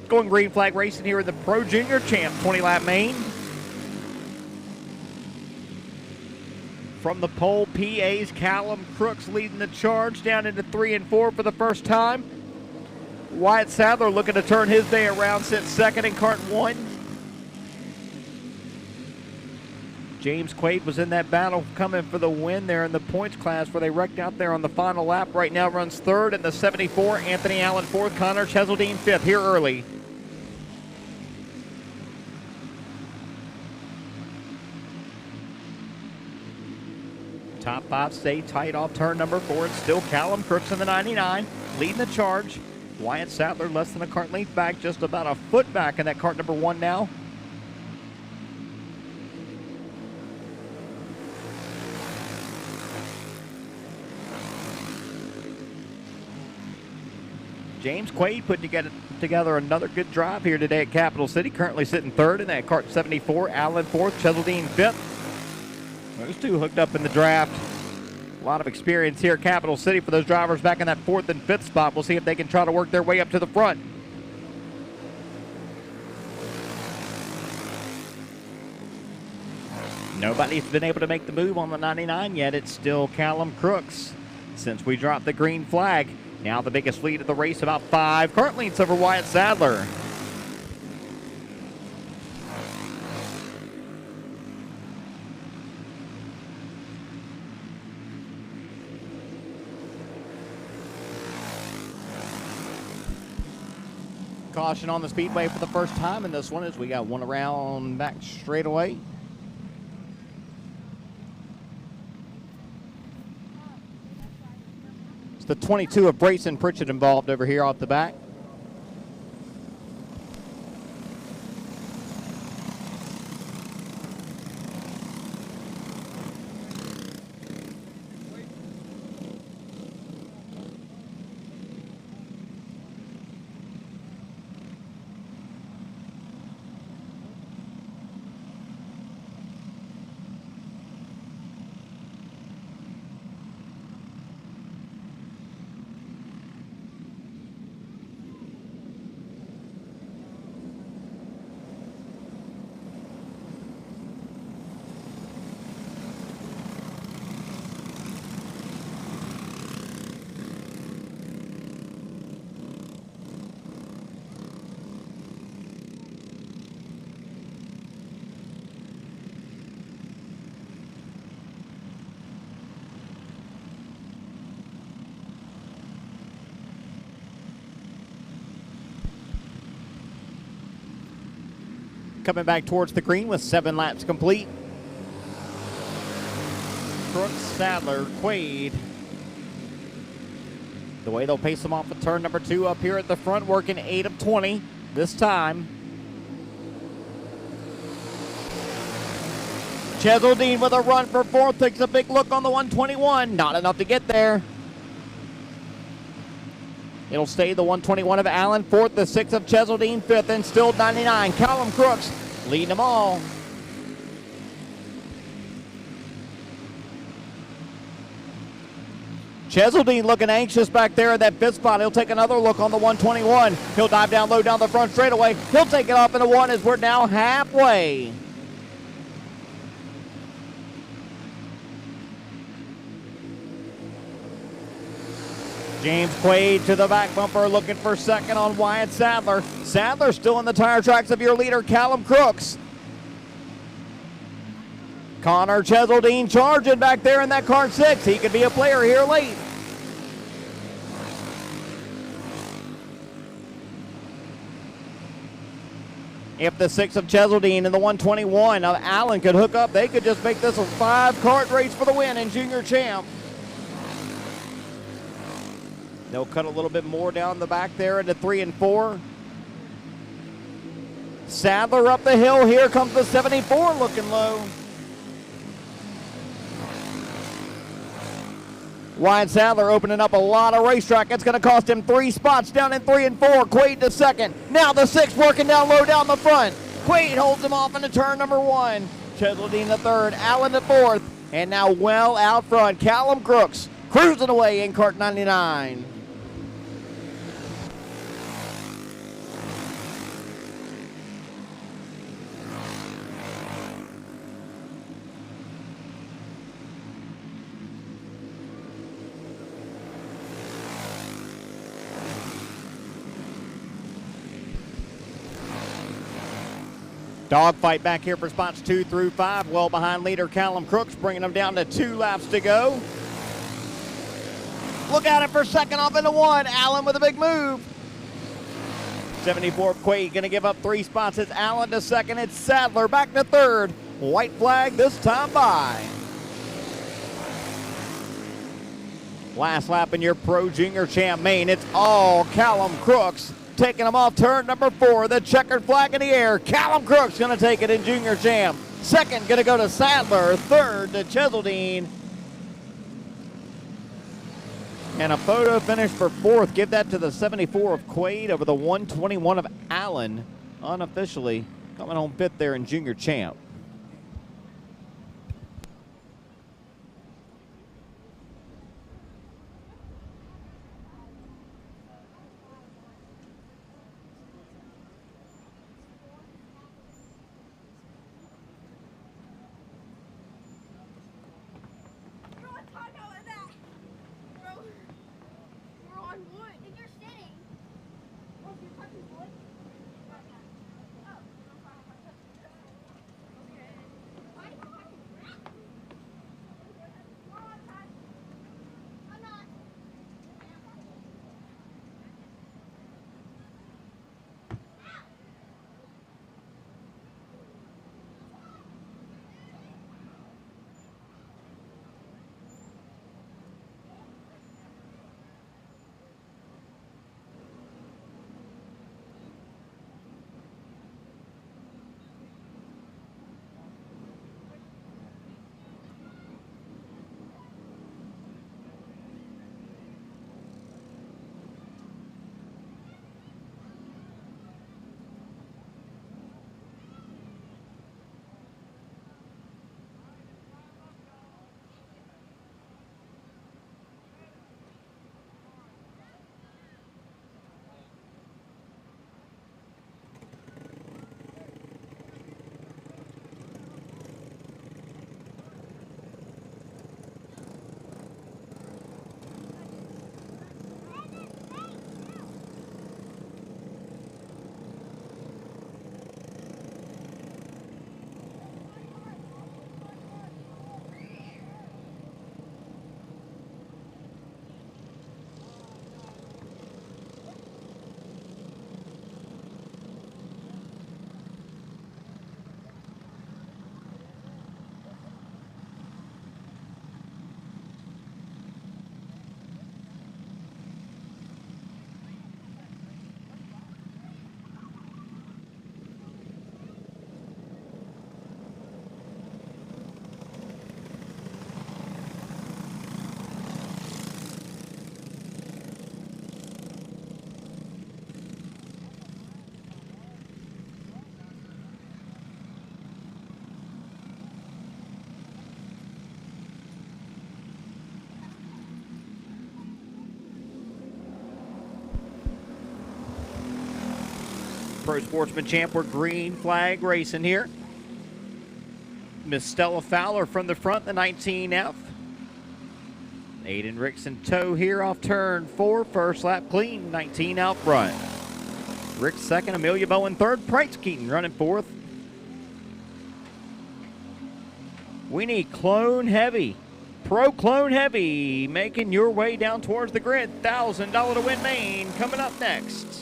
Going green flag racing here in the Pro Junior Champ 20-lap main. From the pole, PA's Callum Crooks leading the charge down into 3 and 4 for the first time. Wyatt Sadler looking to turn his day around, sits second in kart 1. James Quaid was in that battle coming for the win there in the points class where they wrecked out there on the final lap. Right now runs third in the 74. Anthony Allen fourth. Connor Cheseldine fifth here early. Top 5 stay tight off turn number 4. It's still Callum Crooks in the 99 leading the charge. Wyatt Sadler less than a kart length back, just about a foot back in that kart number 1 now. James Quaid putting together another good drive here today at Capital City. Currently sitting third in that kart 74. Allen fourth, Cheseldine fifth. Those two hooked up in the draft. A lot of experience here at Capital City for those drivers back in that 4th and 5th spot. We'll see if they can try to work their way up to the front. Nobody's been able to make the move on the 99 yet. It's still Callum Crooks since we dropped the green flag. Now the biggest lead of the race, about 5 kart lengths over Wyatt Sadler. Caution on the Speedway for the first time in this one as we got one around back straightaway. It's the 22 of Brayson Pritchett involved over here off the back. coming back towards the green with 7 laps complete. Crooks, Sadler, Quaid. The way they'll pace them off of turn number 2 up here at the front, working 8 of 20 this time. Cheseldine with a run for 4th, takes a big look on the 121. Not enough to get there. It'll stay the 121 of Allen, 4th, the 6 of Cheseldine, 5th, and still 99. Callum Crooks leading them all. Cheseldine looking anxious back there in that 5th spot. He'll take another look on the 121. He'll dive down low down the front straightaway. He'll take it off into 1 as we're now halfway. James Quaid to the back bumper, looking for 2nd on Wyatt Sadler. Sadler still in the tire tracks of your leader, Callum Crooks. Connor Cheseldine charging back there in that car 6. He could be a player here late. If the 6 of Cheseldine and the 121 of Allen could hook up, they could just make this a 5-kart race for the win in Junior Champ. They'll cut a little bit more down the back there into 3 and 4. Sadler up the hill. Here comes the 74 looking low. Wyatt Sadler opening up a lot of racetrack. It's going to cost him 3 spots down in 3 and 4. Quaid to 2nd. Now the 6 working down low down the front. Quaid holds him off into turn number 1. Cheseldine the 3rd. Allen the 4th. And now well out front, Callum Crooks cruising away in kart 99. Dogfight back here for spots 2 through 5. Well behind leader Callum Crooks, bringing them down to 2 laps to go. Look at it for 2nd off into 1. Allen with a big move. 74 Quaid going to give up 3 spots. It's Allen to 2nd. It's Sadler back to 3rd. White flag this time by. Last lap in your Pro Junior Champ main. It's all Callum Crooks. Taking him off turn number 4. The checkered flag in the air. Callum Crooks going to take it in Junior Champ. 2nd going to go to Sadler. 3rd to Cheseldine. And a photo finish for 4th. Give that to the 74 of Quaid over the 121 of Allen. Unofficially coming home 5th there in Junior Champ. Pro Sportsman Champ, we're green flag racing here. Miss Stella Fowler from the front, the 19F. Aiden Ricks in tow here off turn 4. First lap clean, 19 out front. Ricks second, Amelia Bowen third, Price Keaton running fourth. We need Clone Heavy. Pro Clone Heavy making your way down towards the grid. $1,000 to win main coming up next.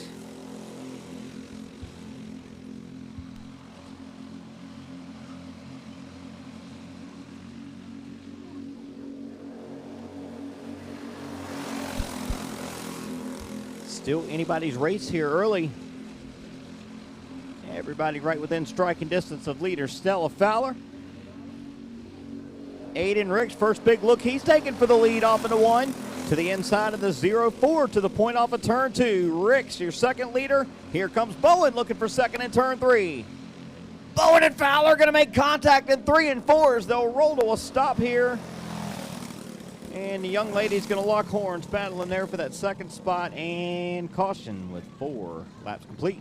Still anybody's race here early. Everybody right within striking distance of leader Stella Fowler. Aiden Ricks, first big look he's taking for the lead off into 1. To the inside of the 0-4 to the point off of turn 2. Ricks, your second leader. Here comes Bowen looking for second in turn 3. Bowen and Fowler going to make contact in 3 and 4s. They'll roll to a stop here. And the young lady's going to lock horns, battling there for that second spot, and caution with 4 laps complete.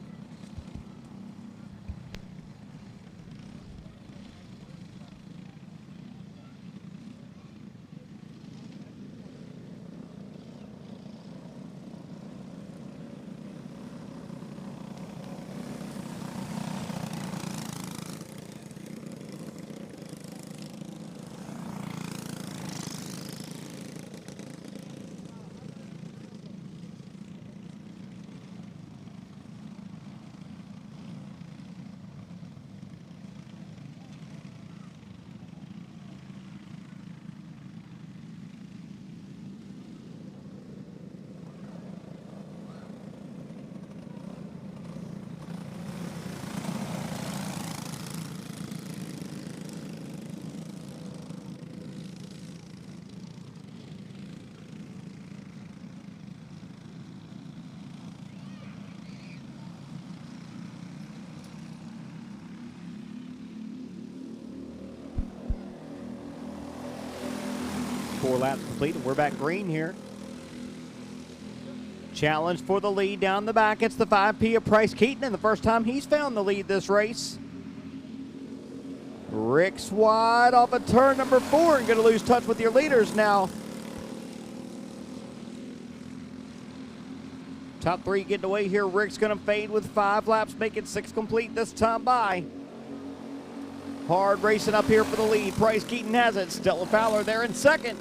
Four laps complete, and we're back green here. Challenge for the lead down the back. It's the 5P of Price Keaton, and the first time he's found the lead this race. Ricks wide off of turn number 4 and going to lose touch with your leaders now. Top 3 getting away here. Ricks going to fade with 5 laps, making 6 complete this time by. Hard racing up here for the lead. Price Keaton has it. Stella Fowler there in second.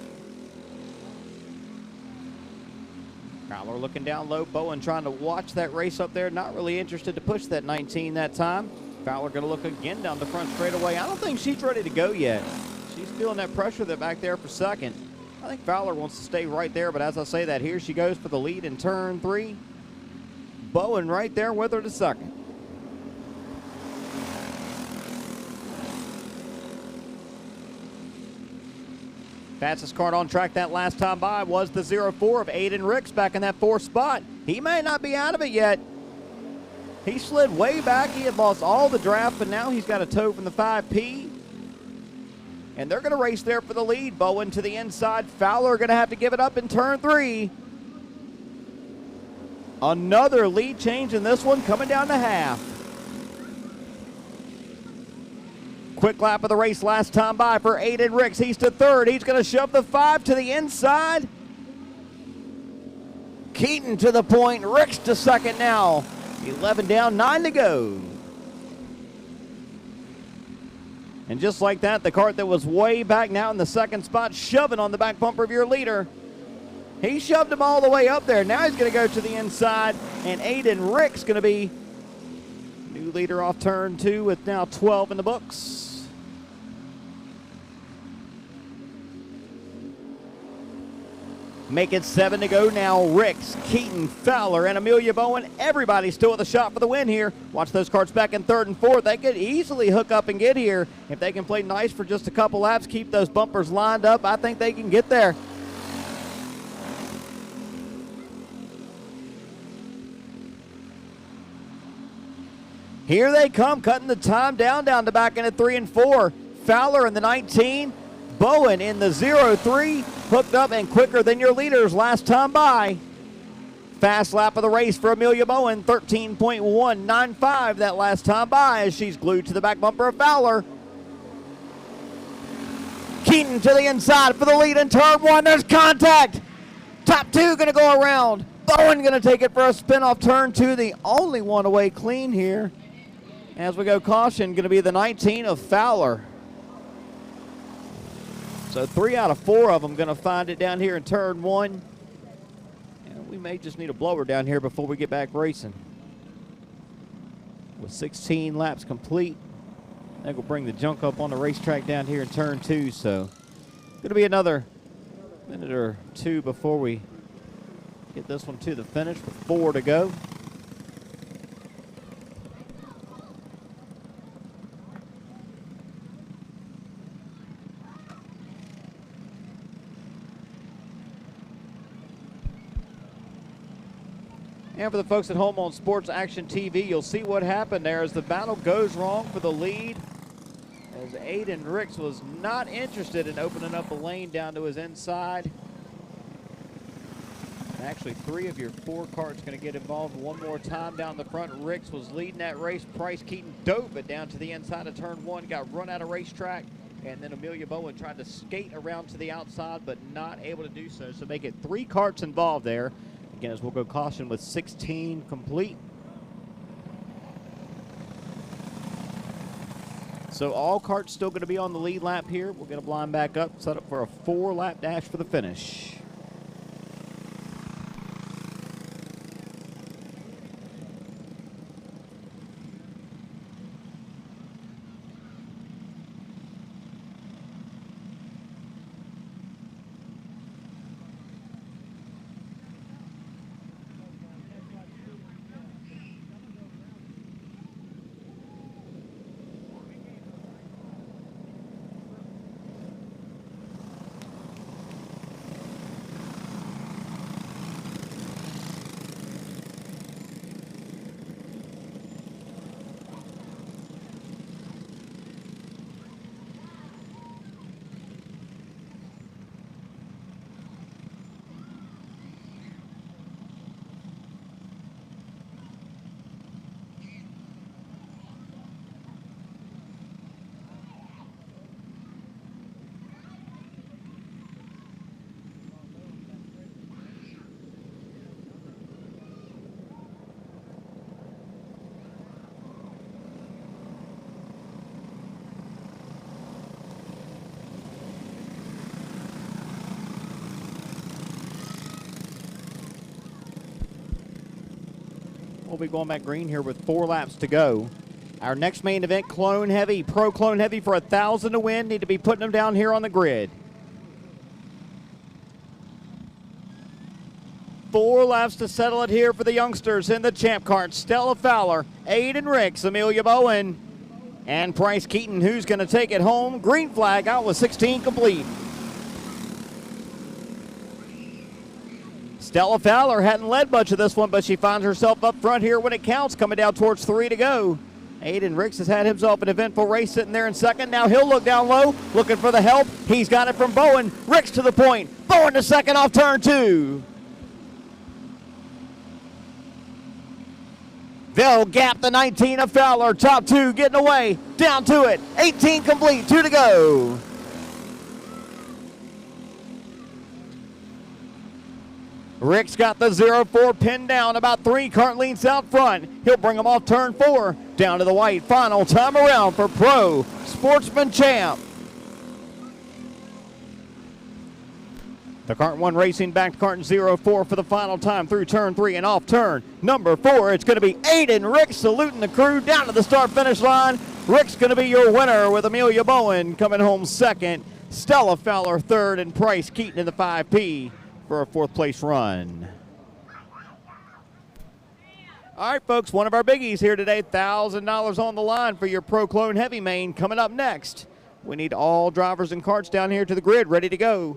Fowler looking down low. Bowen trying to watch that race up there. Not really interested to push that 19 that time. Fowler going to look again down the front straightaway. I don't think she's ready to go yet. She's feeling that pressure that back there for second. I think Fowler wants to stay right there, but as I say that, here she goes for the lead in turn 3. Bowen right there with her to second. Fastest car on track that last time by was the 0-4 of Aiden Ricks back in that 4th spot. He may not be out of it yet. He slid way back. He had lost all the draft, but now he's got a tow from the 5P. And they're going to race there for the lead. Bowen to the inside. Fowler going to have to give it up in turn 3. Another lead change in this one, coming down to half. Quick lap of the race last time by for Aiden Ricks. He's to third. He's going to shove the 5 to the inside. Keaton to the point. Ricks to second now. 11 down, 9 to go. And just like that, the cart that was way back now in the second spot, shoving on the back bumper of your leader. He shoved him all the way up there. Now he's going to go to the inside, and Aiden Ricks going to be new leader off turn 2 with now 12 in the books. Make it 7 to go now. Ricks, Keaton, Fowler, and Amelia Bowen. Everybody still with a shot for the win here. Watch those carts back in 3rd and 4th. They could easily hook up and get here. If they can play nice for just a couple laps, keep those bumpers lined up, I think they can get there. Here they come, cutting the time down the back end at 3 and 4. Fowler in the 19. Bowen in the 0-3, hooked up and quicker than your leaders last time by. fast lap of the race for Amelia Bowen, 13.195 that last time by as she's glued to the back bumper of Fowler. Keaton to the inside for the lead in turn one. There's contact. Top two going to go around. Bowen going to take it for a spin off turn two. The only one away clean here. As we go caution, going to be the 19 of Fowler. So 3 out of 4 of them going to find it down here in turn one. And we may just need a blower down here before we get back racing. With 16 laps complete, that will bring the junk up on the racetrack down here in turn two. So going to be another minute or two before we get this one to the finish with 4 to go. And for the folks at home on Sports Action TV, you'll see what happened there as the battle goes wrong for the lead. As Aiden Ricks was not interested in opening up a lane down to his inside. Actually, 3 of your 4 carts going to get involved one more time down the front. Ricks was leading that race. Price Keaton dove it down to the inside of turn one, got run out of racetrack. And then Amelia Bowen tried to skate around to the outside, but not able to do so. So make it 3 carts involved there. Again, as we'll go caution with 16 complete. So all carts still going to be on the lead lap here. We'll get a blind back up, set up for a 4-lap dash for the finish. We'll be going back green here with 4 laps to go. Our next main event, Clone Heavy, Pro Clone Heavy for 1,000 to win. Need to be putting them down here on the grid. 4 laps to settle it here for the youngsters in the champ cart. Stella Fowler, Aiden Ricks, Amelia Bowen, and Price Keaton, who's going to take it home. Green flag out with 16 complete. Stella Fowler hadn't led much of this one, but she finds herself up front here when it counts, coming down towards 3 to go. Aiden Ricks has had himself an eventful race sitting there in second. Now he'll look down low, looking for the help. He's got it from Bowen. Ricks to the point. Bowen to second off turn 2. They'll gap the 19 of Fowler. Top 2 getting away. Down to it. 18 complete. 2 to go. Rick's got the 0-4 pinned down, about 3 cart lengths out front. He'll bring them off turn 4, down to the white. Final time around for Pro Sportsman Champ. The Cart 1 Racing back to Cart 0-4 for the final time through turn 3 and off turn number 4. It's going to be Aiden Ricks saluting the crew down to the start-finish line. Rick's going to be your winner with Amelia Bowen coming home second. Stella Fowler third, and Price Keaton in the 5P. For a 4th place run. All right, folks, one of our biggies here today, $1,000 on the line for your Pro Clone Heavy main. Coming up next, we need all drivers and carts down here to the grid ready to go.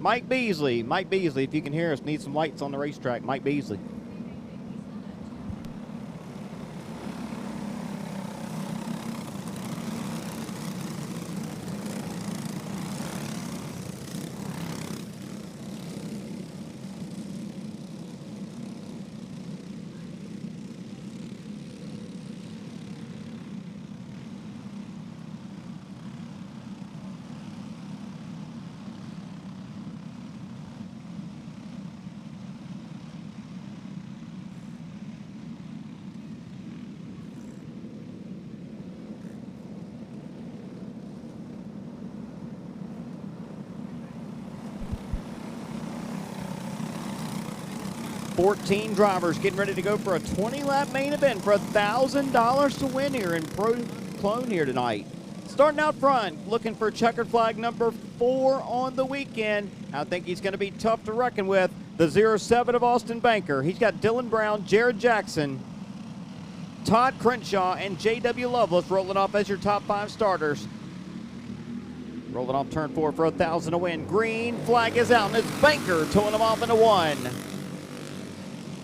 Mike Beasley, if you can hear us, need some lights on the racetrack. Mike Beasley. $14 drivers getting ready to go for a 20-lap main event for $1,000 to win here in Pro Clone here tonight. Starting out front, looking for checkered flag number 4 on the weekend. I think he's going to be tough to reckon with. The 07 of Austin Banker. He's got Dylan Brown, Jared Jackson, Todd Crenshaw, and J.W. Lovelace rolling off as your top 5 starters. Rolling off turn 4 for $1,000 to win. Green flag is out, and it's Banker towing him off into 1.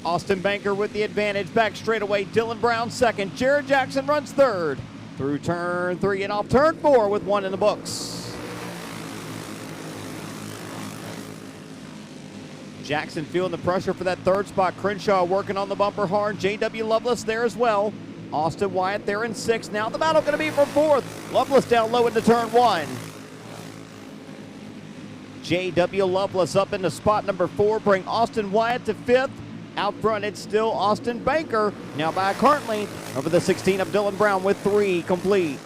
Austin Banker with the advantage. Back straightaway, Dylan Brown second. Jared Jackson runs third. Through turn 3 and off turn 4 with 1 in the books. Jackson feeling the pressure for that 3rd spot. Crenshaw working on the bumper hard. J.W. Lovelace there as well. Austin Wyatt there in 6th. Now the battle going to be for 4th. Lovelace down low into turn 1. J.W. Lovelace up into spot number 4. Bring Austin Wyatt to 5th. Out front, it's still Austin Banker. Now by a cart length over the 16 of Dylan Brown with 3 complete.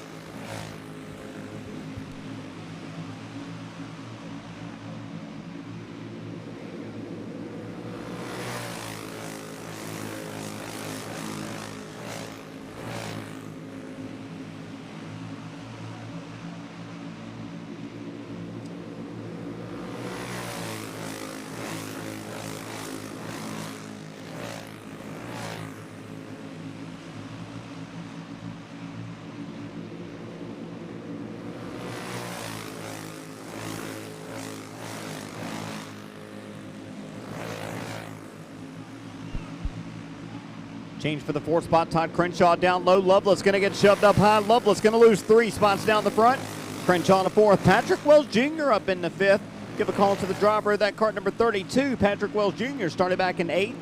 Change for the 4th spot. Todd Crenshaw down low. Lovelace going to get shoved up high. Lovelace going to lose 3 spots down the front. Crenshaw in the 4th. Patrick Wells Jr. up in the 5th. Give a call to the driver of that cart number 32. Patrick Wells Jr. started back in 8th.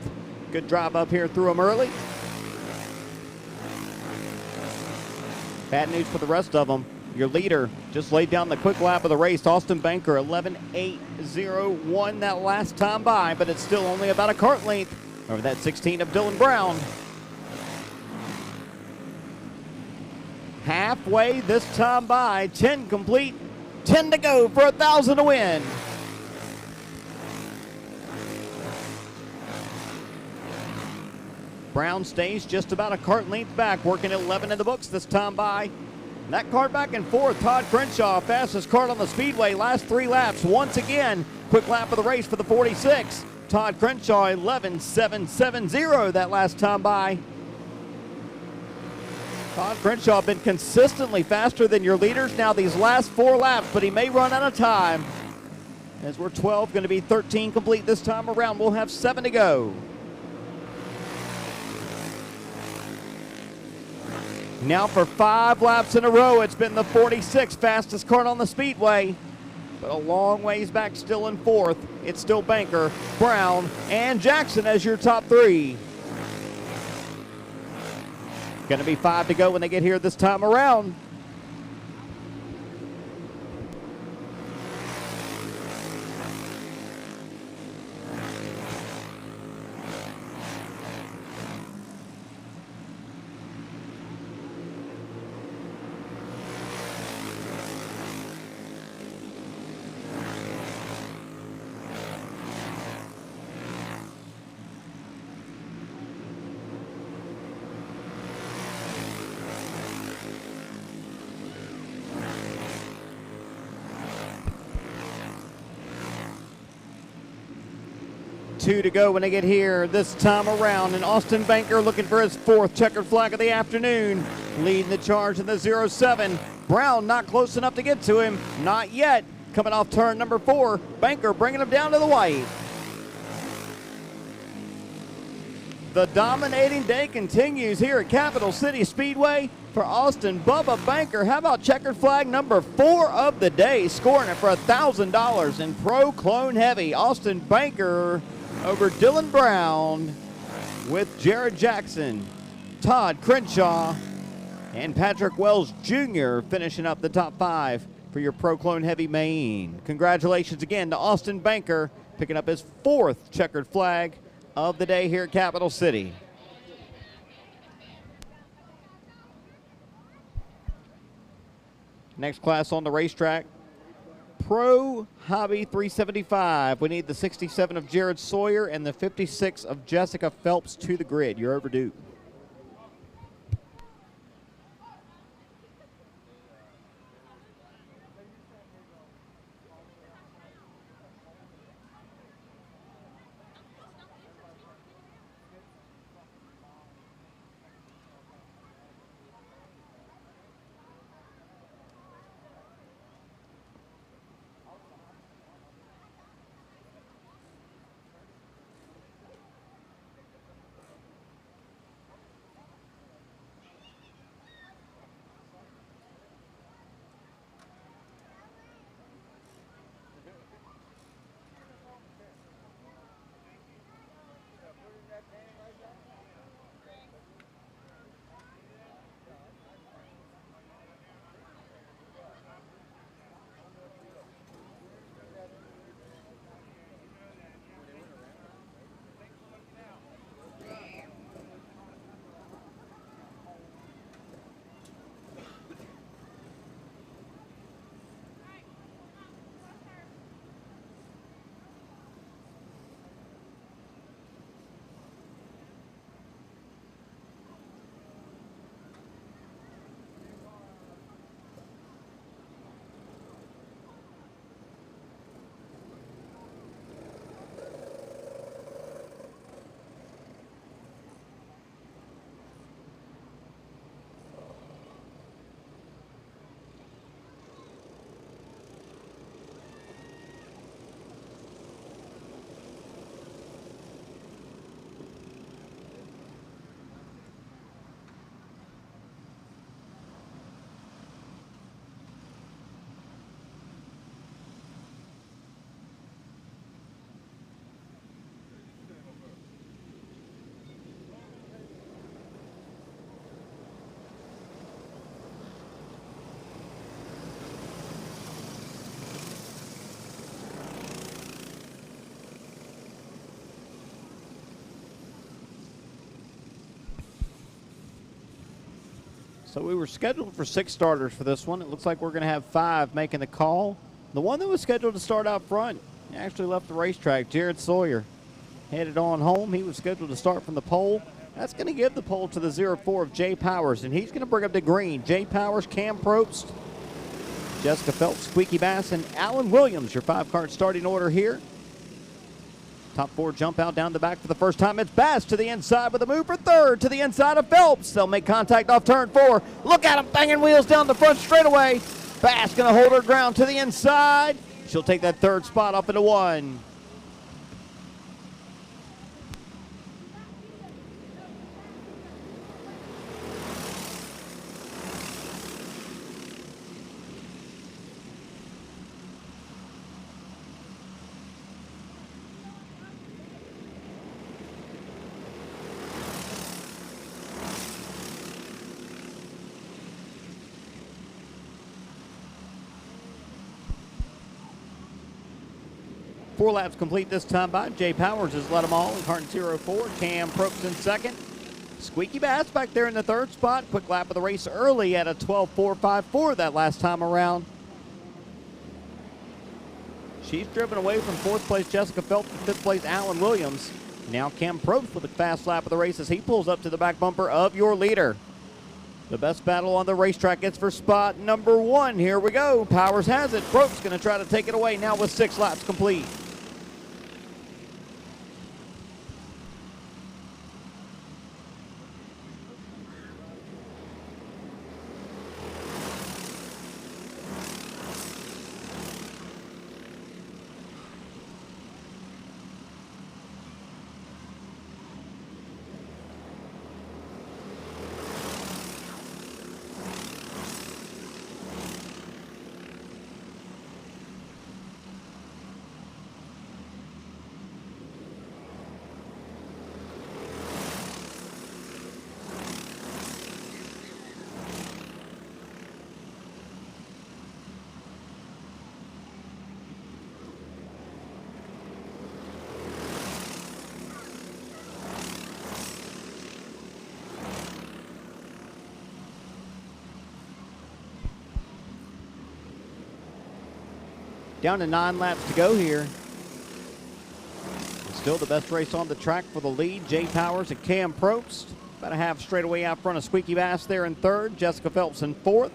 Good drive up here through him early. Bad news for the rest of them. Your leader just laid down the quick lap of the race. Austin Banker 11.801 that last time by, but it's still only about a cart length over that 16 of Dylan Brown. Halfway this time by, 10 complete, 10 to go for $1,000 to win. Brown stays just about a cart length back, working at 11 in the books this time by. And that cart back and forth, Todd Crenshaw, fastest cart on the Speedway, last 3 laps. Once again, quick lap of the race for the 46. Todd Crenshaw, 11.770 that last time by. Todd Crenshaw been consistently faster than your leaders now these last 4 laps, but he may run out of time. As we're 12, going to be 13 complete this time around. We'll have 7 to go. Now for 5 laps in a row, it's been the 46 fastest cart on the Speedway. But a long ways back still in 4th. It's still Banker, Brown, and Jackson as your top 3. Going to be 5 to go when they get here this time around. Two to go when they get here this time around. And Austin Banker looking for his 4th checkered flag of the afternoon. Leading the charge in the 07. Brown not close enough to get to him. Not yet. Coming off turn number 4, Banker bringing him down to the white. The dominating day continues here at Capital City Speedway for Austin Bubba Banker. How about checkered flag number 4 of the day, scoring it for $1,000 in Pro Clone Heavy. Austin Banker over Dylan Brown with Jared Jackson, Todd Crenshaw, and Patrick Wells Jr. finishing up the top 5 for your Pro Clone Heavy main. Congratulations again to Austin Banker, picking up his 4th checkered flag of the day here at Capital City. Next class on the racetrack, Pro Hobby 375. We need the 67 of Jared Sawyer and the 56 of Jessica Phelps to the grid. You're overdue. So we were scheduled for 6 starters for this one. It looks like we're going to have 5 making the call. The one that was scheduled to start out front actually left the racetrack. Jared Sawyer headed on home. He was scheduled to start from the pole. That's going to give the pole to the 04 of Jay Powers, and he's going to bring up the green. Jay Powers, Cam Probst, Jessica Phelps, Squeaky Bass, and Alan Williams, your 5-card starting order here. Top 4 jump out down the back for the first time. It's Bass to the inside with a move for 3rd to the inside of Phelps. They'll make contact off turn 4. Look at him banging wheels down the front straightaway. Bass going to hold her ground to the inside. She'll take that 3rd spot up into 1. Four laps complete this time by Jay Powers has led them all in car 04. Cam Probst in 2nd. Squeaky Bass back there in the 3rd spot. Quick lap of the race early at a 12.454 that last time around. She's driven away from 4th place Jessica Phelps and 5th place Alan Williams. Now Cam Probst with a fast lap of the race as he pulls up to the back bumper of your leader. The best battle on the racetrack gets for spot number 1. Here we go. Powers has it. Probst going to try to take it away now with 6 laps complete. Down to 9 laps to go here. Still the best race on the track for the lead. Jay Powers and Cam Probst. About a half straightaway out front of Squeaky Bass there in third. Jessica Phelps in fourth.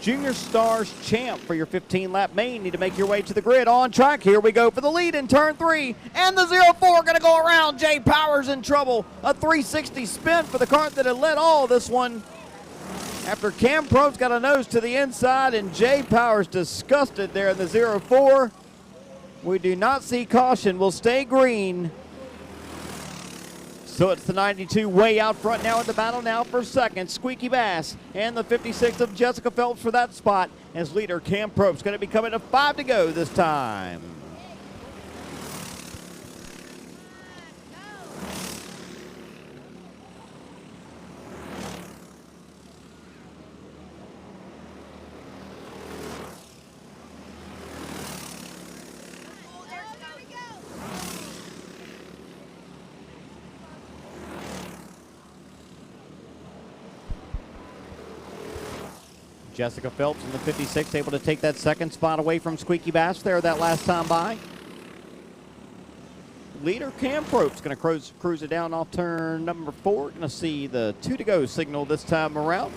Junior Stars champ for your 15-lap main. Need to make your way to the grid. On track, here we go for the lead in turn 3. And the 0-4 going to go around. Jay Powers in trouble. A 360 spin for the kart that had led all this one. After Cam Probst got a nose to the inside and Jay Powers disgusted there in the 0-4. We do not see caution. Will stay green. So it's the 92 way out front now in the battle now for second. Squeaky Bass and the 56 of Jessica Phelps for that spot as leader Cam Probst going to be coming to 5 to go this time. Jessica Phelps in the 56 able to take that second spot away from Squeaky Bass there that last time by. Leader Cam Probst going to cruise it down off turn number 4. Going to see the 2 to go signal this time around.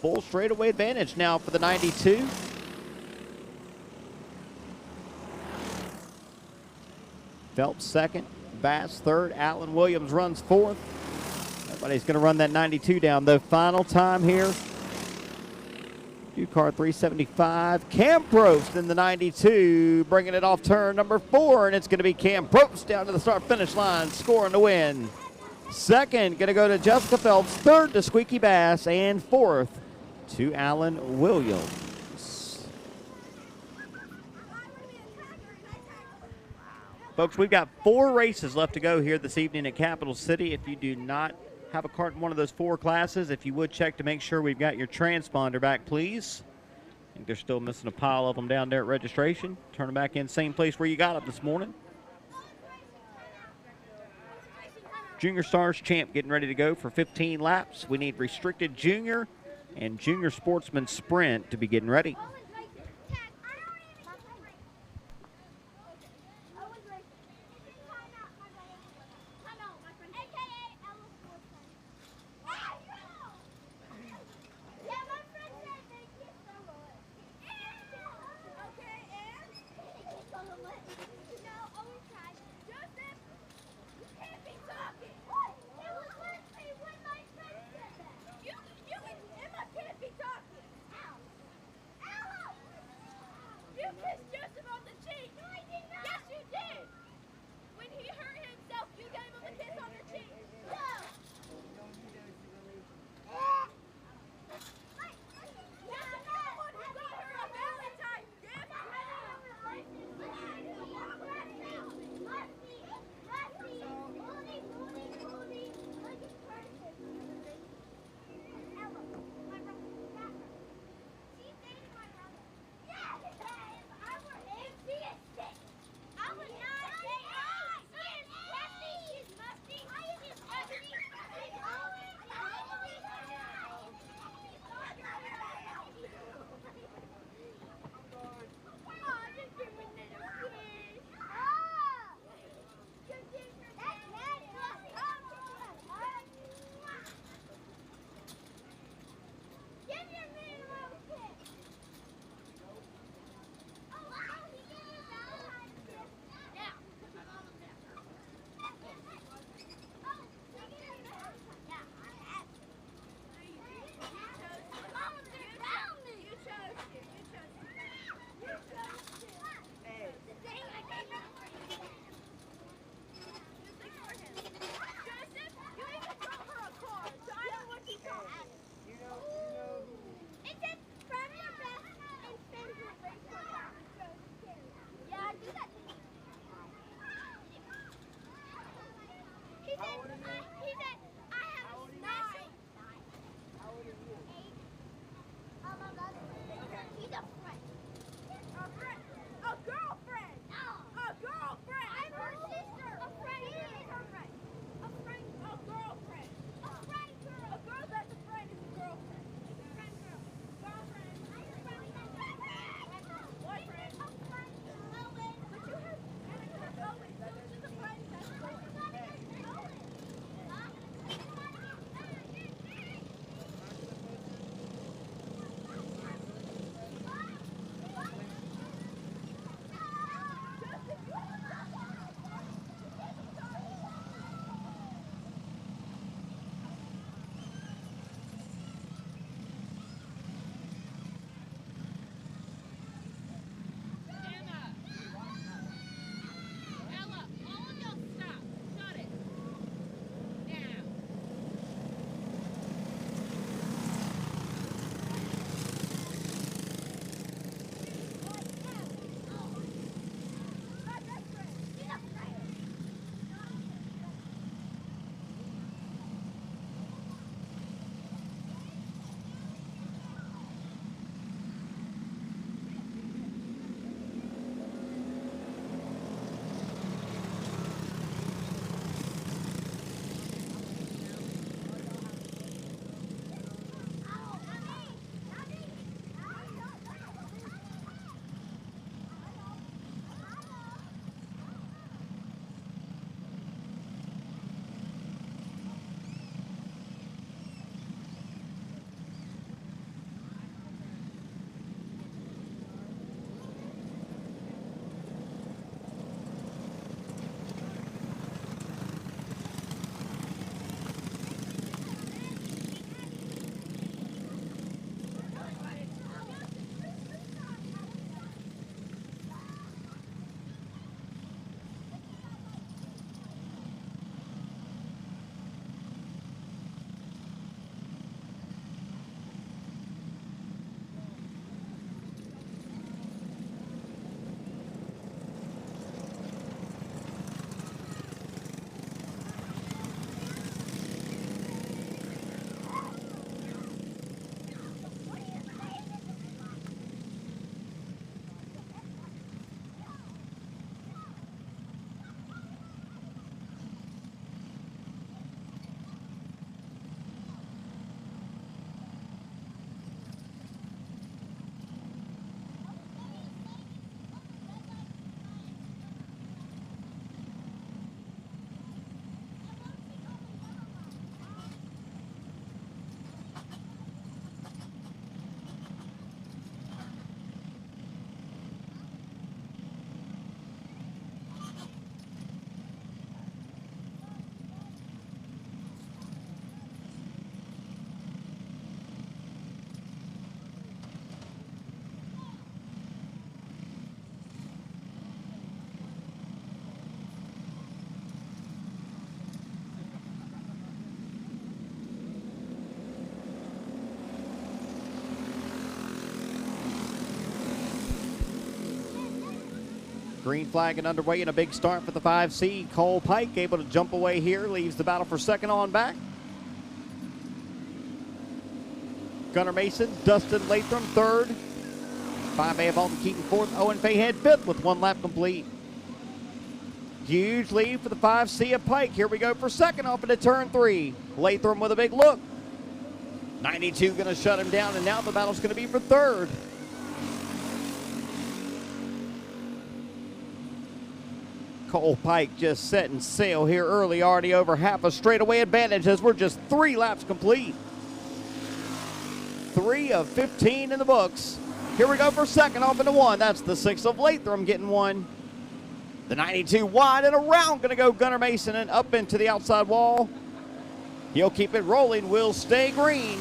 Full straightaway advantage now for the 92. Phelps second, Bass third, Allen Williams runs fourth. Everybody's going to run that 92 down. The final time here. New car 375. Cam Probst in the 92, bringing it off turn number 4, and it's going to be Cam Probst down to the start-finish line, scoring the win. Second, going to go to Jessica Phelps. Third to Squeaky Bass, and fourth to Allen Williams. Folks, we've got 4 races left to go here this evening at Capital City. If you do not have a cart in one of those 4 classes, if you would check to make sure we've got your transponder back, please. I think they're still missing a pile of them down there at registration. Turn them back in, same place where you got them this morning. Junior Stars champ getting ready to go for 15 laps. We need restricted junior and junior sportsman sprint to be getting ready. Green flag and underway and a big start for the 5C. Cole Pike able to jump away here, leaves the battle for second on back. Gunnar Mason, Dustin Latham third. 5A Alton Keaton fourth. Owen Fayhead fifth with 1 lap complete. Huge lead for the 5C of Pike. Here we go for second off into turn 3. Latham with a big look. 92 going to shut him down, and now the battle's going to be for third. Cole Pike just setting sail here early, already over half a straightaway advantage as we're just 3 laps complete. 3 of 15 in the books. Here we go for second off into 1. That's the 6 of Latham getting 1. The 92 wide and around, going to go Gunnar Mason and up into the outside wall. He'll keep it rolling, will stay green.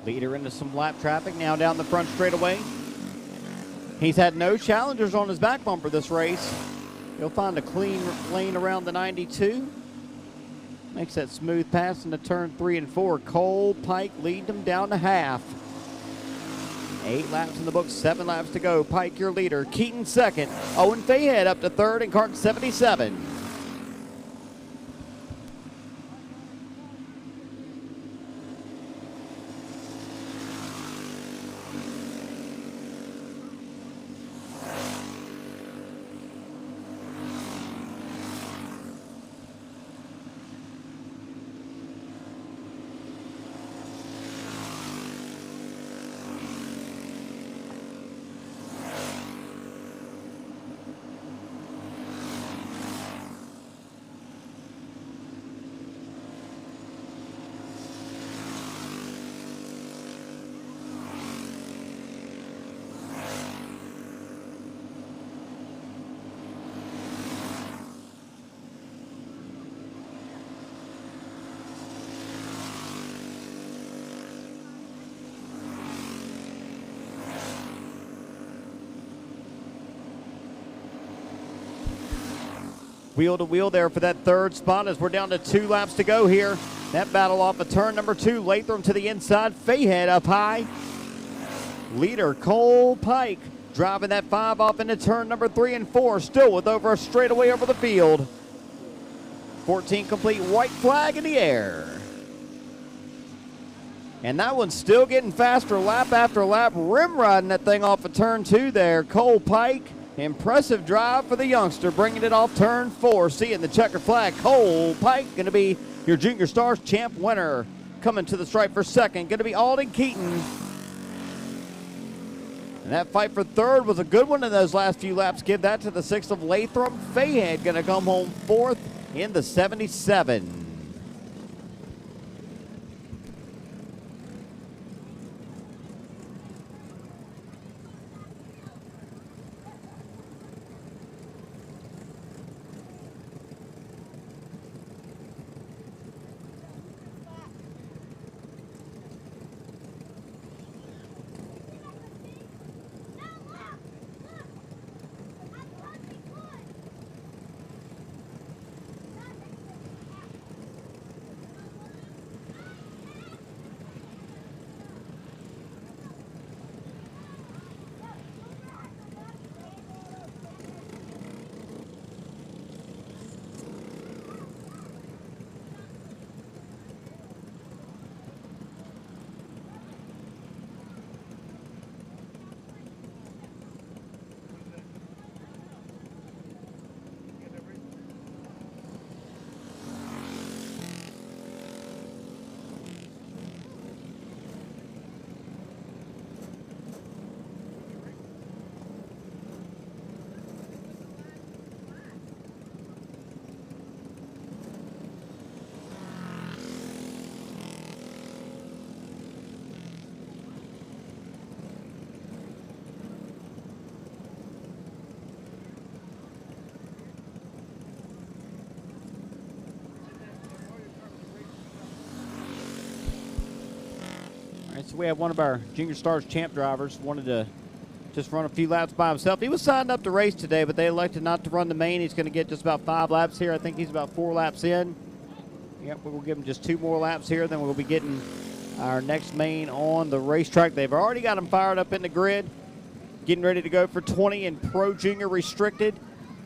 Leader into some lap traffic now down the front straightaway. He's had no challengers on his back bumper this race. He'll find a clean lane around the 92. Makes that smooth pass into turn 3 and 4. Cole Pike leading him down to half. 8 laps in the books, 7 laps to go. Pike your leader, Keaton second. Owen Fayhead up to third in car 77. Wheel to wheel there for that third spot as we're down to 2 laps to go here. That battle off of turn number 2. Latham to the inside. Fayhead up high. Leader Cole Pike driving that 5 off into turn number 3 and 4. Still with over a straightaway over the field. 14 complete, white flag in the air. And that one's still getting faster lap after lap. Rim riding that thing off of turn 2 there. Cole Pike. Impressive drive for the youngster, bringing it off turn 4. Seeing the checker flag. Cole Pike going to be your Junior Stars champ winner. Coming to the stripe for second, going to be Alden Keaton. And that fight for third was a good one in those last few laps. Give that to the 6 of Latham. Fayhead going to come home 4th in the 77. So we have one of our Junior Stars champ drivers wanted to just run a few laps by himself. He was signed up to race today, but they elected not to run the main. He's going to get just about 5 laps here. I think he's about 4 laps in. Yep, we'll give him just 2 more laps here. Then we'll be getting our next main on the racetrack. They've already got him fired up in the grid, getting ready to go for 20 in Pro Junior Restricted.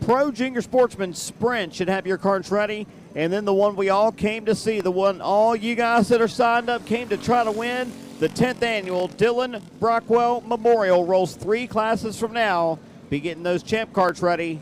Pro Junior Sportsman Sprint should have your carts ready. And then the one we all came to see, the one all you guys that are signed up came to try to win, the 10th annual Dylan Brockwell Memorial rolls 3 classes from now. Be getting those champ carts ready.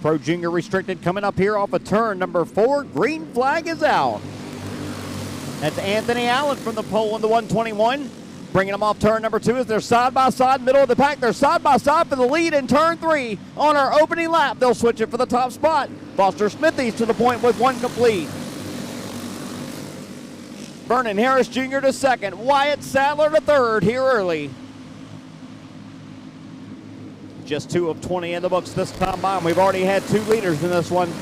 Pro Junior Restricted coming up here off of turn number 4. Green flag is out. That's Anthony Allen from the pole in the 121. Bringing them off turn number 2 as they're side-by-side, middle of the pack. They're side-by-side for the lead in turn 3 on our opening lap. They'll switch it for the top spot. Foster Smithies to the point with 1 complete. Vernon Harris Jr. to 2nd. Wyatt Sadler to 3rd here early. Just 2 of 20 in the books this time by. We've already had 2 leaders in this one.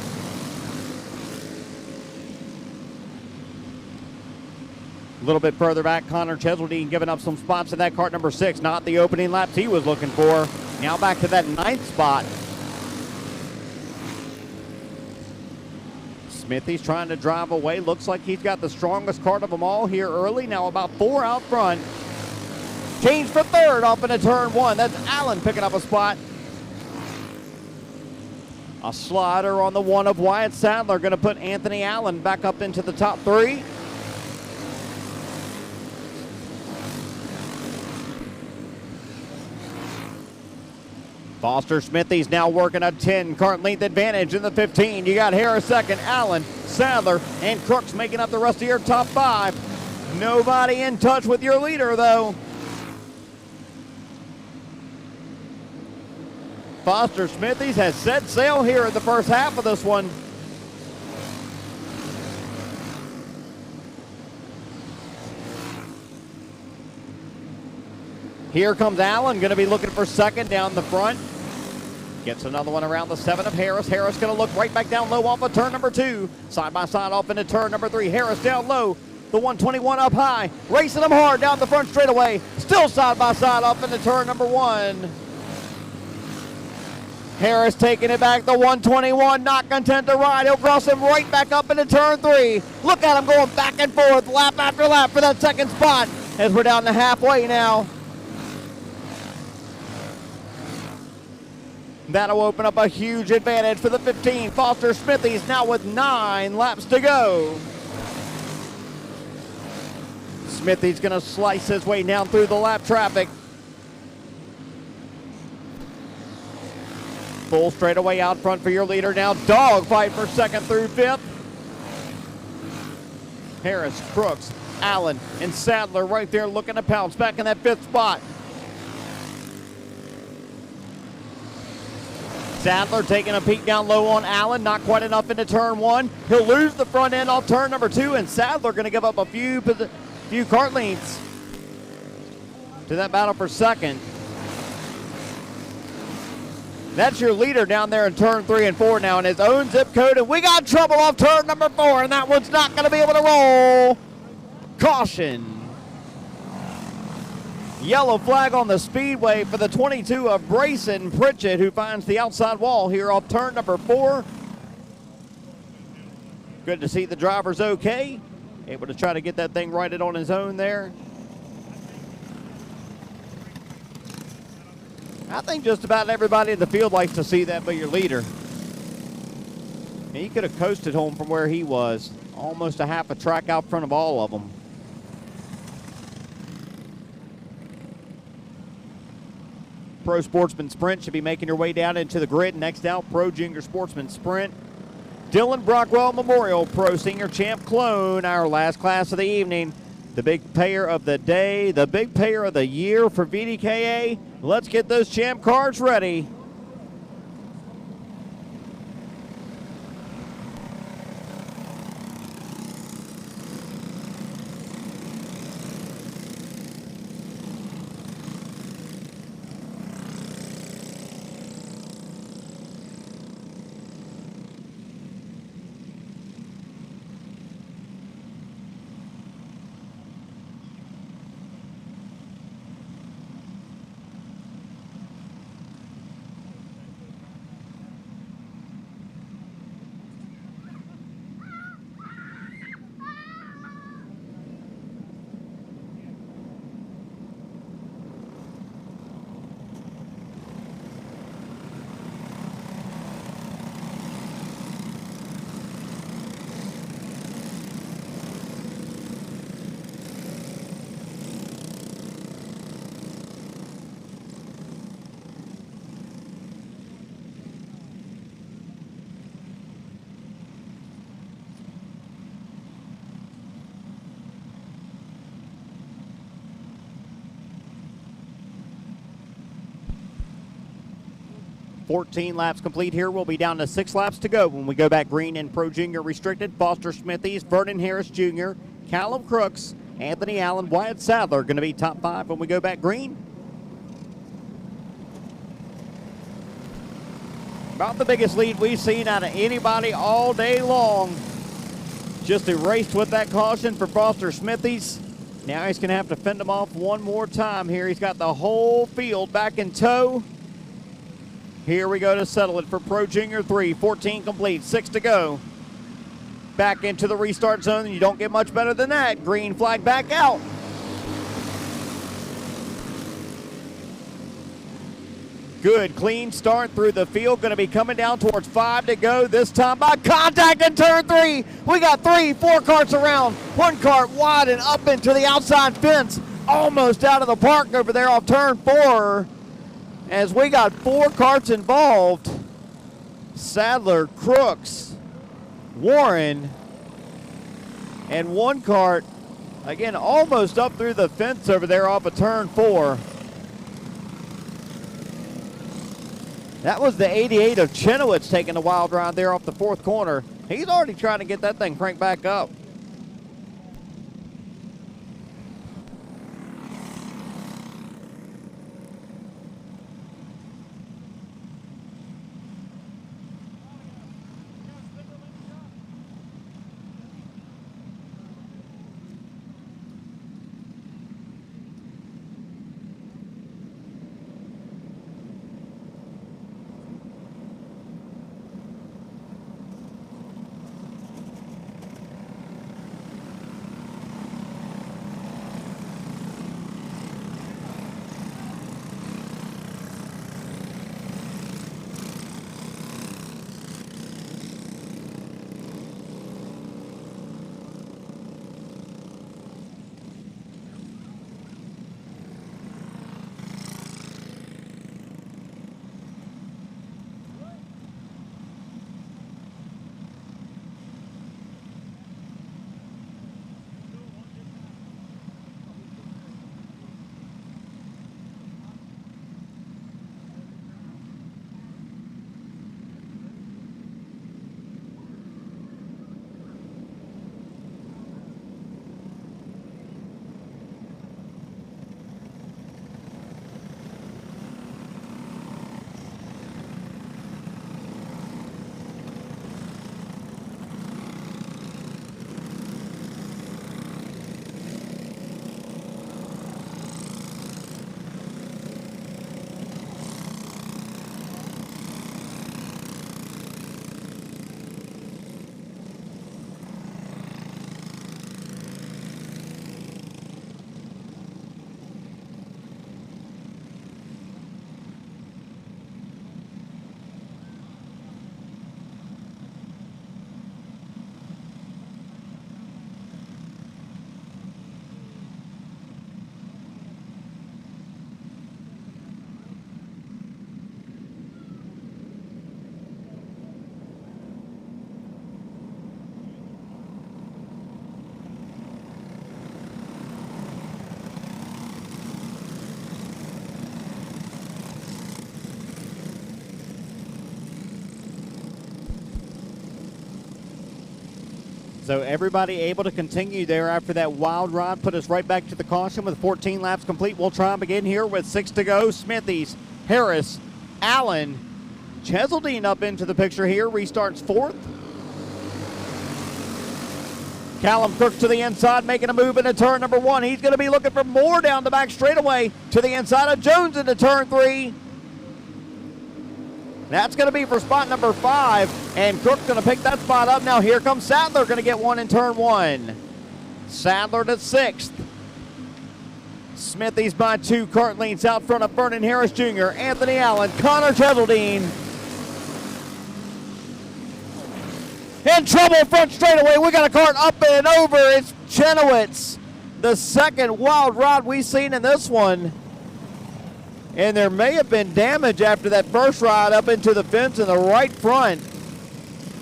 A little bit further back, Connor Cheseldine giving up some spots in that cart number 6. Not the opening laps he was looking for. Now back to that 9th spot. Smithy's trying to drive away. Looks like he's got the strongest cart of them all here early. Now about 4 out front. Change for 3rd off into turn 1. That's Allen picking up a spot. A slider on the 1 of Wyatt Sadler. Going to put Anthony Allen back up into the top 3. Foster Smithies now working a 10 cart length advantage in the 15. You got Harris 2nd, Allen, Sadler, and Crooks making up the rest of your top 5. Nobody in touch with your leader, though. Foster Smithies has set sail here in the first half of this one. Here comes Allen, going to be looking for 2nd down the front. Gets another one around the 7 of Harris. Harris going to look right back down low off of turn number 2. Side by side off into turn number 3. Harris down low. The 121 up high. Racing them hard down the front straightaway. Still side by side off into turn number 1. Harris taking it back, the 121, not content to ride. He'll cross him right back up into turn 3. Look at him going back and forth, lap after lap for that 2nd spot as we're down to halfway now. That'll open up a huge advantage for the 15. Foster Smithies now with 9 laps to go. Smithies going to slice his way down through the lap traffic. Full straightaway out front for your leader now. Dog fight for second through fifth. Harris, Crooks, Allen, and Sadler right there looking to pounce back in that fifth spot. Sadler taking a peek down low on Allen, not quite enough into turn one. He'll lose the front end off turn number two, and Sadler going to give up a few kart lengths to that battle for second. That's your leader down there in turn 3 and 4 now in his own zip code, and we got trouble off turn number 4, and that one's not going to be able to roll. Caution. Yellow flag on the Speedway for the 22 of Brayson Pritchett, who finds the outside wall here off turn number 4. Good to see the driver's okay. Able to try to get that thing righted on his own there. I think just about everybody in the field likes to see that but your leader. And he could have coasted home from where he was. Almost a half a track out front of all of them. Pro Sportsman Sprint should be making your way down into the grid. Next out, Pro Junior Sportsman Sprint. Dylan Brockwell Memorial Pro Senior Champ Clone, our last class of the evening. The big payer of the day, the big payer of the year for VDKA. Let's get those champ cards ready. .14 laps complete here. We'll be down to 6 laps to go when we go back green in Pro Junior Restricted. Foster Smithies, Vernon Harris Jr., Callum Crooks, Anthony Allen, Wyatt Sadler going to be top 5 when we go back green. About the biggest lead we've seen out of anybody all day long. Just erased with that caution for Foster Smithies. Now he's going to have to fend them off one more time here. He's got the whole field back in tow. Here we go to settle it for Pro Junior 3. 14 complete, 6 to go. Back into the restart zone. You don't get much better than that. Green flag back out. Good, clean start through the field. Going to be coming down towards 5 to go. This time by contact in turn 3. We got 3, 4 carts around. 1 cart wide and up into the outside fence. Almost out of the park over there off turn 4. As we got 4 carts involved. Sadler, Crooks, Warren, and 1 cart, again, almost up through the fence over there off of turn 4. That was the 88 of Chenowitz taking a wild ride there off the 4th corner. He's already trying to get that thing cranked back up. So everybody able to continue there after that wild ride. Put us right back to the caution with 14 laps complete. We'll try them again here with 6 to go. Smithies, Harris, Allen, Cheseldine up into the picture here. Restarts 4th. Callum Crooks to the inside, making a move into turn number 1. He's going to be looking for more down the back straightaway to the inside of Jones into turn 3. That's going to be for spot number 5, and Crook's going to pick that spot up. Now here comes Sadler, going to get one in turn 1. Sadler to 6th. Smithies by 2, kart leads out front of Vernon Harris Jr., Anthony Allen, Connor Cheseldine. In trouble front straightaway. We got a kart up and over. It's Chenoweth. The second wild ride we've seen in this one. And there may have been damage after that first ride up into the fence in the right front.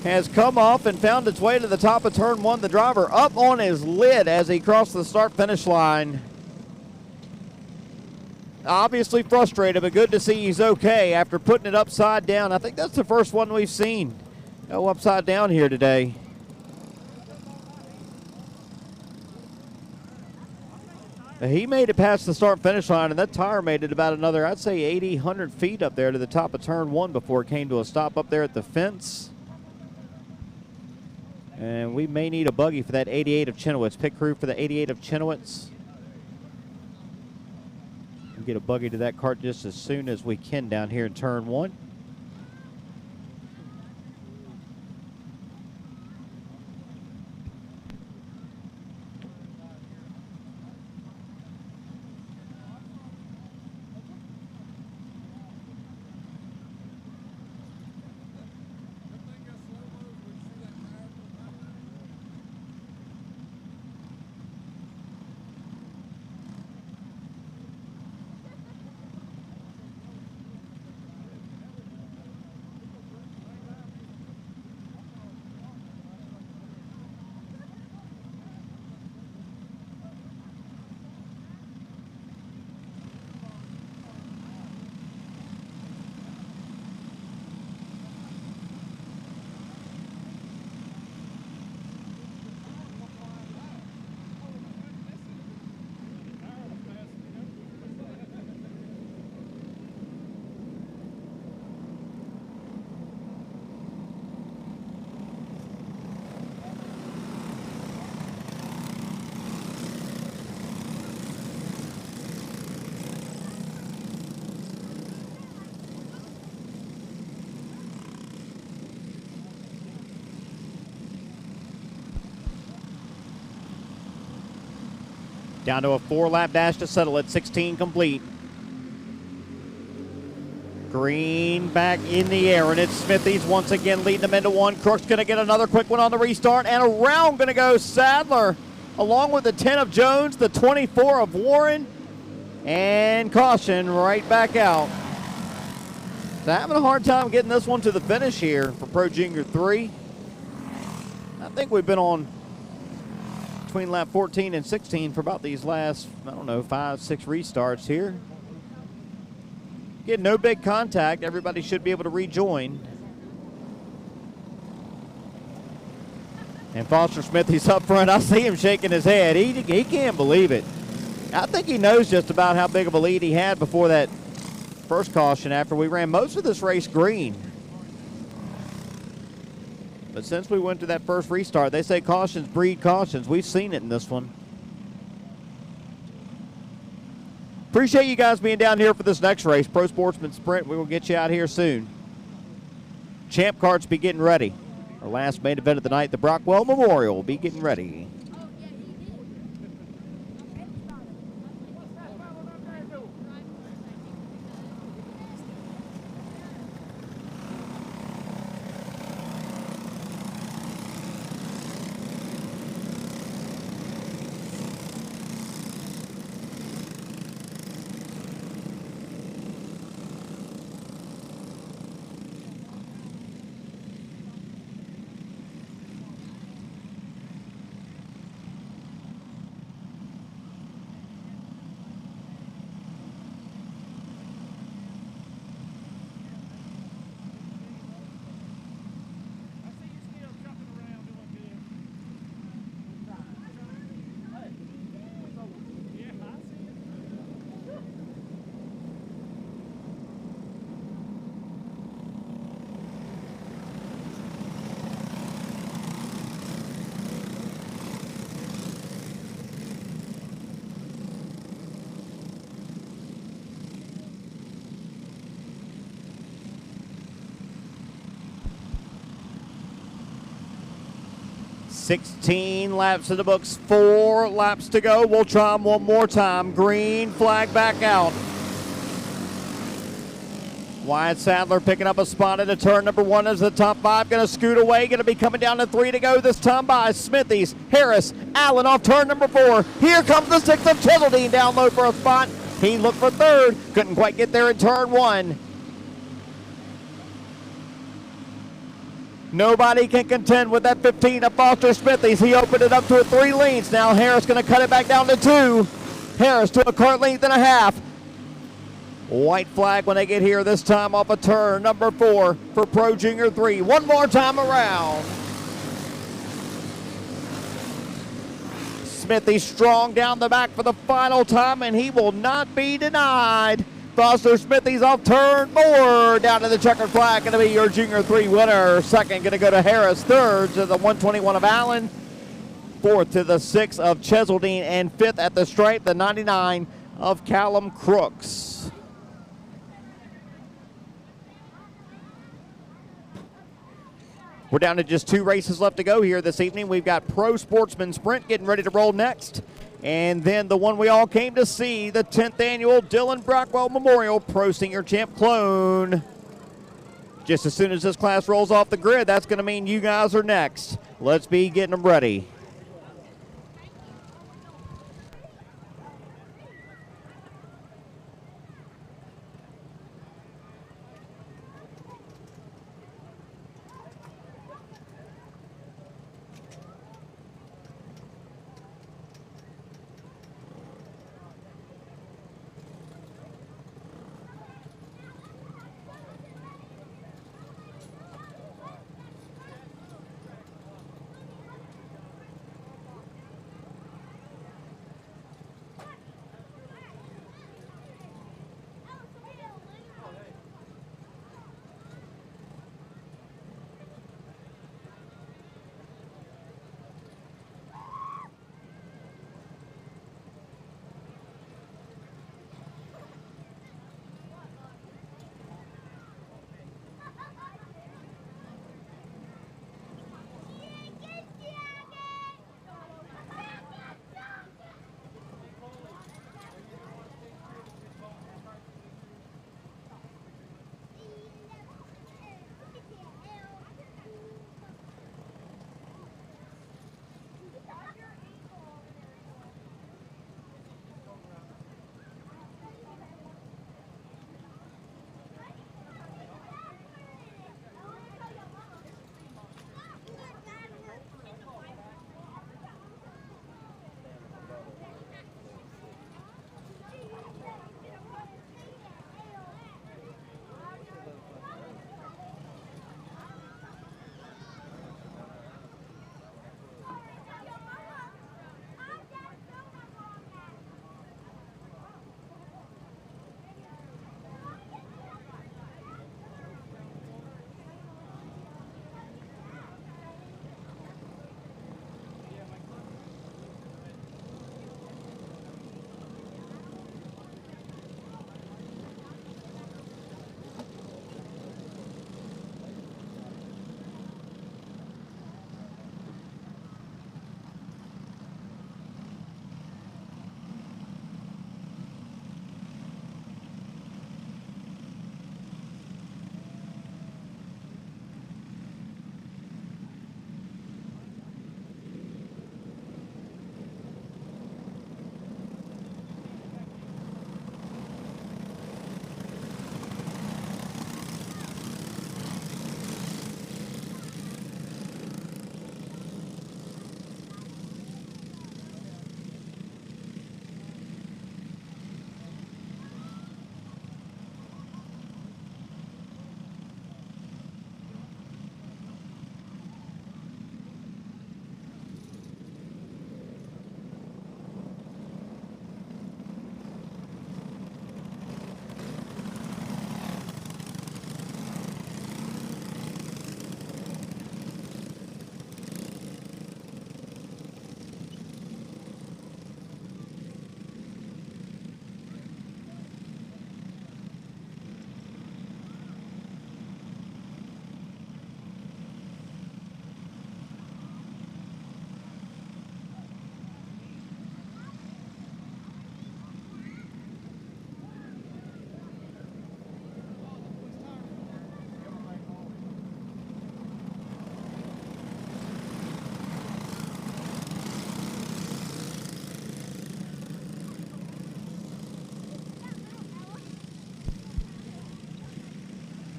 Has come off and found its way to the top of turn 1. The driver up on his lid as he crossed the start-finish line. Obviously frustrated, but good to see he's okay after putting it upside down. I think that's the first one we've seen go upside down here today. He made it past the start-finish line, and that tire made it about another, I'd say, 80, 100 feet up there to the top of turn 1 before it came to a stop up there at the fence. And we may need a buggy for that 88 of Chenoweth's. Pit crew for the 88 of Chenoweth's. We'll get a buggy to that kart just as soon as we can down here in turn 1. Down to a 4-lap dash to settle at 16 complete. Green back in the air, and it's Smithies once again leading them into 1. Crook's going to get another quick one on the restart, and around going to go Sadler, along with the 10 of Jones, the 24 of Warren, and caution right back out. So having a hard time getting this one to the finish here for Pro Junior 3. I think we've been on between lap 14 and 16 for about these last, I don't know, 5, 6 restarts here. Again, no big contact. Everybody should be able to rejoin. And Foster Smithies up front. I see him shaking his head. He can't believe it. I think he knows just about how big of a lead he had before that first caution after we ran most of this race green. But since we went to that first restart, they say cautions breed cautions. We've seen it in this one. Appreciate you guys being down here for this next race, Pro Sportsman Sprint. We will get you out here soon. Champ carts be getting ready. Our last main event of the night, the Brockwell Memorial, will be getting ready. 16 laps in the books, 4 laps to go. We'll try them one more time. Green flag back out. Wyatt Sadler picking up a spot at the turn number 1 as the top 5. Going to scoot away. Going to be coming down to 3 to go this time by Smithies, Harris, Allen off turn number 4. Here comes the 6 of Cheseldine down low for a spot. He looked for 3rd. Couldn't quite get there in turn 1. Nobody can contend with that 15 of Foster Smithies. He opened it up to a 3 lengths. Now Harris going to cut it back down to 2. Harris to a car length and a half. White flag when they get here, this time off a turn number 4 for Pro Junior 3. One more time around. Smithy strong down the back for the final time, and he will not be denied. Foster Smithy's off turn 4 down to the checkered flag. Going to be your Junior 3 winner. Second going to go to Harris. Third to the 121 of Allen. Fourth to the 6 of Cheseldine. And fifth at the stripe, the 99 of Callum Crooks. We're down to just 2 races left to go here this evening. We've got Pro Sportsman Sprint getting ready to roll next. And then the one we all came to see, the 10th annual Dylan Brockwell Memorial Pro Senior Champ Clone. Just as soon as this class rolls off the grid, that's going to mean you guys are next. Let's be getting them ready.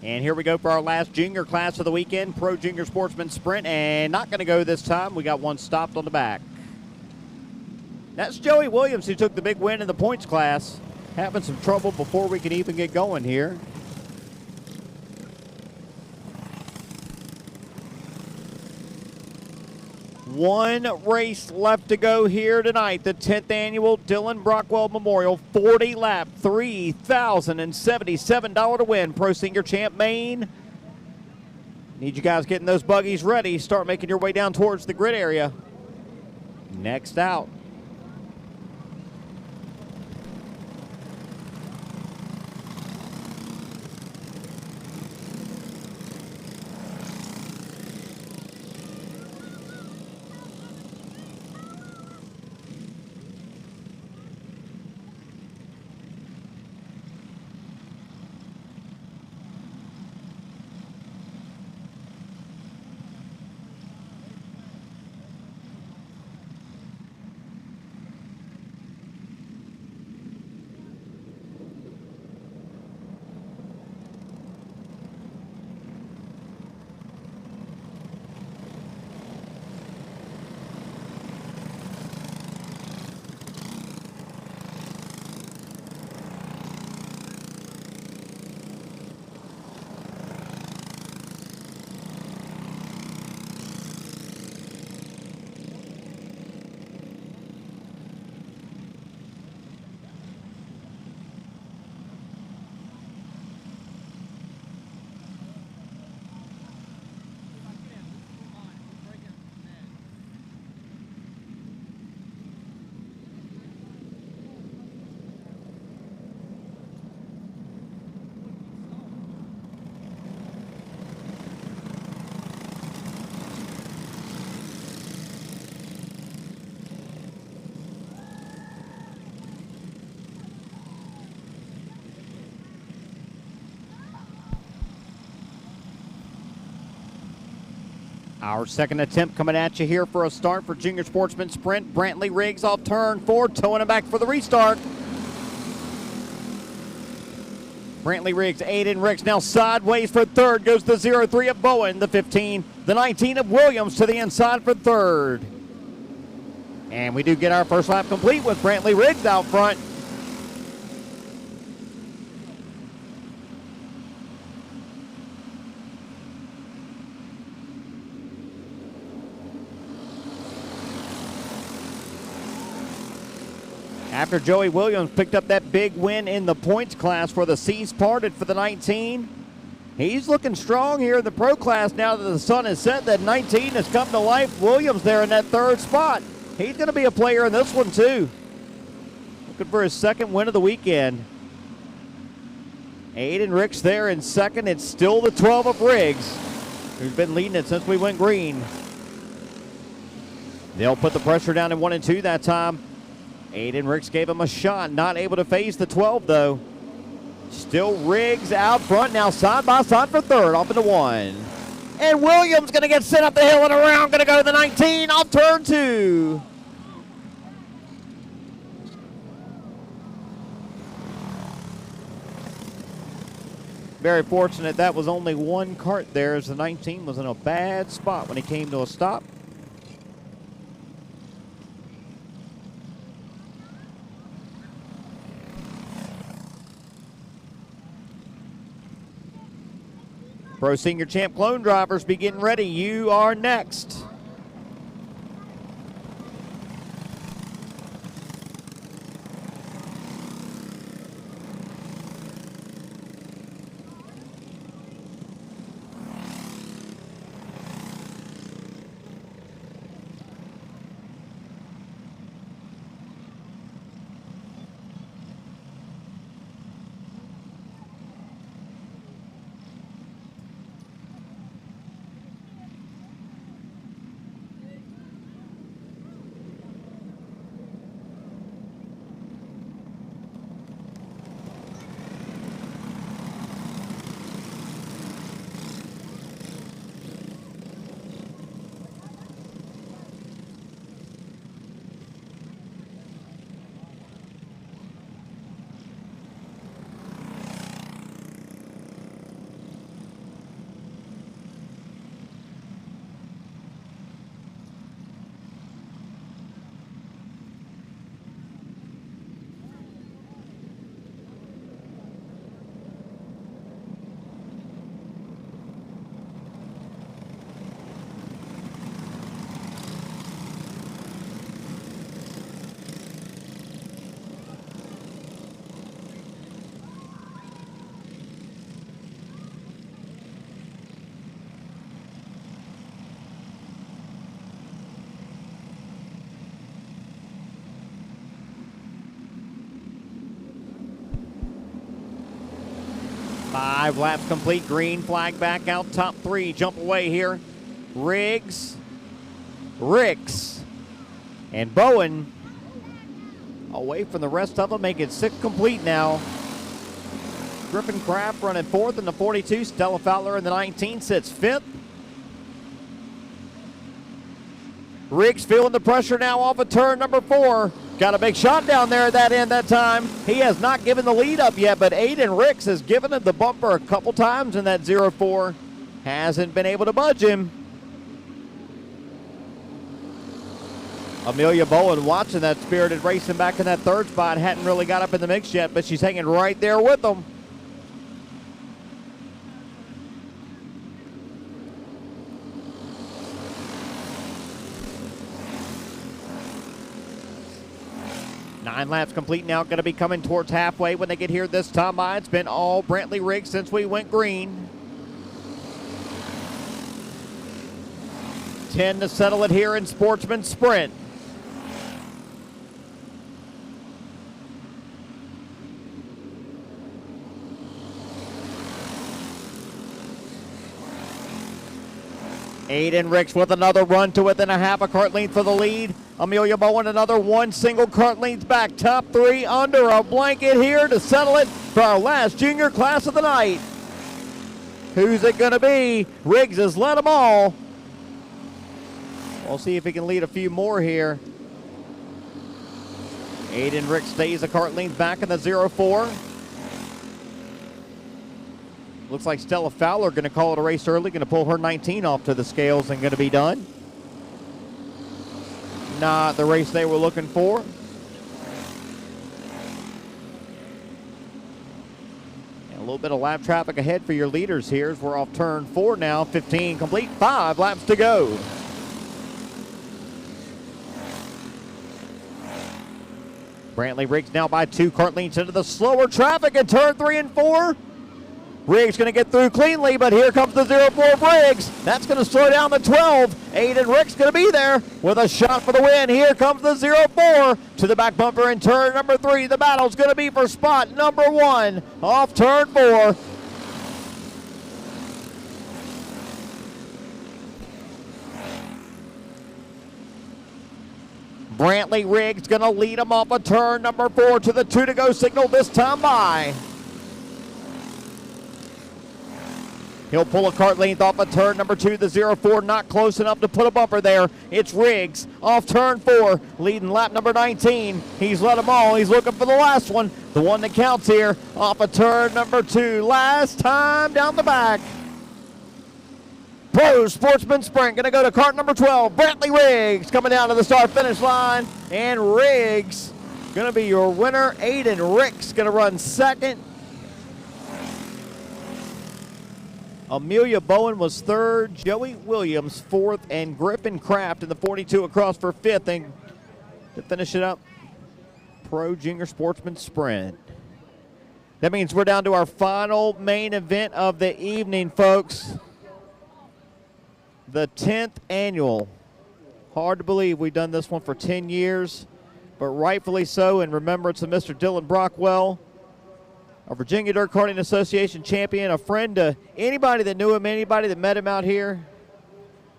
And here we go for our last junior class of the weekend, Pro Junior Sportsman Sprint, and not going to go this time. We got one stopped on the back. That's Joey Williams, who took the big win in the points class. Having some trouble before we can even get going here. One race left to go here tonight. The 10th annual Dylan Brockwell Memorial 40 lap, $3,077 to win. Pro Senior Champ Maine. Need you guys getting those buggies ready. Start making your way down towards the grid area. Next out. Our second attempt coming at you here for a start for Junior Sportsman Sprint. Brantley Riggs off turn 4, towing him back for the restart. Brantley Riggs, Aiden Ricks now sideways for third. Goes the 0-3 of Bowen, the 15. The 19 of Williams to the inside for third. And we do get our first lap complete with Brantley Riggs out front. After Joey Williams picked up that big win in the points class for the seas parted for the 19. He's looking strong here in the pro class now that the sun has set. That 19 has come to life. Williams there in that third spot. He's going to be a player in this one too. Looking for his second win of the weekend. Aiden Ricks there in second. It's still the 12 of Riggs, who's been leading it since we went green. They'll put the pressure down in 1 and 2 that time. Aiden Ricks gave him a shot, not able to phase the 12 though. Still Riggs out front now, side by side for third, off into 1. And Williams gonna get sent up the hill and around, gonna go to the 19 off turn 2. Very fortunate that was only one cart there, as the 19 was in a bad spot when he came to a stop. Pro Senior Champ clone drivers, be getting ready. You are next. 5 laps complete. Green flag back out. Top 3 jump away here. Riggs, Ricks, and Bowen away from the rest of them, making 6 complete now. Griffin Kraft running 4th in the 42. Stella Fowler in the 19 sits 5th. Riggs feeling the pressure now off of turn number 4. Got a big shot down there at that end that time. He has not given the lead up yet, but Aiden Ricks has given him the bumper a couple times in that 0-4. Hasn't been able to budge him. Amelia Bowen watching that spirited racing back in that 3rd spot. Hadn't really got up in the mix yet, but she's hanging right there with them. Nine laps complete now, going to be coming towards halfway when they get here this time by. It's been all Brantley Riggs since we went green. 10 to settle it here in Sportsman Sprint. Aiden Ricks with another run to within a half a cart length for the lead. Amelia Bowen another 1 single cart length back. Top 3 under a blanket here to settle it for our last junior class of the night. Who's it going to be? Riggs has led them all. We'll see if he can lead a few more here. Aiden Ricks stays a cart length back in the 0-4. Looks like Stella Fowler going to call it a race early, going to pull her 19 off to the scales and going to be done. Not the race they were looking for. And a little bit of lap traffic ahead for your leaders here as we're off turn 4 now. 15 complete, 5 laps to go. Brantley Riggs now by 2 cart lengths into the slower traffic in turn 3 and 4. Riggs going to get through cleanly, but here comes the 0-4 of Riggs. That's going to slow down the 12. Aiden Ricks going to be there with a shot for the win. Here comes the 0-4 to the back bumper in turn number 3. The battle's going to be for spot number 1 off turn 4. Brantley Riggs going to lead him off of turn number 4 to the 2 to go signal this time by. He'll pull a cart length off of turn number 2, the 0-4, not close enough to put a bumper there. It's Riggs off turn 4, leading lap number 19. He's led them all. He's looking for the last one, the one that counts here off of turn number 2. Last time down the back. Pro Sportsman Sprint going to go to cart number 12. Brantley Riggs coming down to the start-finish line. And Riggs going to be your winner. Aiden Ricks going to run second. Amelia Bowen was 3rd, Joey Williams 4th, and Griffin Kraft in the 42 across for 5th. And to finish it up, Pro Junior Sportsman Sprint. That means we're down to our final main event of the evening, folks. The 10th annual. Hard to believe we've done this one for 10 years, but rightfully so, in remembrance of Mr. Dylan Brockwell, a Virginia Dirt Karting Association champion, a friend to anybody that knew him, anybody that met him out here.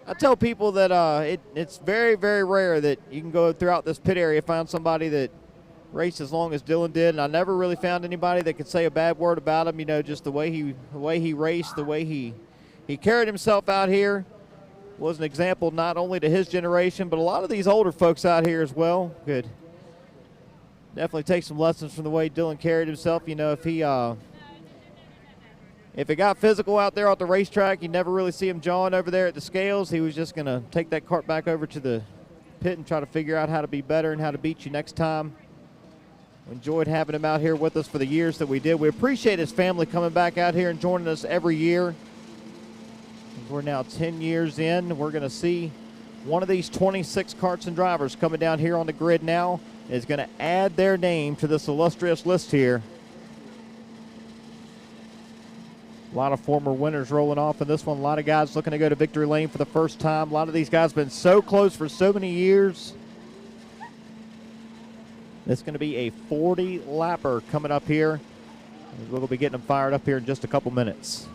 I tell people that it's very, very rare that you can go throughout this pit area and find somebody that raced as long as Dylan did, and I never really found anybody that could say a bad word about him. You know, just the way he raced, the way he carried himself out here was an example not only to his generation, but a lot of these older folks out here as well. Good. Definitely take some lessons from the way Dylan carried himself. You know, if it got physical out there at the racetrack, you never really see him jawing over there at the scales. He was just going to take that cart back over to the pit and try to figure out how to be better and how to beat you next time. We enjoyed having him out here with us for the years that we did. We appreciate his family coming back out here and joining us every year. We're now 10 years in. We're going to see one of these 26 karts and drivers coming down here on the grid now is going to add their name to this illustrious list here. A lot of former winners rolling off in this one. A lot of guys looking to go to victory lane for the first time. A lot of these guys have been so close for so many years. It's going to be a 40-lapper coming up here We'll be getting them fired up here in just a couple minutes.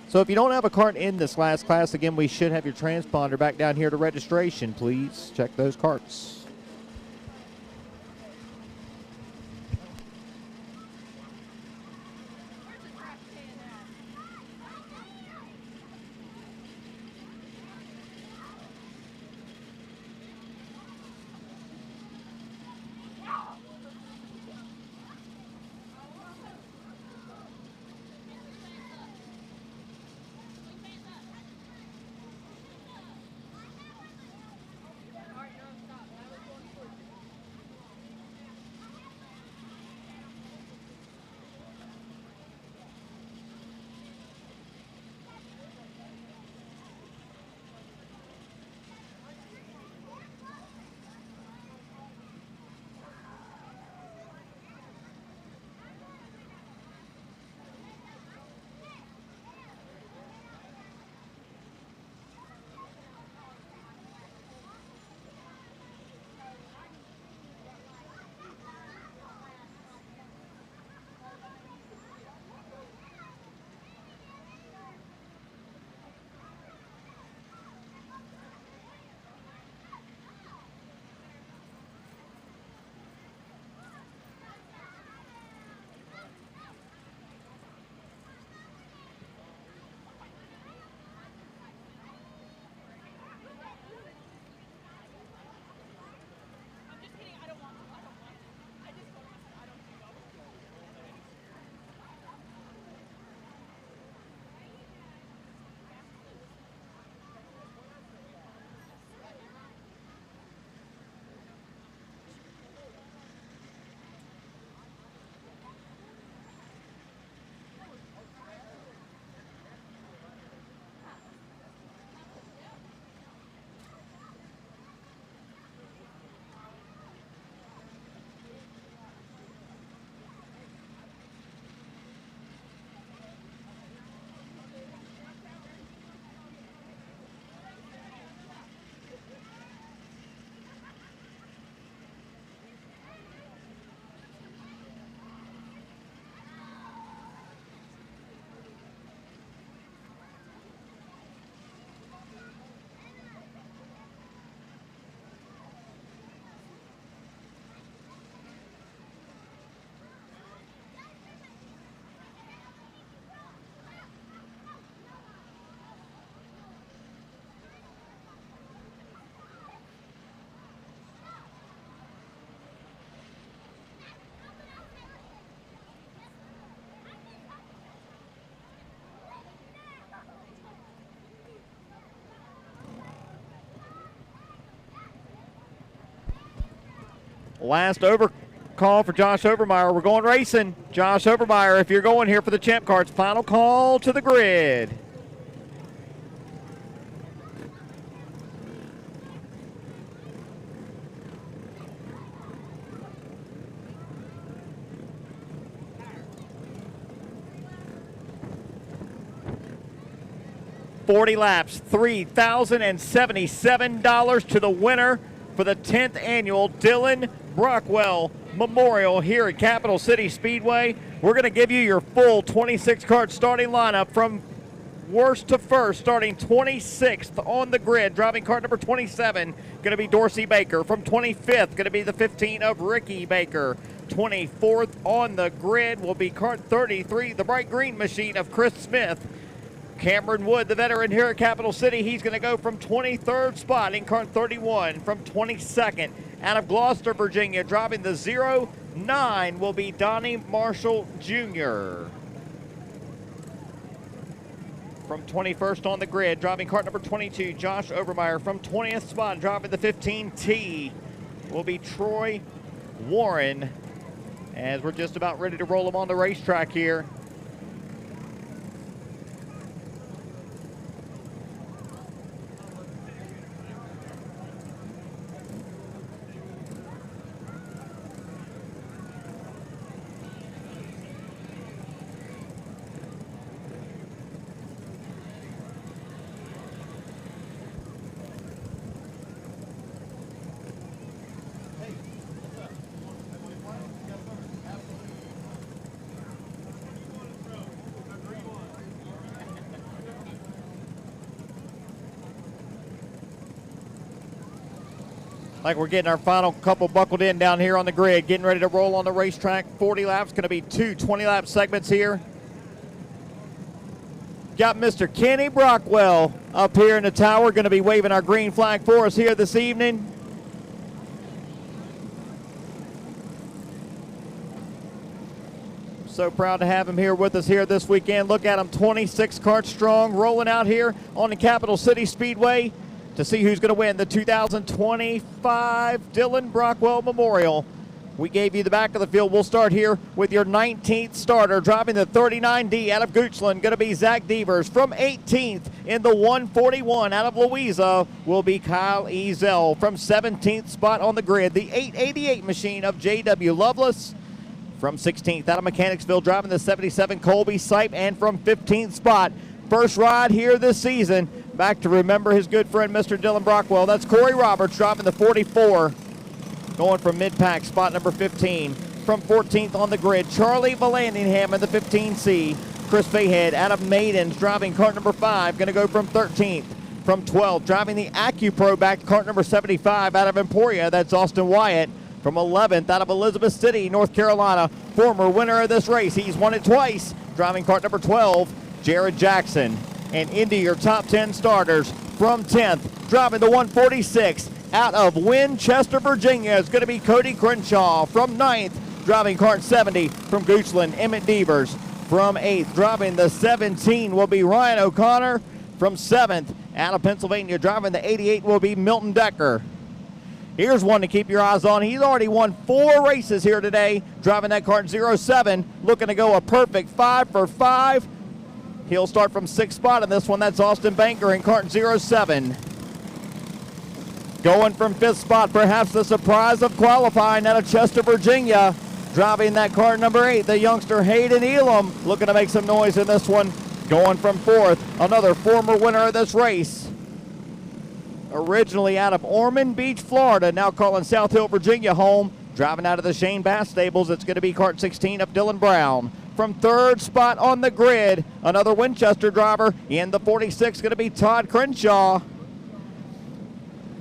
So if you don't have a cart in this last class, again, we should have your transponder back down here to registration. Please check those carts. Last over call for Josh Overmeyer. We're going racing. Josh Overmeyer, if you're going here for the Champ Carts, final call to the grid. $40 laps, $3,077 to the winner for the 10th annual Dylan Brockwell Memorial here at Capital City Speedway. We're going to give you your full 26-cart starting lineup from worst to first, starting 26th on the grid. Driving cart number 27, going to be Dorsey Baker. From 25th, going to be the 15 of Ricky Baker. 24th on the grid will be cart 33, the bright green machine of Chris Smith. Cameron Wood, the veteran here at Capital City, he's going to go from 23rd spot in cart 31. From 22nd, out of Gloucester, Virginia, driving the 09 will be Donnie Marshall Jr. From 21st on the grid, driving cart number 22, Josh Overmeyer. From 20th spot, driving the 15T will be Troy Warren. As we're just about ready to roll them on the racetrack here. Like we're getting our final couple buckled in down here on the grid, getting ready to roll on the racetrack. 40 laps, going to be two 20-lap segments here. Got Mr. Kenny Brockwell up here in the tower, going to be waving our green flag for us here this evening. So proud to have him here with us here this weekend. Look at him, 26 carts strong, rolling out here on the Capital City Speedway to see who's going to win the 2025 Dylan Brockwell Memorial. We gave you the back of the field. We'll start here with your 19th starter, driving the 39D out of Goochland, going to be Zach Devers. From 18th in the 141 out of Louisa will be Kyle Ezel. From 17th spot on the grid, the 888 machine of J.W. Lovelace. From 16th out of Mechanicsville, driving the 77 Colby Sipe. And from 15th spot, first ride here this season, back to remember his good friend, Mr. Dylan Brockwell. That's Corey Roberts driving the 44, going from mid-pack, spot number 15. From 14th on the grid, Charlie Vallandingham in the 15C. Chris Fayhead out of Maidens driving cart number 5, going to go from 13th. From 12th, driving the AccuPro back, cart number 75 out of Emporia. That's Austin Wyatt. From 11th out of Elizabeth City, North Carolina, former winner of this race. He's won it twice, driving cart number 12, Jared Jackson. And into your top 10 starters, from 10th, driving the 146 out of Winchester, Virginia, is going to be Cody Crenshaw. From 9th, driving cart 70 from Goochland, Emmett Devers. From 8th, driving the 17 will be Ryan O'Connor. From 7th, out of Pennsylvania, driving the 88 will be Milton Decker. Here's one to keep your eyes on. He's already won 4 races here today, driving that cart 07, looking to go a perfect 5 for 5. He'll start from 6th spot in this one. That's Austin Banker in cart 07. Going from 5th spot, perhaps the surprise of qualifying out of Chester, Virginia. Driving that cart number 8, the youngster Hayden Elam, looking to make some noise in this one. Going from 4th, another former winner of this race. Originally out of Ormond Beach, Florida, now calling South Hill, Virginia home. Driving out of the Shane Bass Stables, it's going to be cart 16 of Dylan Brown. From 3rd spot on the grid, another Winchester driver in the 46, going to be Todd Crenshaw.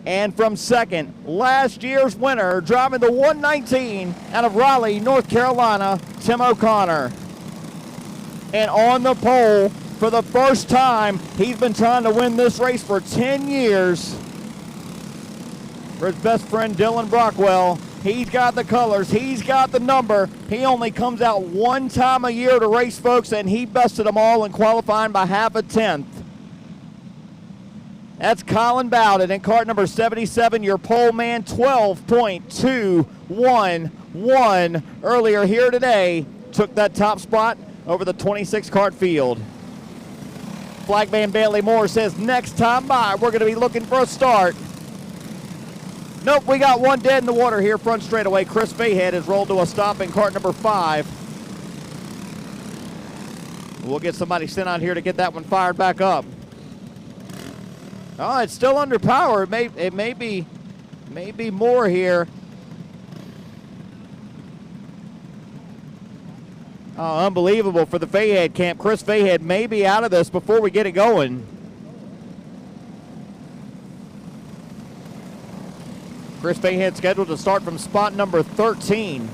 And from 2nd, last year's winner, driving the 119 out of Raleigh, North Carolina, Tim O'Connor. And on the pole, for the first time, he's been trying to win this race for 10 years. For his best friend, Dylan Brockwell. He's got the colors. He's got the number. He only comes out one time a year to race, folks, and he bested them all in qualifying by half a tenth. That's Colin Bowden in cart number 77, your pole man, 12.211 earlier here today. Took that top spot over the 26 cart field. Flagman Bailey Moore says next time by, we're going to be looking for a start. Nope, we got one dead in the water here front straightaway. Chris Fayhead has rolled to a stop in cart number 5. We'll get somebody sent out here to get that one fired back up. Oh, it's still under power. It may be more here. Oh, unbelievable for the Fayhead camp. Chris Fayhead may be out of this before we get it going. Chris Fayhead scheduled to start from spot number 13.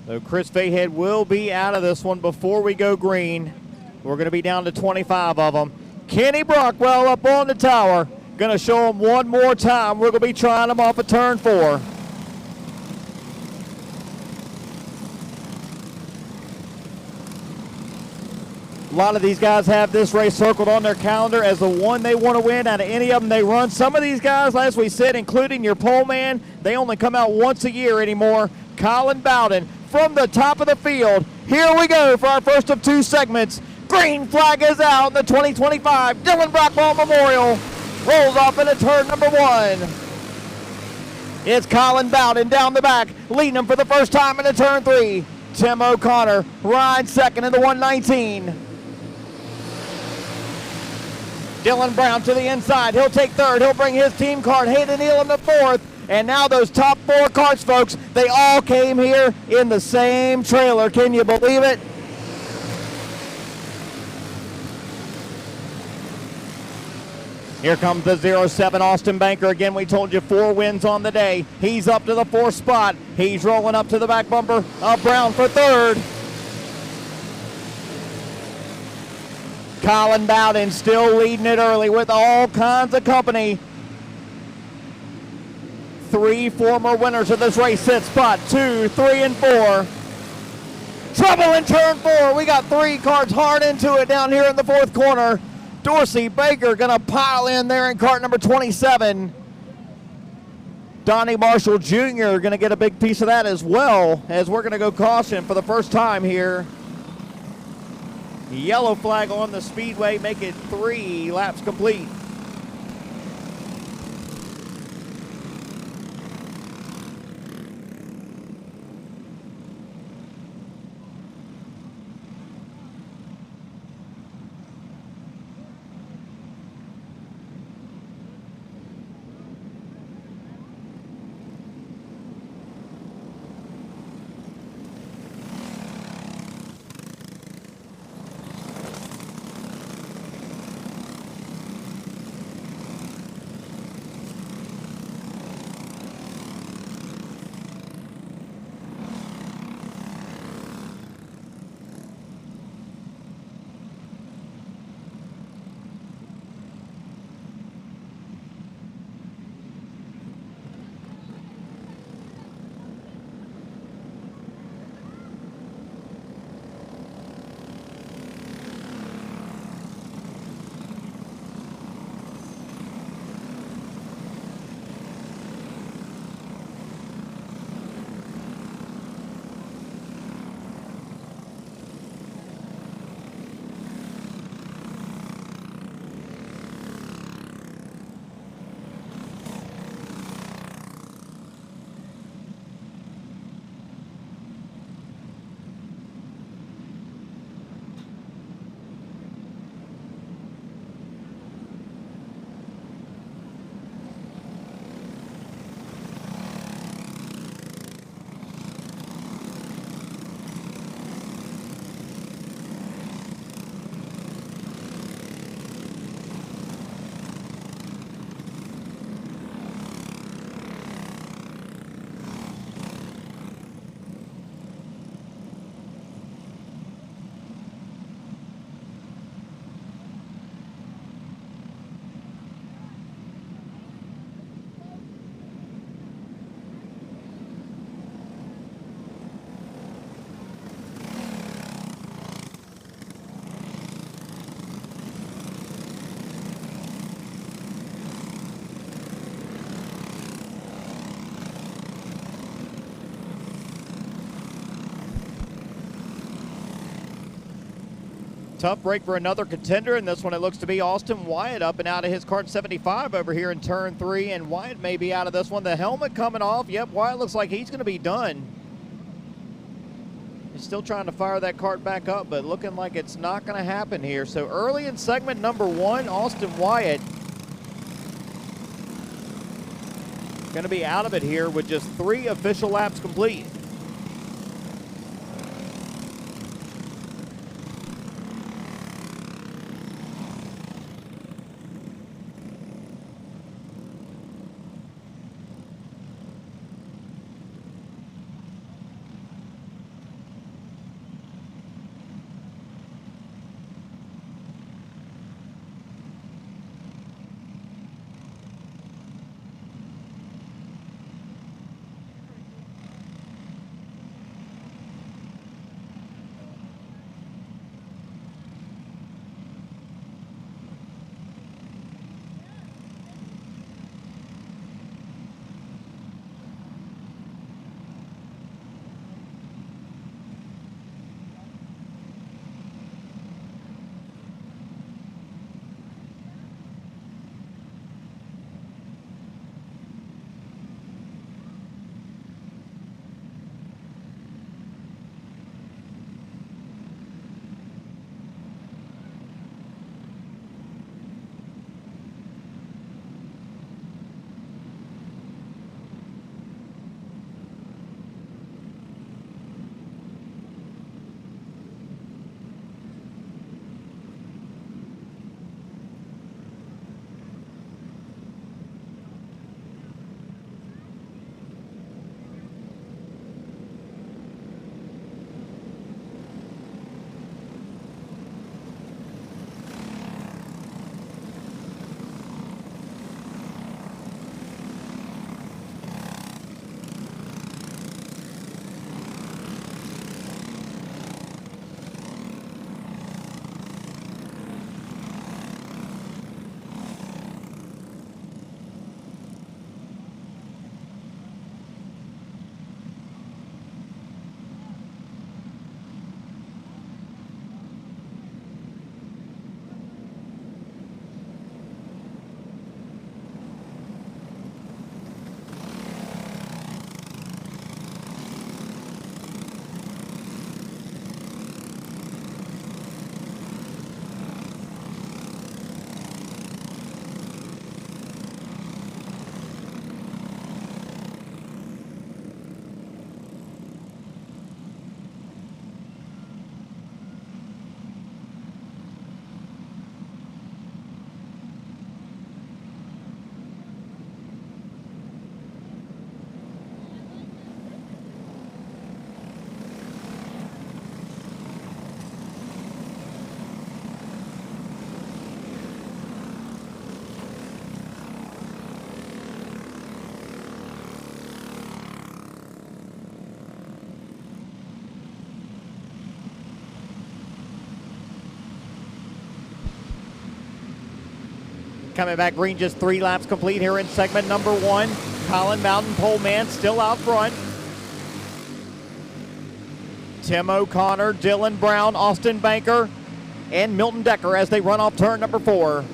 So Chris Fayhead will be out of this one before we go green. We're going to be down to 25 of them. Kenny Brockwell up on the tower. Going to show them one more time. We're going to be trying them off of turn 4. A lot of these guys have this race circled on their calendar as the one they want to win out of any of them they run. Some of these guys, as we said, including your pole man, they only come out once a year anymore. Colin Bowden from the top of the field. Here we go for our first of 2 segments. Green flag is out in the 2025 Dylan Brockwell Memorial. Rolls off into turn number 1. It's Colin Bowden down the back, leading him for the first time into turn 3. Tim O'Connor rides second in the 119. Dylan Brown to the inside. He'll take third. He'll bring his team card. Hayden Elam to 4th. And now those top 4 carts, folks, they all came here in the same trailer. Can you believe it? Here comes the 07 Austin Banker. Again, we told you 4 wins on the day. He's up to the 4th spot. He's rolling up to the back bumper of Brown for 3rd. Colin Bowden still leading it early with all kinds of company. 3 former winners of this race sit spot 2, 3, and 4. Trouble in turn 4. We got 3 carts hard into it down here in the 4th corner. Dorsey Baker gonna pile in there in cart number 27. Donnie Marshall Jr. gonna get a big piece of that as well, as we're gonna go caution for the first time here. Yellow flag on the Speedway, make it 3 laps complete. Tough break for another contender, and this one it looks to be Austin Wyatt up and out of his cart 75 over here in turn 3, and Wyatt may be out of this one. The helmet coming off. Yep, Wyatt looks like he's going to be done. He's still trying to fire that cart back up, but looking like it's not going to happen here. So early in segment number 1, Austin Wyatt going to be out of it here with just 3 official laps complete. Coming back green, just 3 laps complete here in segment number 1. Colin Bowden, pole man, still out front. Tim O'Connor, Dylan Brown, Austin Banker, and Milton Decker as they run off turn number 4.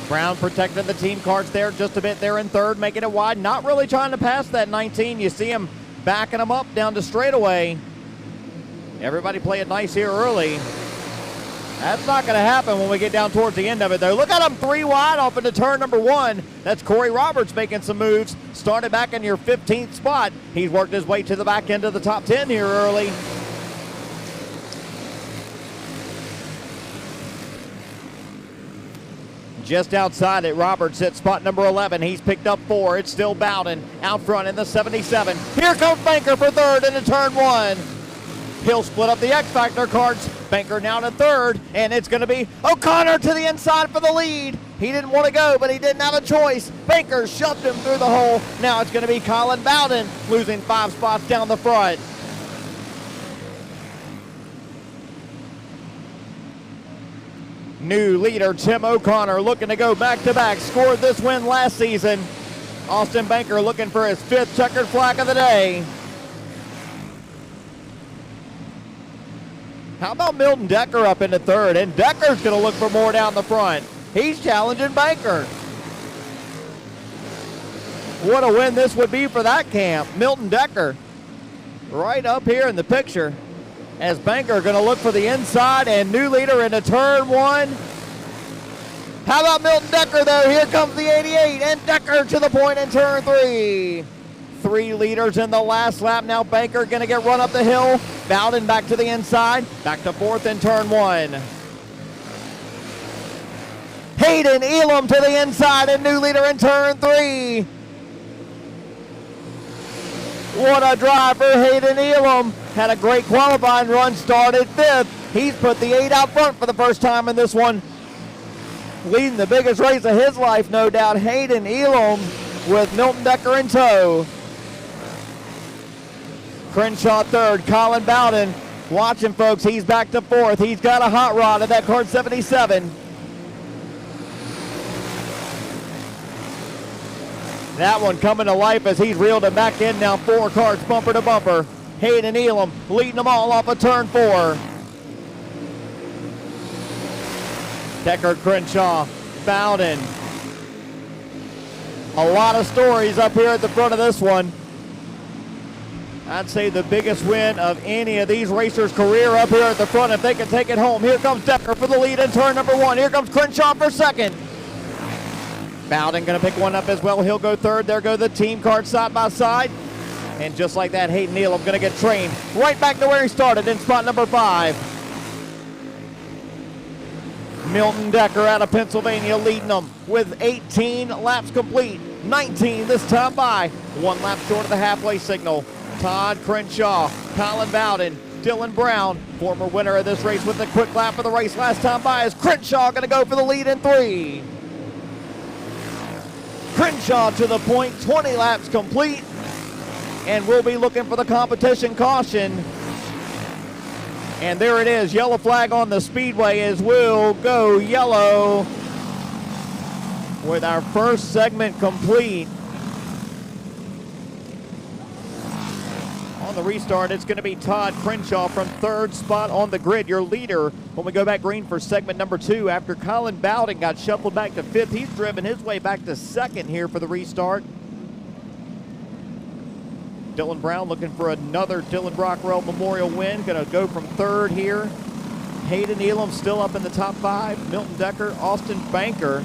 Brown protecting the team cars there just a bit there in third, making it wide. Not really trying to pass that 19. You see him backing him up down to straightaway. Everybody playing nice here early. That's not going to happen when we get down towards the end of it, though. Look at him 3 wide off into turn number 1. That's Corey Roberts making some moves. Started back in your 15th spot. He's worked his way to the back end of the top 10 here early. Just outside it, Roberts at spot number 11. He's picked up 4. It's still Bowden out front in the 77. Here comes Banker for third into turn 1. He'll split up the X-Factor cards. Banker now to third, and it's going to be O'Connor to the inside for the lead. He didn't want to go, but he didn't have a choice. Banker shoved him through the hole. Now it's going to be Colin Bowden losing 5 spots down the front. New leader Tim O'Connor looking to go back-to-back. Scored this win last season. Austin Banker looking for his 5th checkered flag of the day. How about Milton Decker up into third? And Decker's going to look for more down the front. He's challenging Banker. What a win this would be for that camp. Milton Decker right up here in the picture as Banker going to look for the inside, and new leader into turn 1. How about Milton Decker, though? Here comes the 88, and Decker to the point in turn 3. 3 leaders in the last lap. Now Banker going to get run up the hill. Bowden back to the inside. Back to 4th in turn 1. Hayden Elam to the inside and new leader in turn 3. What a drive for Hayden Elam. Had a great qualifying run, started 5th. He's put the 8 out front for the first time in this one. Leading the biggest race of his life, no doubt. Hayden Elam with Milton Decker in tow. Crenshaw 3rd, Colin Bowden. Watching, folks, he's back to 4th. He's got a hot rod at that card 77. That one coming to life as he's reeled it back in now. 4 cars bumper to bumper. Hayden Elam leading them all off of turn 4. Decker, Crenshaw, Bowden. A lot of stories up here at the front of this one. I'd say the biggest win of any of these racers' career up here at the front if they can take it home. Here comes Decker for the lead in turn number 1. Here comes Crenshaw for 2nd. Bowden going to pick one up as well. He'll go 3rd. There go the team cars side by side. And just like that, Hayden Elam going to get trained right back to where he started in spot number 5. Milton Decker out of Pennsylvania leading them with 18 laps complete. 19 this time by. 1 lap short of the halfway signal. Todd Crenshaw, Colin Bowden, Dylan Brown, former winner of this race with a quick lap for the race last time by, is Crenshaw going to go for the lead in 3. Crenshaw to the point, 20 laps complete, and we'll be looking for the competition caution. And there it is, yellow flag on the Speedway as we'll go yellow with our first segment complete. On the restart, it's going to be Todd Crenshaw from 3rd spot on the grid, your leader when we go back green for segment number 2. After Colin Bowden got shuffled back to 5th, he's driven his way back to 2nd here for the restart. Dylan Brown looking for another Dylan Brockwell Memorial win. Going to go from 3rd here. Hayden Elam still up in the top 5. Milton Decker, Austin Banker.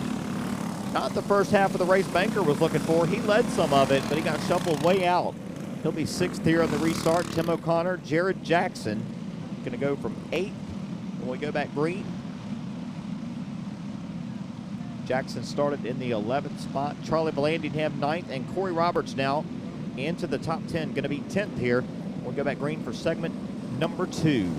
Not the first half of the race Banker was looking for. He led some of it, but he got shuffled way out. He'll be 6th here on the restart. Tim O'Connor, Jared Jackson going to go from 8th when we go back green. Jackson started in the 11th spot. Charlie Vallandigham 9th, and Corey Roberts now into the top 10. Going to be 10th here. We'll go back green for segment number 2.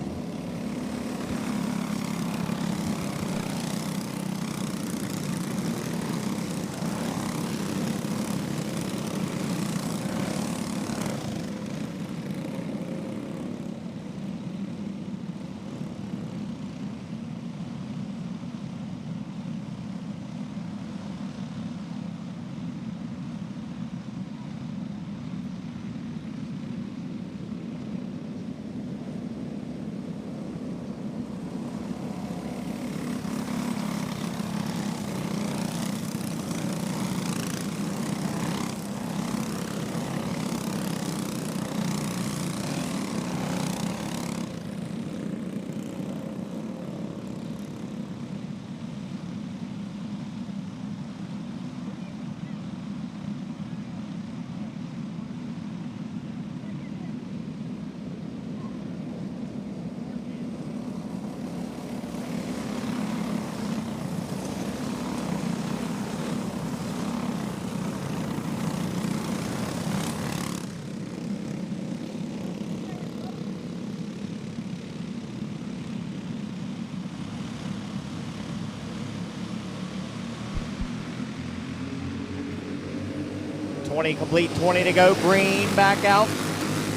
20 complete, 20 to go. Green back out.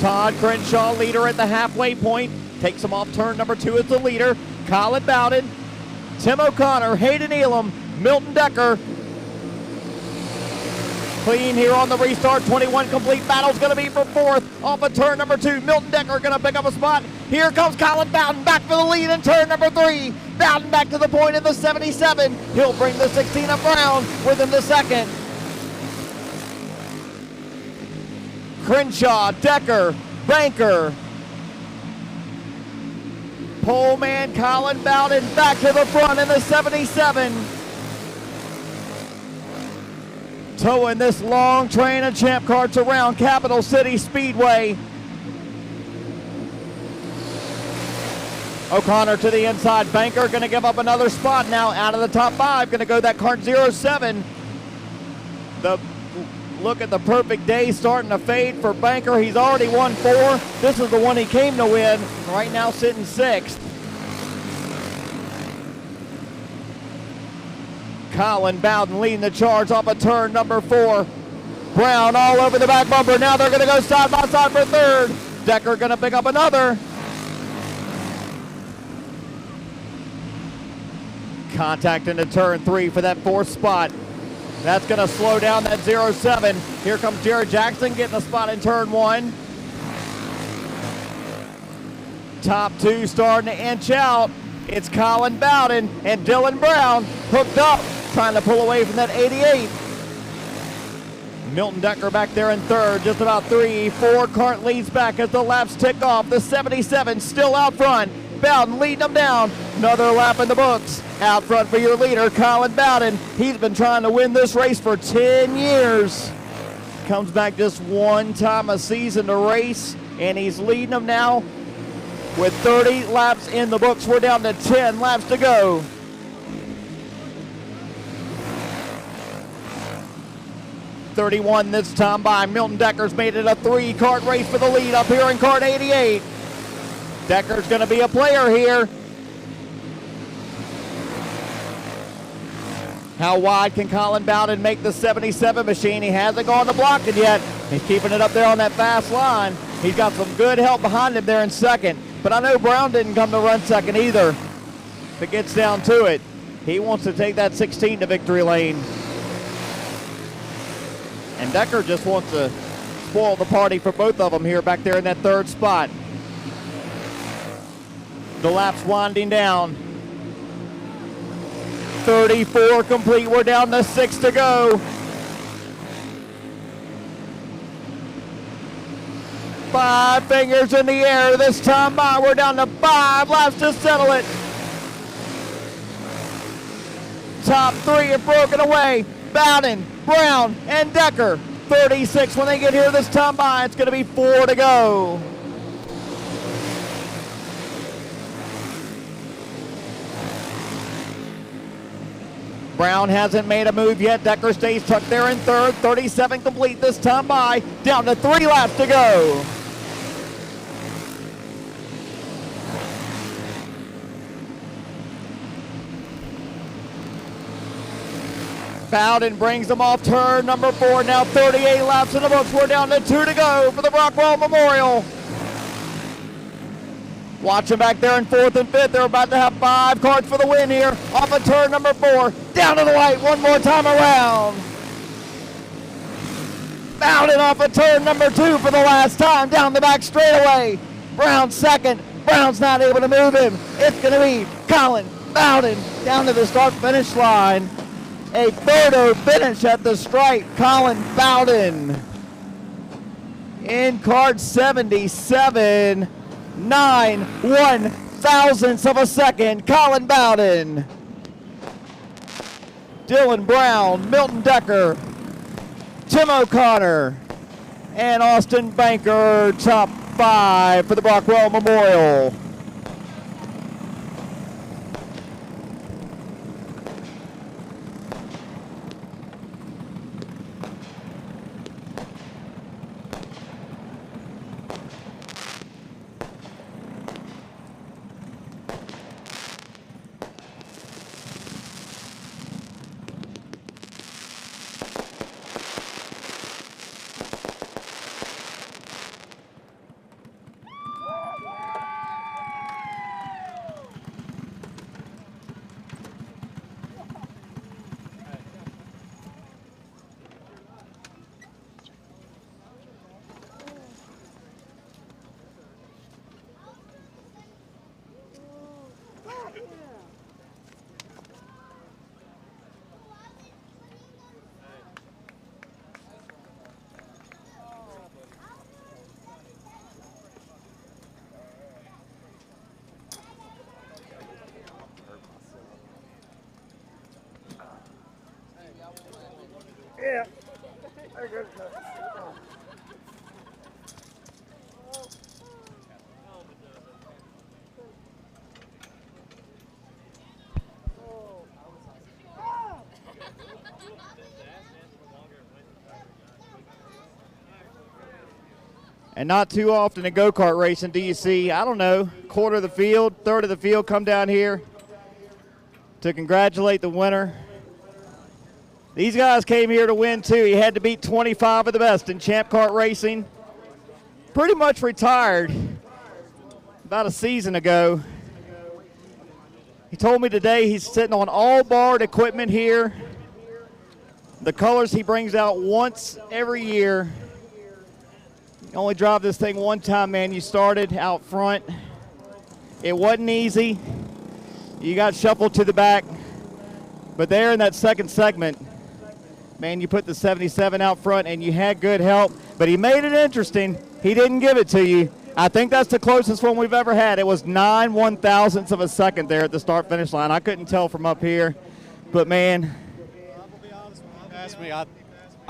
Todd Crenshaw, leader at the halfway point. Takes him off turn number 2 as the leader. Colin Bowden, Tim O'Connor, Hayden Elam, Milton Decker. Clean here on the restart. 21 complete. Battle's going to be for 4th off of turn number 2. Milton Decker going to pick up a spot. Here comes Colin Bowden back for the lead in turn number 3. Bowden back to the point in the 77. He'll bring the 16 of Brown with him to second. Crenshaw, Decker, Banker. Poleman Colin Bowden back to the front in the 77. Towing this long train of champ carts around Capital City Speedway. O'Connor to the inside. Banker going to give up another spot now out of the top 5. Going to go that cart 07. Look at the perfect day starting to fade for Banker. He's already won 4. This is the one he came to win. Right now sitting 6th. Colin Bowden leading the charge off of turn number 4. Brown all over the back bumper. Now they're going to go side by side for 3rd. Decker going to pick up another. Contact into turn 3 for that 4th spot. That's going to slow down that 07. Here comes Jared Jackson getting a spot in turn 1. Top 2 starting to inch out. It's Colin Bowden and Dylan Brown hooked up, trying to pull away from that 88. Milton Decker back there in 3rd, just about 3-4 cart leads back as the laps tick off. The 77 still out front. Bowden leading them down. Another lap in the books. Out front for your leader, Colin Bowden. He's been trying to win this race for 10 years. Comes back just one time a season to race, and he's leading them now with 30 laps in the books. We're down to 10 laps to go. .31 this time by. Milton Decker's made it a 3-cart race for the lead up here in cart 88. Decker's going to be a player here. How wide can Colin Bowden make the 77 machine? He hasn't gone to blocking yet. He's keeping it up there on that fast line. He's got some good help behind him there in 2nd. But I know Brown didn't come to run 2nd either. If it gets down to it, he wants to take that 16 to victory lane. And Decker just wants to spoil the party for both of them here back there in that 3rd spot. The lap's winding down. 34 complete. We're down to 6 to go. 5 fingers in the air this time by. We're down to 5 laps to settle it. Top 3 have broken away. Bowden, Brown, and Decker. 36 when they get here this time by. It's going to be 4 to go. Brown hasn't made a move yet. Decker stays tucked there in 3rd. 37 complete this time by. Down to 3 laps to go. Bowden brings them off turn number 4. Now 38 laps in the books. We're down to 2 to go for the Brockwell Memorial. Watch them back there in 4th and 5th. They're about to have 5 carts for the win here. Off of turn number 4. Down to the right one more time around. Bowden off of turn number 2 for the last time. Down the back straightaway. Brown 2nd. Brown's not able to move him. It's going to be Colin Bowden down to the start-finish line. A photo finish at the stripe. Colin Bowden in cart 77. 9 thousandths of a second. Colin Bowden. Dylan Brown, Milton Decker, Tim O'Connor, and Austin Banker, top 5 for the Brockwell Memorial. And not too often in go-kart racing do you see, I don't know, quarter of the field, third of the field come down here to congratulate the winner. These guys came here to win too. He had to beat 25 of the best in Champ Kart racing. Pretty much retired about a season ago. He told me today he's sitting on all barred equipment here. The colors he brings out once every year. You only drive this thing one time, man. You started out front. It wasn't easy. You got shuffled to the back. But there in that second segment, man, you put the 77 out front and you had good help. But he made it interesting. He didn't give it to you. I think that's the closest one we've ever had. It was 9 1/1000ths of a second there at the start-finish line. I couldn't tell from up here. But, man. I'm going to be honest, when he passed me,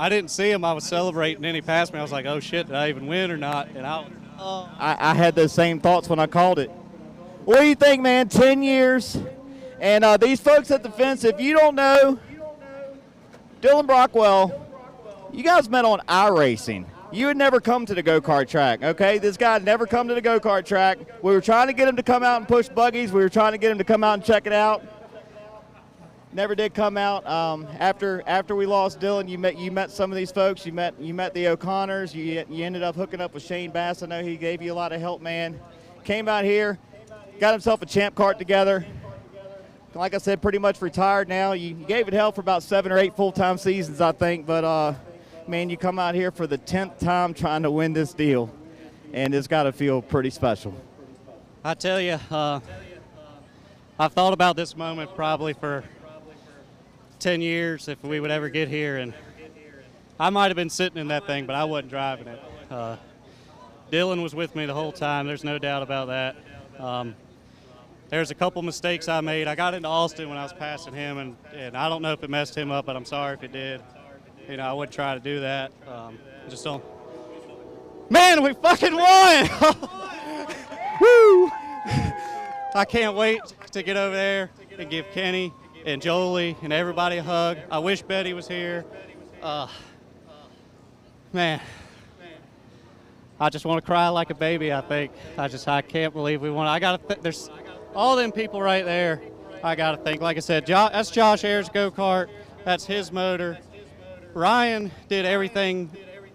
I didn't see him. I was celebrating, and he passed me. I was like, oh, shit, did I even win or not? And I had those same thoughts when I called it. What do you think, man? 10 years. And these folks at the fence, if you don't know, Dylan Brockwell, you guys met on iRacing. You had never come to the go-kart track, okay? This guy had never come to the go-kart track. We were trying to get him to come out and push buggies. We were trying to get him to come out and check it out. Never did come out. After we lost Dylan, you met some of these folks. You met the O'Connors. You ended up hooking up with Shane Bass. I know he gave you a lot of help, man. Came out here, got himself a Champ Kart together. Like I said, pretty much retired now. You gave it hell for about 7 or 8 full-time seasons, I think. But, man, you come out here for the 10th time trying to win this deal, and it's got to feel pretty special. I tell you, I've thought about this moment probably for 10 years if we would ever get here, and I might have been sitting in that thing, but I wasn't driving it. Dylan was with me the whole time. There's no doubt about that. There's a couple mistakes I made. I got into Austin when I was passing him, and I don't know if it messed him up, but I'm sorry if it did. You know, I wouldn't try to do that. Just don't. Man, we fucking won! Woo! I can't wait to get over there and give Kenny and Jolie and everybody a hug. I wish Betty was here. Man, I just want to cry like a baby, I think. I can't believe we won. There's all them people right there. I got to think. Like I said, that's Josh Ayers' go-kart. That's his motor. Ryan did everything.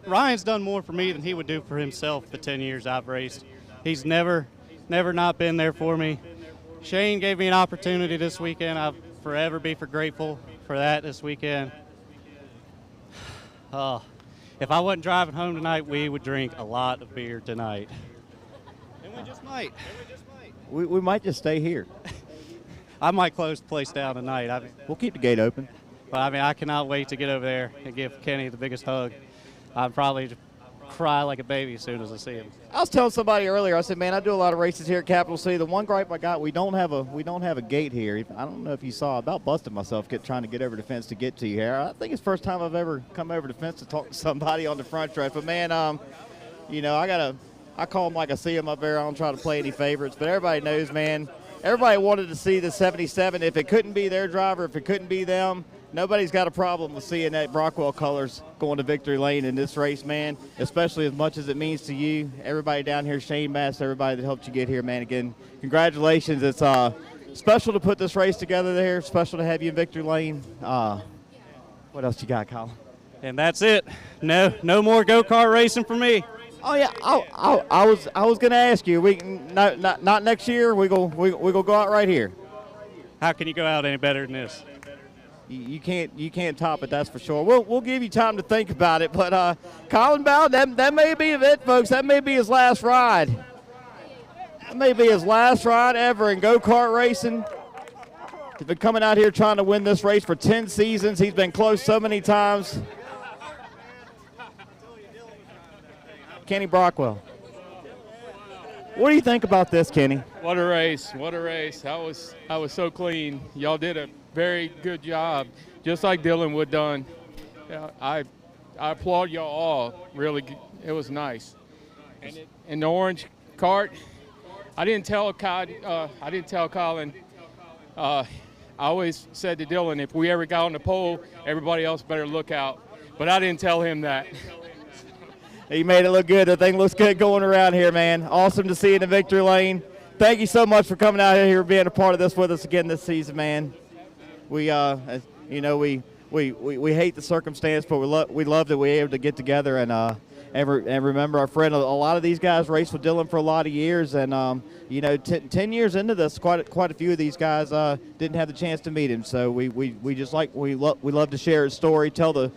Ryan's done more for me than he would do for himself the 10 years I've raced. He's never not been there for me. Shane gave me an opportunity this weekend. I'll forever be grateful for that this weekend. If I wasn't driving home tonight, we would drink a lot of beer tonight. And we just might. We might just stay here. I might close the place down tonight. We'll keep the gate open. But, I mean, I cannot wait to get over there and give Kenny the biggest hug. I'd probably cry like a baby as soon as I see him. I was telling somebody earlier, I said, man, I do a lot of races here at Capital City. The one gripe I got, we don't have a gate here. I don't know if you saw, I about busted myself trying to get over the fence to get to you here. I think it's the first time I've ever come over the fence to talk to somebody on the front stretch. But, man, you know, I call them like I see them up there. I don't try to play any favorites. But everybody knows, man, everybody wanted to see the 77. If it couldn't be their driver, if it couldn't be them, nobody's got a problem with seeing that Brockwell colors going to victory lane in this race, man, especially as much as it means to you. Everybody down here, Shane Bass, everybody that helped you get here, man. Again, congratulations. It's special to put this race together there, special to have you in victory lane. What else you got, Colin? And that's it. No more go-kart racing for me. Oh yeah, I was gonna ask you. Not next year. We go out right here. How can you go out any better than this? You can't top it, that's for sure. We'll give you time to think about it, but Colin Bowden, that may be it, folks. That may be his last ride. That may be his last ride ever in go-kart racing. He's been coming out here trying to win this race for 10 seasons. He's been close so many times. Kenny Brockwell. What do you think about this, Kenny? What a race. What a race. I was so clean. Y'all did a very good job, just like Dylan would done. I I applaud y'all all. Really, it was nice. And the orange cart, I didn't tell Colin. I always said to Dylan, if we ever got on the pole, everybody else better look out. But I didn't tell him that. He made it look good. The thing looks good going around here, man. Awesome to see you in the victory lane. Thank you so much for coming out here and being a part of this with us again this season, man. We, you know, we hate the circumstance, but we love that we're able to get together and remember our friend. A lot of these guys raced with Dylan for a lot of years, and you know, 10 years into this, quite a few of these guys didn't have the chance to meet him. So we love to share his story, tell the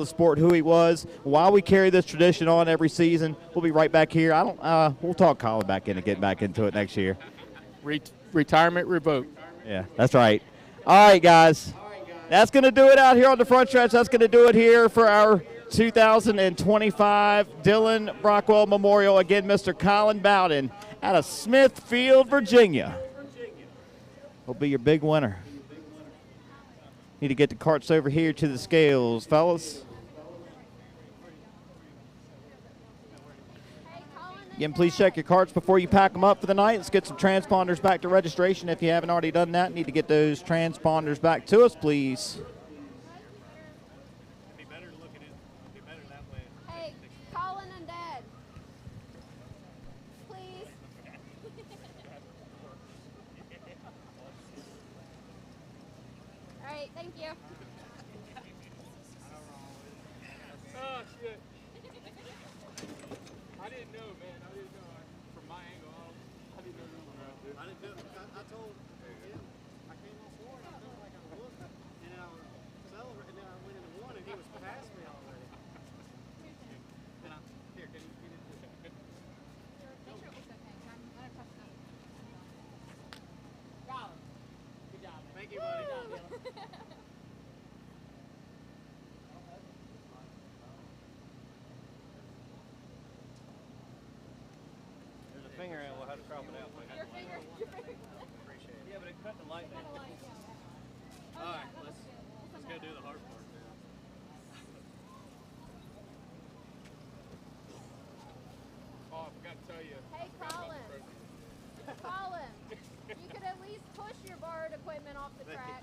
sport who he was. While we carry this tradition on every season, we'll be right back here. We'll talk Colin back in and get back into it next year. Retirement revoked. Yeah, that's right. All right, guys. That's going to do it out here on the front stretch. That's going to do it here for our 2025 Dylan Brockwell Memorial. Again, Mr. Colin Bowden out of Smithfield, Virginia. Will be your big winner. Need to get the carts over here to the scales, fellas. Again, please check your carts before you pack them up for the night. Let's get some transponders back to registration. If you haven't already done that, need to get those transponders back to us, please. Hey, Colin and Dad. Please. All right, thank you. Oh, shit. I didn't know, man. I didn't know. From my angle, I didn't know you were out there. I didn't do it. I told him. I came on board. I felt like I was looking, and then I was accelerating, and then I went into one, and he was past me already. And I, here, can you get into it? Good job, man. Thank you, buddy. There's a finger out. We'll have to crop it out. Your finger. Appreciate it. Yeah, but it cut the light down. All right, let's go do the hard part now. Oh, I forgot to tell you. Hey, Colin. Colin, you could at least push your borrowed equipment off the track.